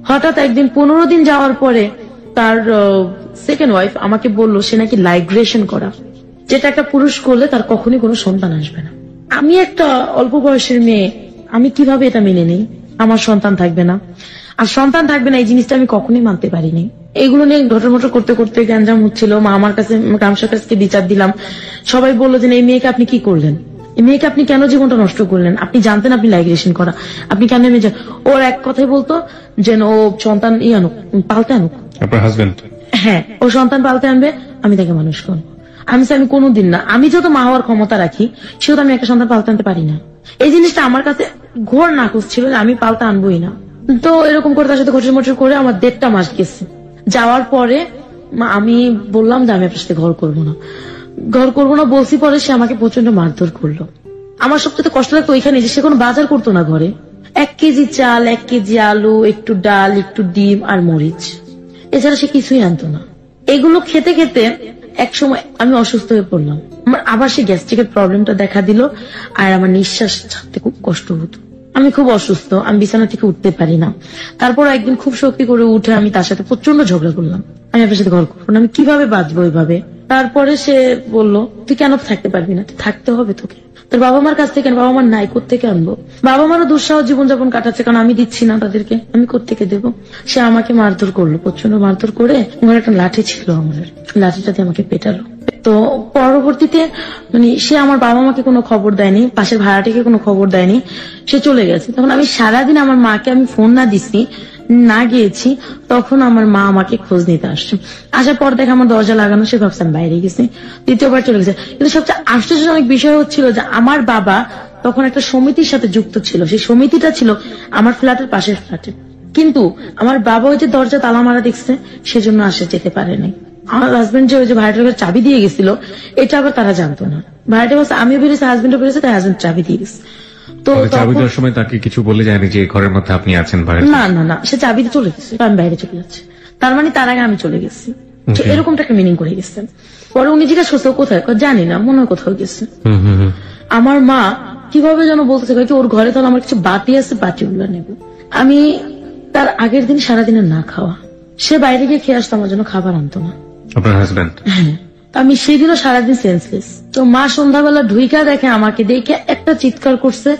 হঠাৎ একদিন 15 দিন যাওয়ার পরে তার সেকেন্ড ওয়াইফ আমাকে বললো সে নাকি লাইগ্রেশন করা, যেটা একটা পুরুষ করলে তার কখনই কোনো সন্তান আসবে না। আমি একটা অল্প বয়সের মেয়ে, আমি কিভাবে এটা মেনে নেই? আমার সন্তান থাকবে না, আর সন্তান থাকবে না এই জিনিসটা আমি কখনোই মানতে পারিনি। এগুলো নিয়ে ঘটর করতে করতে গ্যাঞ্জাম হচ্ছিল। মা আমার কাছে, গ্রাম সরকারকে বিচার দিলাম। সবাই বললো যে এই মেয়েকে আপনি কি করলেন, এই মেয়েকে আপনি কেন জীবনটা নষ্ট করলেন? আপনি জানতেন আপনি লাইগ্রেশন করা, আপনি কেন? ওর এক কথাই বলতো যে ও সন্তান আনুক, পাল্টে আনুক। আপনার হাজবেন্ড? হ্যাঁ, ও সন্তান পালতে আনবে, আমি তাকে মানুষ করবো। আমি কোনোদিন না, আমি যত মা হওয়ার ক্ষমতা রাখি সেহেতু আমি একটা সন্তান পালতে আনতে পারি না। এই জিনিসটা আমার কাছে ঘোর নাকচ ছিল যে আমি পালতে আনবোই না। তো এরকম করে তার সাথে ঘটর মটর করে আমার 1.5 মাস গেছে। যাওয়ার পরে আমি বললাম যে আমি আপনার সাথে ঘর করবো না বলছি। পরে সে আমাকে প্রচন্ড মারধর করলো। আমার সবচেয়ে কষ্ট লাগতো ওইখানে যে সে কোনো বাজার করতো না ঘরে। 1 কেজি চাল, 1 কেজি আলু, একটু ডাল, একটু ডিম আর মরিচ, এছাড়া সে কিছুই আনতো না। এগুলো খেতে খেতে এক সময় আমি অসুস্থ হয়ে পড়লাম। আমার আবার সেই গ্যাস্ট্রিকের প্রবলেমটা দেখা দিল, আর আমার নিঃশ্বাস ছাড়তে খুব কষ্ট হতো। আমি খুব অসুস্থ, আমি বিছানা থেকে উঠতে পারি না। তারপর একদিন খুব শক্তি করে উঠে আমি তার সাথে প্রচন্ড ঝগড়া করলাম, আমি আপনার সাথে ঘর করবো না, আমি কিভাবে বাঁচবো এইভাবে। তারপরে সে বললো, তুই কেন থাকতে পারবি না, তুই থাকতে হবে তোকে। তোর বাবা মার কাছ থেকে, বাবা মার নাই, কোত্থেকে আনবো? বাবা মারও দুঃসাহ জীবনযাপন কাটাচ্ছে, কারণ আমি দিচ্ছি না তাদেরকে, আমি কোত্থেকে দেবো? সে আমাকে মারধর করলো, প্রচন্ড মারধর করে। ঘরে একটা লাঠি ছিল আমার, লাঠিটা দিয়ে আমাকে পেটালো। তো পরবর্তীতে সে আমার বাবা মাকে কোনো খবর দেয়নি, পাশের ভাড়াটিকে কোনো খবর দেয়নি, সে চলে গেছে। তখন আমি সারাদিন আমার মাকে আমি ফোন না গিয়েছি, তখন আমার মা আমাকে খোঁজ নিতে আসছে। আসার পর দেখে আমার দরজা লাগানো, সে ভাবছে আমি বাইরে গেছি, দ্বিতীয়বার চলে গেছে। কিন্তু সবচেয়ে আশ্চর্যজনক বিষয় হচ্ছিল যে আমার বাবা তখন একটা সমিতির সাথে যুক্ত ছিল, সেই সমিতিটা ছিল আমার ফ্ল্যাটের পাশের ফ্ল্যাটে। কিন্তু আমার বাবা ওই যে দরজা তালা মারা দেখছে, সেজন্য যেতে পারেনি। আমার হাজবেন্ড যে ওই যে ভাড়াটার চাবি দিয়ে গেছিল, এটা আবার তারা জানতো না। ভাড়াটা বলছে আমিও বেরিয়েছি, হাজবেন্ডও বেরিয়েছে, তাই হাজবেন্ড চাবি দিয়ে গেছে। তো চাবি দেওয়ার সময় তাকে কিছু বলে যায়নি যে ঘরের মধ্যে আপনি আছেন? না, সে চাবি দিয়ে চলে গেছে, আমি বাইরে চলে যাচ্ছি, তার মানে তার আগে আমি চলে গেছি, এরকমটা একটা মিনিং করে গেছে। পরে উনি জিজ্ঞাসা করছে কোথায়, জানি না, মনে হয় কোথাও গেছে। আমার মা কিভাবে যেন বলতেছে ওর ঘরে তাহলে আমার কিছু বাতি আছে, বাতিগুলো নেব। আমি তার আগের দিন সারাদিনের না খাওয়া, সে বাইরে গিয়ে খেয়ে আসতো, আমার জন্য খাবার আনতো না। আপনার হাজবেন্ড? হ্যাঁ। আমি সেদিনও সারাদিন সেন্সলেস। তো মা সন্ধ্যাবেলা ঢুইকা দেখে, আমাকে দেখে একটা চিৎকার করছে।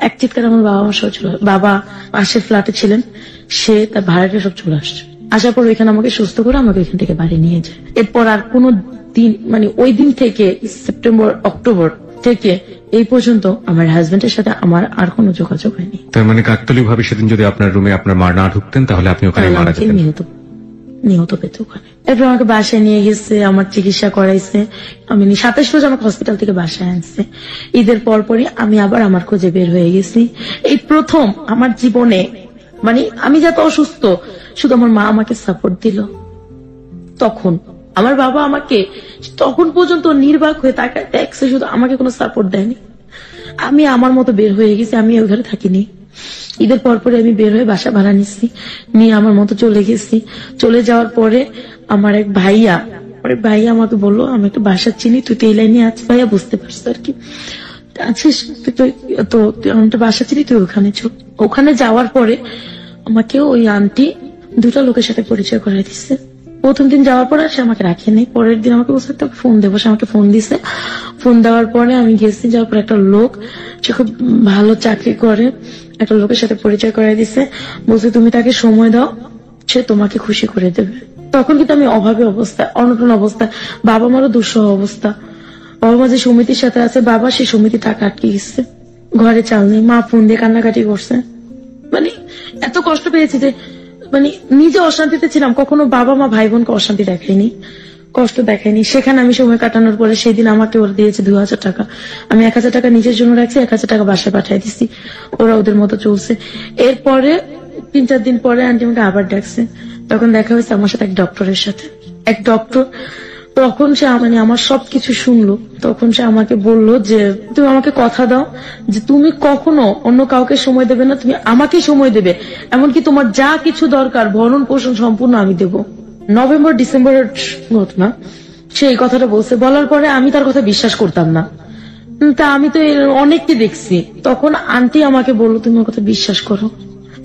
এক চিৎকার আমার বাবা আমার সহ চলে, বাবা পাশের ফ্ল্যাটে ছিলেন, সে তার ভাড়াটা সব চলে আসছে। আসার পর ওইখানে আমাকে সুস্থ করে আমাকে এখান থেকে বাড়ি নিয়ে যায়। এরপর আর কোনো দিন ওই দিন থেকে সেপ্টেম্বর অক্টোবর থেকে এই পর্যন্ত আমার হাজবেন্ডের সাথে আমার আর কোনো যোগাযোগ হয়নি। তার মানে কাকতালীয় ভাবে সেদিন যদি আপনার রুমে আপনার মা না ঢুকতেন তাহলে আপনি ওখানে মারা যেতেন, নিহত পেত ওখানে। এরপর আমাকে বাসায় নিয়ে গেছে, আমার চিকিৎসা করাইছে। আমি 27 রোজ আমাকে হসপিটাল থেকে বাসায় আনছে। ঈদের পরপরই আমি আবার আমার খোঁজে বের হয়ে গেছি। এই প্রথম আমার জীবনে আমি যত অসুস্থ, শুধু আমার মা আমাকে সাপোর্ট দিল। তখন আমার বাবা আমাকে তখন পর্যন্ত নির্বাক হয়ে তাকায় দেখছে, শুধু আমাকে কোনো সাপোর্ট দেয়নি। আমি আমার মতো বের হয়ে গেছি, আমি ওই ঘরে থাকিনি। ঈদের পরপরে আমি বের হয়ে বাসা ভাড়া নিচ্ছি, নিয়ে আমার মতো চলে গেছি। চলে যাওয়ার পরে আমার এক ভাইয়া আমাকে বললো, আমি একটা বাসা চিনি, তুই তো এই লাইনে আছিস ভাইয়া, বুঝতে পারছিস আর কি, আছিস তো আমি একটা বাসা চিনি, তুই ওখানে যাওয়ার পরে আমাকে ওই আন্টি 2টা লোকের সাথে পরিচয় করাই দিচ্ছে। প্রথম দিন যাওয়ার পরে সে আমাকে রাখেনি, পরের দিন আমাকে বলছে একটা ফোন দেবো, সে আমাকে ফোন দিছে। ফোন দেওয়ার পরে আমি গেছি, যাওয়ার পর একটা লোক, সে খুব ভালো চাকরি করে, একটা লোকের সাথে পরিচয় করাই দিছে। বলছে তুমি তাকে সময় দাও, সে তোমাকে খুশি করে দেবে। তখন কিন্তু আমি অভাবে অবস্থা, অনটন অবস্থা, বাবা মারও দুঃসহ অবস্থা। বাবা মা যে সমিতির সাথে আছে, বাবা সেই সমিতি টাকা আটকে গেছে, ঘরে চাল নেই। মা ফোন দিয়ে কান্নাকাটি করছে। এত কষ্ট পেয়েছি যে নিজে অশান্তিতে ছিলাম, কখনো বাবা মা ভাই বোনকে অশান্তি দেখায়নি, কষ্ট দেখায়নি। সেখানে আমি সময় কাটানোর পরে সেদিন আমাকে ওরা দিয়েছে 2000 টাকা। আমি 1000 টাকা নিজের জন্য রাখছি, 1000 টাকা বাসায় পাঠিয়ে দিচ্ছি, ওরা ওদের মতো চলছে। এরপরে 3-4 দিন পরে আন্টি আমাকে আবার ডাকছে। তখন দেখা হয়েছে আমার সাথে এক ডক্টরের সাথে, এক ডক্টর। তখন সে আমার সবকিছু শুনলো। তখন সে আমাকে বললো যে তুমি আমাকে কথা দাও যে তুমি কখনো অন্য কাউকে সময় দেবে না, তুমি আমাকে সময় দেবে, এমনকি তোমার যা কিছু দরকার ভরণ পোষণ সম্পূর্ণ আমি দেব। নভেম্বর ডিসেম্বরের ঘটনা, সে এই কথাটা বলছে। বলার পরে আমি তার কথা বিশ্বাস করতাম না, তা আমি তো অনেককে দেখছি। তখন আন্টি আমাকে বললো তুমি ওর কথা বিশ্বাস করো।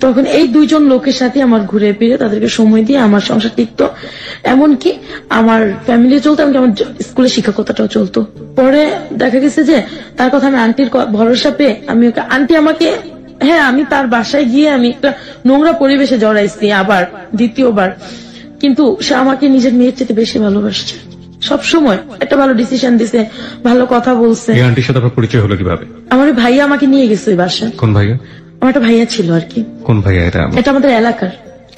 তখন এই 2জন লোকের সাথে আমার ঘুরে ফিরে তাদেরকে সময় দিয়ে আমার সংসার টিকতো, এমনকি আমার ফ্যামিলি চলতো, এমনকি আমার স্কুলের শিক্ষকতাটাও চলতো। পরে দেখা গেছে যে তার কথা আমি আন্টির ভরসা পেয়ে আন্টি আমাকে, হ্যাঁ, আমি তার বাসায় গিয়ে আমি একটা নোংরা পরিবেশে জড়াইছি আবার দ্বিতীয়বার, কিন্তু সে আমাকে নিজের মেয়ের চেয়ে বেশি ভালোবাসছে। সবসময় একটা ভালো ডিসিশন দিছে, ভালো কথা বলছে। এই আন্টির সাথে আপনার পরিচয় হলো কিভাবে? আমার ভাইয়া আমাকে নিয়ে গেছে ওই বাসায়। কোন ভাইয়া? আমার একটা ভাইয়া ছিল আর কি। কোন ভাইয়া? এটা আমাদের এলাকার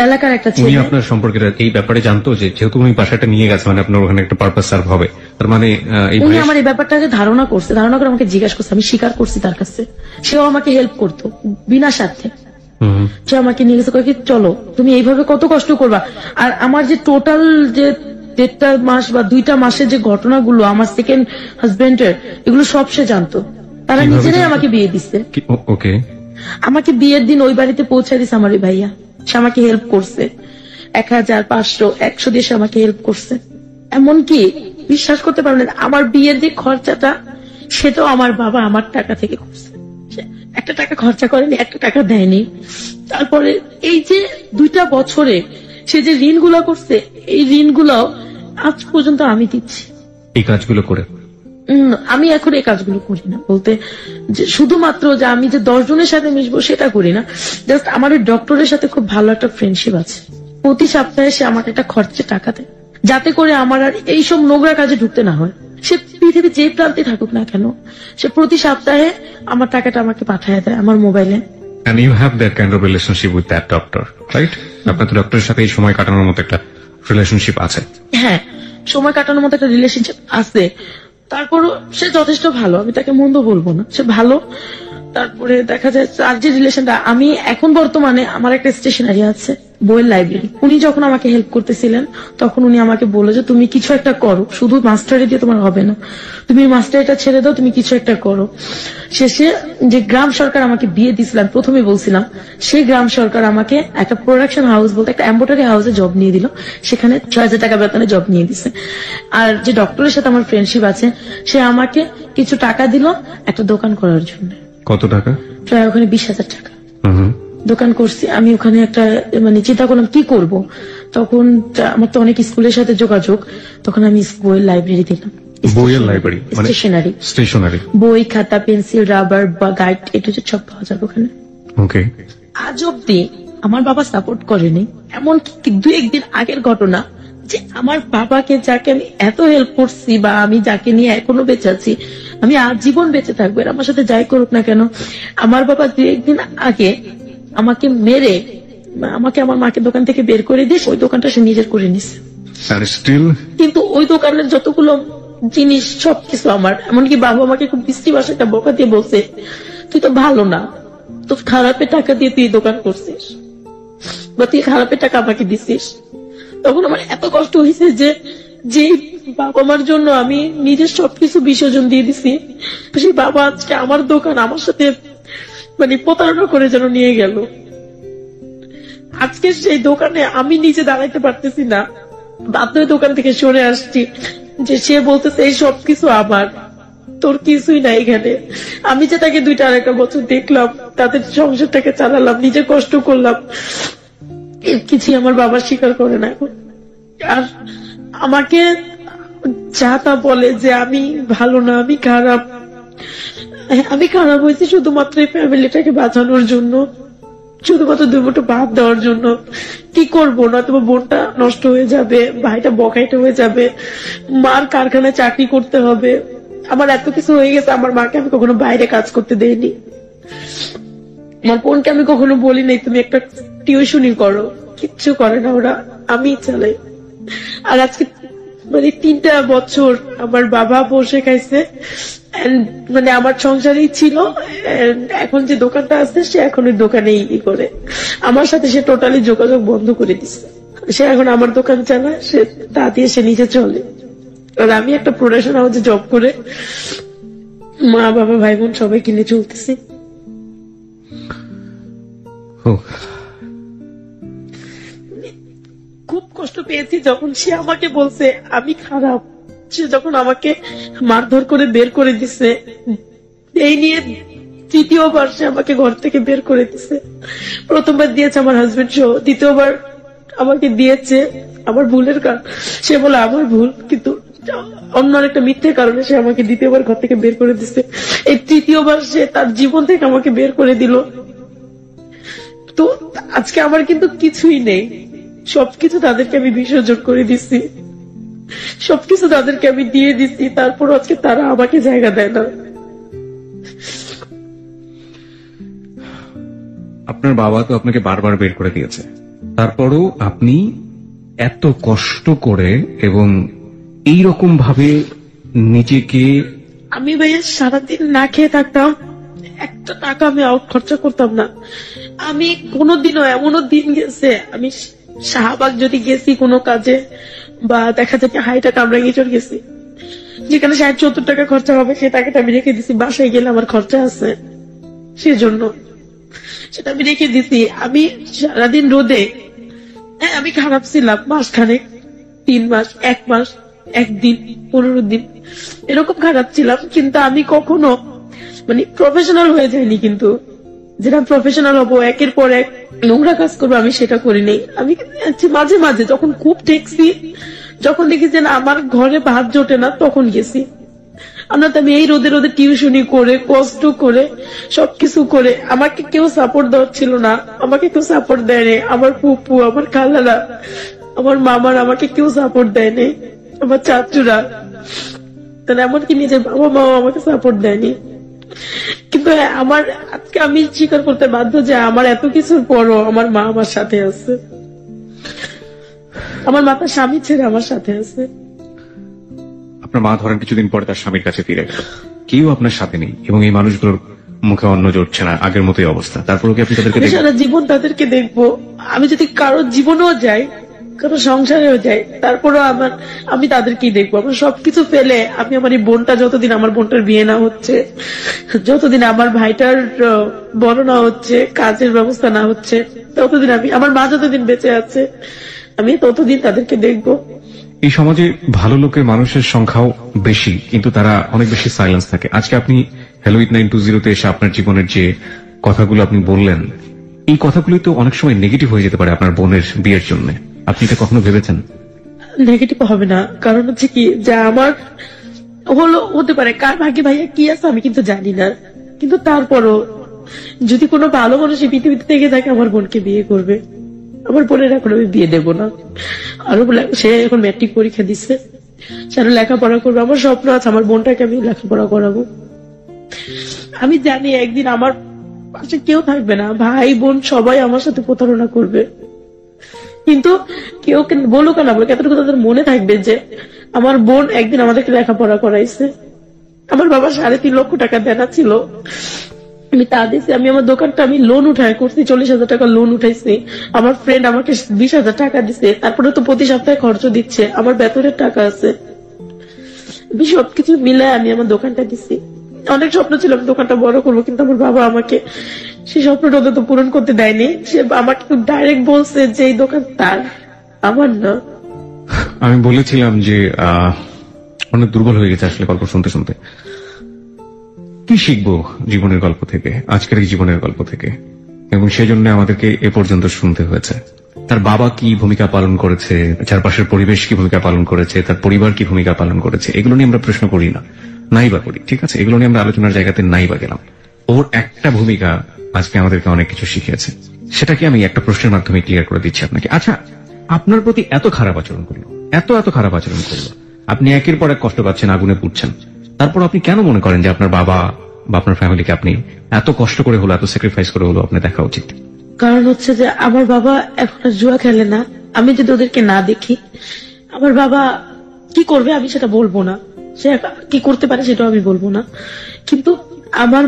এলাকার একটা উনি ছেলে। আপনার সম্পর্কে এই ব্যাপারে জানতো যে যেহেতু উনি বাসাটা নিয়ে গেছে মানে আপনার ওখানে একটা পারপাস সার্ভ হবে, তার মানে এই উনি ভাইয়ের- আমার এই ব্যাপারটাকে ধারণা করছে, ধারণা করে আমাকে জিজ্ঞাসা করছে, আমি স্বীকার করছি তার কাছে। সেও আমাকে হেল্প করতো বিনা স্বার্থে। হুম, সে আমাকে নিয়ে গেছে, কয়ে কি চলো তুমি এইভাবে কত কষ্ট করবা। আর আমার যে টোটাল যে 1.5 মাস বা 2টা মাসের যে ঘটনাগুলো আমার সেকেন্ড হাজবেন্ডের, এগুলো সব সে জানতো। তারা কিভাবে নিজেরাই জানতো? আমাকে বিয়ে দিচ্ছে। ওকে, আমাকে বিয়ের দিন ওই বাড়িতে পৌঁছে দিছে আমার ওই ভাইয়া। সে আমাকে হেল্প করছে 1000, 500, 100 দিয়ে সে আমাকে হেল্প করছে। এমনকি বিশ্বাস করতে পারবেন না, আমার বিয়ের যে খরচাটা সেটাও আমার বাবা আমার টাকা থেকে করছে। সে একটা টাকা খরচা করেনি, একটা টাকা দেয়নি। তারপরে এই যে 2টা বছরে সে যে ঋণগুলো করছে, এই ঋণগুলো আজ পর্যন্ত আমি দিচ্ছি। এই কাজগুলো করে আমি এখন এই কাজগুলো করি না, বলতে যে শুধুমাত্র যে আমি যে 10 জনের সাথে মিশবো সেটা করি না। জাস্ট আমার ওই ডক্টরের সাথে খুব ভালো একটা ফ্রেন্ডশিপ আছে। প্রতি সপ্তাহে সে আমাকে একটা খরচে টাকা দেয়, যাতে করে আমার আর এইসব নোংরা কাজে ঢুকতে না হয়। সে পৃথিবীর যে প্রান্তে থাকুক না কেন, সে প্রতি সপ্তাহে আমার টাকাটা আমাকে পাঠিয়ে দেয় আমার মোবাইলে। and you have that kind of relationship with that doctor, right? আপনার তো ডক্টরের সাথে এই সময় কাটানোর মতো একটা রিলেশনশিপ আছে। হ্যাঁ, সময় কাটানোর মতো একটা রিলেশনশিপ আছে। তারপরও সে যথেষ্ট ভালো, আমি তাকে মন্দ বলবো না, সে ভালো। তারপরে দেখা যায় আর যে রিলেশনটা, আমি এখন বর্তমানে আমার একটা স্টেশনারি আছে, বইয়ের লাইব্রেরি। উনি যখন আমাকে হেল্প করতেছিলেন তখন উনি আমাকে বললো যে তুমি কিছু একটা করো, শুধু মাস্টারি দিয়ে তোমার হবে না, তুমি মাস্টারিটা ছেড়ে দাও, তুমি কিছু একটা করো। শেষে যে গ্রাম সরকার আমাকে বিয়ে দিয়েছিলাম, প্রথমে বলছিলাম, সেই গ্রাম সরকার আমাকে একটা প্রোডাকশন হাউস বলতে একটা এম্ব্রয়ডারি হাউসে জব নিয়ে দিল। সেখানে 6000 টাকা বেতনে জব নিয়ে দিছে। আর যে ডক্টরের সাথে আমার ফ্রেন্ডশিপ আছে, সে আমাকে কিছু টাকা দিল একটা দোকান করার জন্য। কত টাকা? প্রায় ওখানে 20,000 টাকা হুম, দোকান করছি আমি ওখানে। একটা মানে চিন্তা করলাম কি করব, তখন আমার তো অনেক স্কুলের সাথে যোগাযোগ, তখন আমি বইয়ের লাইব্রেরি দিলাম। বইয়ের লাইব্রেরি মানে স্টেশনারি, স্টেশনারি। বই, খাতা, পেন্সিল, রাবার বা গাইড, এটা সব পাওয়া যাবে ওখানে। ওকে, আজ অব্দি আমার বাবা সাপোর্ট করেনি। এমনকি 2-1 দিন আগের ঘটনা, যে আমার বাবাকে যাকে আমি এত হেল্প করছি বা আমি যাকে নিয়ে এখনো বেঁচে আছি, আমি আজীবন বেঁচে থাকবো, এর আমার সাথে যাই করুক না কেন, আমার বাবা 2-1 দিন আগে আমাকে মেরে আমাকে আমার মাকে দোকান থেকে বের করে দিয়ে ওই দোকানটা সে নিজের করে নিছে। আর স্টিল কিন্তু ওই দোকানের যতগুলো জিনিস সবকিছু আমার। এমনকি বাবা আমাকে খুব বৃষ্টি ভাষাটা বকা দিয়ে বলছে, তুই তো ভালো না, তো খারাপের টাকা দিয়ে তুই দোকান করছিস বা তুই খারাপের টাকা আমাকে দিছিস। তখন আমার এত কষ্ট হয়েছে যে যে বাবা মার জন্য আমি নিজের সবকিছু বিসর্জন দিয়ে দিছি, সেই বাবা আজকে আমার দোকান আমার সাথে মানে প্রতারণা করে যেন নিয়ে গেল। আজকে সেই দোকানে আমি নিজে দাঁড়াইতে পারতেছি না, বাধ্য হয়ে দোকান থেকে সরে আসছি। যে সে বলতেছে এই সবকিছু আমার, তোর কিছুই নাই এখানে। আমি যে তাকে 2-2.5 বছর দেখলাম, তাদের সংসারটাকে চালালাম, নিজে কষ্ট করলাম, এর কিছুই আমার বাবা স্বীকার করে না এখন। আর আমাকে যা তা বলে যে আমি ভালো না, আমি খারাপ। আমি খারাপ হয়েছি শুধুমাত্র এই ফ্যামিলিটাকে বাঁচানোর জন্য, শুধুমাত্র 2 মুঠো ভাত দেওয়ার জন্য। কি করবো না, তোমার বোনটা নষ্ট হয়ে যাবে, ভাইটা বকাইটা হয়ে যাবে, মার কারখানায় চাকরি করতে হবে। আমার এত কিছু হয়ে গেছে, আমার মাকে আমি কখনো বাইরে কাজ করতে দেইনি, আমার বোনকে আমি কখনো বলি নাই তুমি একটা টিউশনি করো, কিচ্ছু করে না ওরা, আমি চালাই। আর আজকে মানে 3টা বছর আমার বাবা বসে খাইছে, মানে আমার সংসারেই ছিল। এখন যে দোকানটা আছে সে এখন ওই দোকানেই করে, আমার সাথে সে টোটালি যোগাযোগ বন্ধ করে দিচ্ছে। সে এখন আমার দোকান চালায়, সে তা দিয়ে সে নিজে চলে। আর আমি একটা প্রোডাকশন হাউসে জব করে মা বাবা ভাই বোন সবাই কিনে চলতেছি। খুব কষ্ট পেয়েছি যখন সে আমাকে বলছে আমি খারাপ, সে যখন আমাকে মারধর করে বের করে দিছে, এই নিয়ে 3য়বার সে আমাকে ঘর থেকে বের করে দিছে। প্রথমবার দিয়েছে আমার হাজবেন্ড সহ, 2য়বার আমাকে দিয়েছে আমার ভুলের কারণ, সে বলে আমার ভুল, কিন্তু অন্য একটা মিথ্যে কারণে সে আমাকে 2য়বার ঘর থেকে বের করে দিছে। এই 3য়বার সে তার জীবন থেকে আমাকে বের করে দিল। তো আজকে আমার কিন্তু কিছুই নেই, সবকিছু তাদেরকে আমি বিসর্জন করে দিচ্ছি, সবকিছু তাদেরকে আমি দিয়ে দিচ্ছি, তারপর আজকে তারা আমাকে জায়গা দেয় না। আপনার বাবা তো আপনাকে বারবার বের করে দিয়েছে, তারপরও আপনি এত কষ্ট করে এবং এইরকম ভাবে নিজেকে, আমি ভাইয়া সারাদিন না খেয়ে থাকতাম, একটা টাকা আমি আউট খরচা করতাম না। আমি কোনোদিনও, এমনও দিন গেছে আমি শাহবাগ যদি গেছি কোনো কাজে, বা দেখা যায় হাইটা কামরাঙ্গিচর গেছি, যেখানে 60-70 টাকা খরচা হবে, সে টাকাটা আমি রেখে দিছি, বাসায় গেলে আমার খরচা আছে সেজন্য সেটা আমি রেখে দিছি। আমি সারাদিন রোদে, হ্যাঁ আমি খারাপ ছিলাম মাসখানেক, 3 মাস, 1 মাস, 1 দিন, 15 দিন এরকম খারাপ ছিলাম, কিন্তু আমি কখনো মানে প্রফেশনাল হয়ে যায়নি। কিন্তু যেটা প্রফেশনাল হবো, একের পর এক নোংরা কাজ করবো, আমি সেটা করিনি। আমি মাঝে মাঝে যখন খুব ঠেকছি, যখন দেখি যে না আমার ঘরে ভাত জোটে না, তখন গেছি। আমরা তো আমি এই রোদে রোদে টিউশনি করে, কষ্ট করে, সবকিছু করে, আমাকে কেউ সাপোর্ট দেওয়ার ছিল না, আমাকে কেউ সাপোর্ট দেয়নি। আমার ফুপু, আমার খালারা, আমার মামার আমাকে কেউ সাপোর্ট দেয়নি, আমার চাচুরা, তাহলে এমনকি নিজের বাবা মাও আমাকে সাপোর্ট দেয়নি। কিন্তু আমার আজকে আমি স্বীকার করতে বাধ্য যে আমার এত কিছুর পরও আমার মা আমার সাথে আছে, আমার মা তার স্বামী ছেড়ে আমার সাথে আছে। আপনার মা ধরেন কিছুদিন পরে তার স্বামীর কাছে ফিরে গেল, কেউ আপনার সাথে নেই এবং এই মানুষগুলোর মুখে অন্ন জড়ছে না, আগের মতোই অবস্থা, তারপরেও কি আপনি তাদেরকে আমি দেখবেন? সারা জীবন তাদেরকে দেখবো। আমি যদি কারোর জীবনেও যাই, কারো সংসারেও যাই, তারপরেও আমি তাদেরকেই দেখবো। আমার সবকিছু ফেলে আমি আমার এই বোনটা, যতদিন আমার বোনটার বিয়ে না হচ্ছে, যতদিন আমার ভাইটার বড় না হচ্ছে, কাজের ব্যবস্থা না হচ্ছে, ততদিন আমার মা যতদিন বেঁচে আছে, আমি ততদিন তাদেরকে দেখবো। এই সমাজে ভালো লোকের মানুষের সংখ্যাও বেশি, কিন্তু তারা অনেক বেশি সাইলেন্স থাকে। আজকে আপনি হ্যালো উইথ 920 তে এসে আপনার জীবনের যে কথাগুলো আপনি বললেন, এই কথাগুলো তো অনেক সময় নেগেটিভ হয়ে যেতে পারে আপনার বোনের বিয়ের জন্য। আপনি এটা কখনো ভেবেছেন? নেগেটিভ হবে না, কারণ হচ্ছে কি, যা আমার হতে পারে, কার ভাগ্যে ভাইয়া কি আছে আমি কিন্তু জানি না, কিন্তু তারপরও যদি কোনো ভালো মানুষ এই পৃথিবীতে থেকে থাকে, আমার বোনকে বিয়ে করবে। আমার বোনের এখন আমি বিয়ে দেবো না। আরো সে এখন ম্যাট্রিক পরীক্ষা দিচ্ছে, সে আরো লেখাপড়া করবে। আমার স্বপ্ন আছে আমার বোনটাকে আমি লেখাপড়া করাবো। আমি জানি একদিন আমার পাশে কেউ থাকবে না, ভাই বোন সবাই আমার সাথে প্রতারণা করবে, কিন্তু কেউ বলুক না বলুক, এতটুকু তাদের মনে থাকবে যে আমার বোন একদিন আমাদেরকে লেখাপড়া করাইছে। আমার বাবা 3.5 লক্ষ টাকা দেনা ছিল, আমি তা দিয়েছি। আমি আমার দোকানটা আমি লোন উঠাই করছি, 40,000 টাকা লোন উঠাইছি। আমার ফ্রেন্ড আমাকে 20,000 টাকা দিছে, তারপরে তো প্রতি সপ্তাহে খরচ দিচ্ছে, আমার বেতনের টাকা আছে। আমি সবকিছু মিলে আমি আমার দোকানটা দিছি। অনেক স্বপ্ন ছিল আমি দোকানটা বড় করবো, কিন্তু আমার বাবা আমাকে সেই স্বপ্নটা তো পূরণ করতে দেয়নি। সে আমাকে ডাইরেক্ট বলছে যে এই দোকান তার, আমার না। আমি বলেছিলাম যে অনেক দুর্বল হয়ে গেছে আসলে গল্প শুনতে শুনতে। কি শিখবো জীবনের গল্প থেকে, আজকের এই জীবনের গল্প থেকে, এবং সেই জন্য আমাদেরকে এ পর্যন্ত শুনতে হয়েছে। তার বাবা কি ভূমিকা পালন করেছে, চারপাশের পরিবেশ কি ভূমিকা পালন করেছে, তার পরিবার কি ভূমিকা পালন করেছে, এগুলো নিয়ে আমরা প্রশ্ন করি না, নাই বা করি, ঠিক আছে, এগুলো নিয়ে আমরা আলোচনার জায়গাতে নাই বা গেলাম। ওর একটা ভূমিকা আজকে আমাদেরকে অনেক কিছু শিখিয়েছে, সেটাকে আমি একটা প্রশ্নের মাধ্যমে ক্লিয়ার করে দিচ্ছি আপনাকে। আচ্ছা, আপনার প্রতি এত খারাপ আচরণ করলো, এত খারাপ আচরণ করলো, আপনি একের পর এক কষ্ট পাচ্ছেন, আগুনে পুড়ছেন, তারপর আপনি কেন মনে করেন যে আপনার বাবা বা আপনার ফ্যামিলিকে আপনি এত কষ্ট করে হলো, এত স্যাক্রিফাইস করে হলো আপনার দেখা উচিত? কারণ হচ্ছে যে আমার বাবা এখন আর জুয়া খেলে না। আমি যদি ওদেরকে না দেখি, আমার বাবা কি করবে আমি সেটা বলবো না, সে কি করতে পারে সেটাও আমি বলবো না। কিন্তু আমার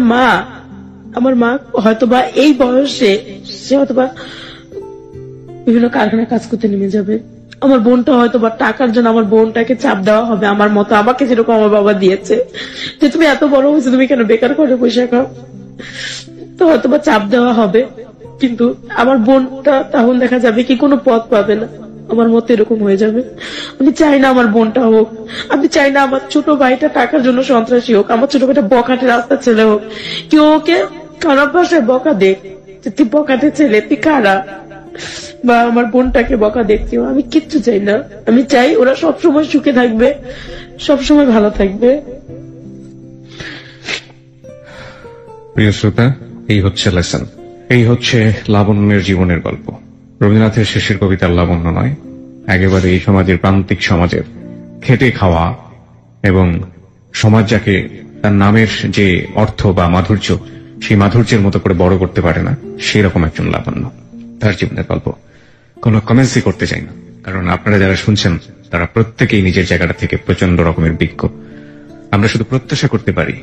মা হয়তোবা এই বয়সে সে হয়তোবা বিভিন্ন কারখানায় কাজ করতে নেমে যাবে। আমার বোনটা হয়তোবা টাকার জন্য আমার বোনটাকে চাপ দেওয়া হবে, আমার মতো আমাকে যেরকম আমার বাবা দিয়েছে যে তুমি এত বড় হয়েছে, তুমি কেন বেকার করে পয়সা খাও, তো হয়তোবা চাপ দেওয়া হবে। কিন্তু আমার বোনটা তখন দেখা যাবে কি কোনো পথ পাবে না, আমার মতো এরকম হয়ে যাবে। আমি চাই না আমার বোনটা হোক, আমি চাই না আমার ছোট ভাইটা টাকার জন্য সন্ত্রাসী হোক, আমার ছোট ভাইটা বখাটে রাস্তা ছেলে হোক, কেউ ওকে খারাপ ভাষায় বকা দেখ যে তুই বখাটে ছেলে, তুই খারাপ, বা আমার বোনটাকে বকা দেখছি। আমি কিচ্ছু চাই না, আমি চাই ওরা সবসময় সুখে থাকবে, সবসময় ভালো থাকবে। প্রিয় শ্রোতা, এই হচ্ছে লেসন, এই হচ্ছে লাবণ্যের জীবনের গল্প। রবীন্দ্রনাথের শেষের কবিতার লাবণ্য নয়, একেবারে এই সমাজের প্রান্তিক সমাজের খেটে খাওয়া এবং সমাজ যাকে তার নামের যে অর্থ বা মাধুর্য, সেই মাধুর্যের মতো করে বড় করতে পারে না, সেরকম একজন লাবণ্য, তার জীবনের গল্প। কোনো কমেন্টসই করতে চাই না, কারণ আপনারা যারা শুনছেন তারা প্রত্যেকেই নিজের জায়গাটা থেকে প্রচন্ড রকমের বিজ্ঞ। আমরা শুধু প্রত্যাশা করতে পারি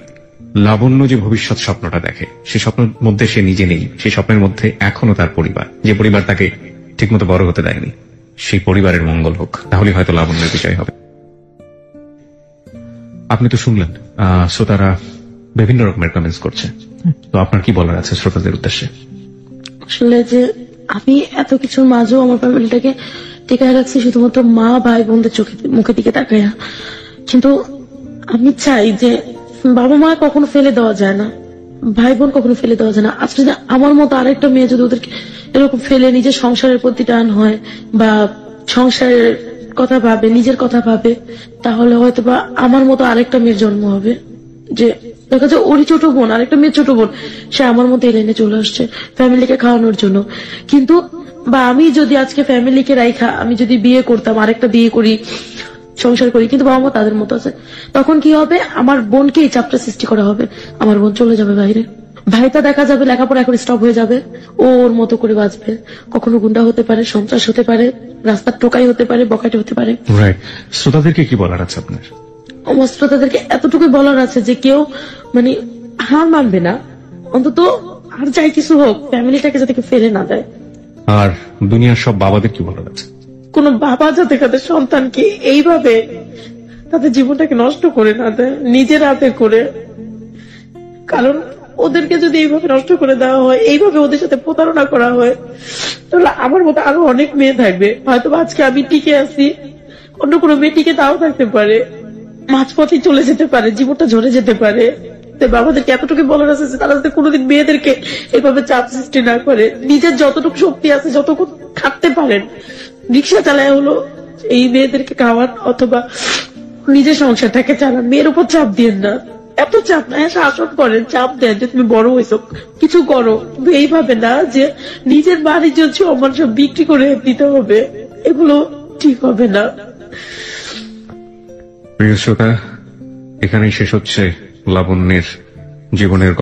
লাবণ্য যে ভবিষ্যৎ স্বপ্নটা দেখে, সেই স্বপ্নের মধ্যে সে নিজে নেই, সেই স্বপ্নের মধ্যে এখনো তার পরিবার, যে পরিবার তাকে ঠিকমতো বড় হতে দেয়নি, সেই পরিবারের মঙ্গল হোক, তাহলে হয়তো লাবণ্যের বিজয় হবে। আপনি তো শুনলেন শ্রোতারা বিভিন্ন রকমের কমেন্টস করছে, তো আপনার কি বলার আছে শ্রোতাদের উদ্দেশ্যে? আসলে যে আমি এত কিছুর মাঝেও আমার ফ্যামিলিটাকে টিকায় রাখছি শুধুমাত্র মা ভাই বোনদের মুখের দিকে তাকাইয়া। কিন্তু আমি চাই যে বাবা মা কখনো ফেলে দেওয়া যায় না, ভাই বোন কখনো ফেলে দেওয়া যায় না। আজকে যে আমার মতো আরেকটা মেয়ে যদি ওদেরকে এরকম ফেলে নিজের সংসারের প্রতি টান হয় বা সংসারের কথা ভাবে, নিজের কথা ভাবে, তাহলে হয়তো বা আমার মতো আরেকটা মেয়ের জন্ম হবে। যে দেখা যায় ওরই ছোট বোন, আরেকটা মেয়ের ছোট বোন, সে আমার মতো এই লাইনে চলে আসছে ফ্যামিলিকে খাওয়ানোর জন্য। কিন্তু বা আমি যদি আজকে ফ্যামিলিকে রাইখা আমি যদি বিয়ে করতাম, আরেকটা বিয়ে করি, সংসার করি, কিন্তু বাবা মা তাদের মতো আছে, তখন কি হবে? আমার বোনকে এই চাপটা সৃষ্টি করা হবে, আমার বোন চলে যাবে বাইরে, ভাইটা দেখা যাবে লেখাপড়া এখন স্টপ হয়ে যাবে, ওর মতো করে বাঁচবে, কখনো গুন্ডা হতে পারে, সন্ত্রাস হতে পারে, রাস্তার টোকাই হতে পারে, বকাটে হতে পারে। রাইট, শ্রোতাদেরকে কি বলার আছে আপনার? অবস্থা তাদেরকে এতটুকু বলার আছে যে কেউ মানে হার মানবে না, অন্তত আর যাই কিছু হোক ফ্যামিলিটাকে যাতে কেউ ফেলে না দেয়। আর দুনিয়ার সব বাবাদের কি বলার আছে? কোন বাবা যাতে তাদের সন্তানকে এইভাবে তাদের জীবনটাকে নষ্ট করে না দেয় নিজের হাতে করে। কারণ ওদেরকে যদি এইভাবে নষ্ট করে দেওয়া হয়, এইভাবে ওদের সাথে প্রতারণা করা হয়, তাহলে আমার মতো আরো অনেক মেয়ে থাকবে, হয়তো আজকে আমি টিকে আছি, অন্য কোনো মেয়ে টিকে তাও থাকতে পারে, মাঝপথে চলে যেতে পারে, জীবনটা ঝরে যেতে পারে। বাবাদেরকে এতটুকু বলার আছে যে তারা যাতে কোনোদিন মেয়েদেরকে এভাবে চাপ সৃষ্টি না করে, নিজের যতটুকু শক্তি আছে যতটুকু খাটতে পারেন, রিক্সা চালায় হলো এই মেয়েদেরকে খাওয়ান অথবা নিজের সংসারটাকে চালান, মেয়ের উপর চাপ দিয়েন না। এত চাপ না, শাসন করেন, চাপ দেন যে তুমি বড় হয়েছো কিছু করো, কিন্তু এইভাবে না যে নিজের বাণিজ্য সম্মান সব বিক্রি করে দিতে হবে, এগুলো ঠিক হবে না। প্রিয় শ্রোতা, এখানেই শেষ হচ্ছে লাবণ্যের জীবনের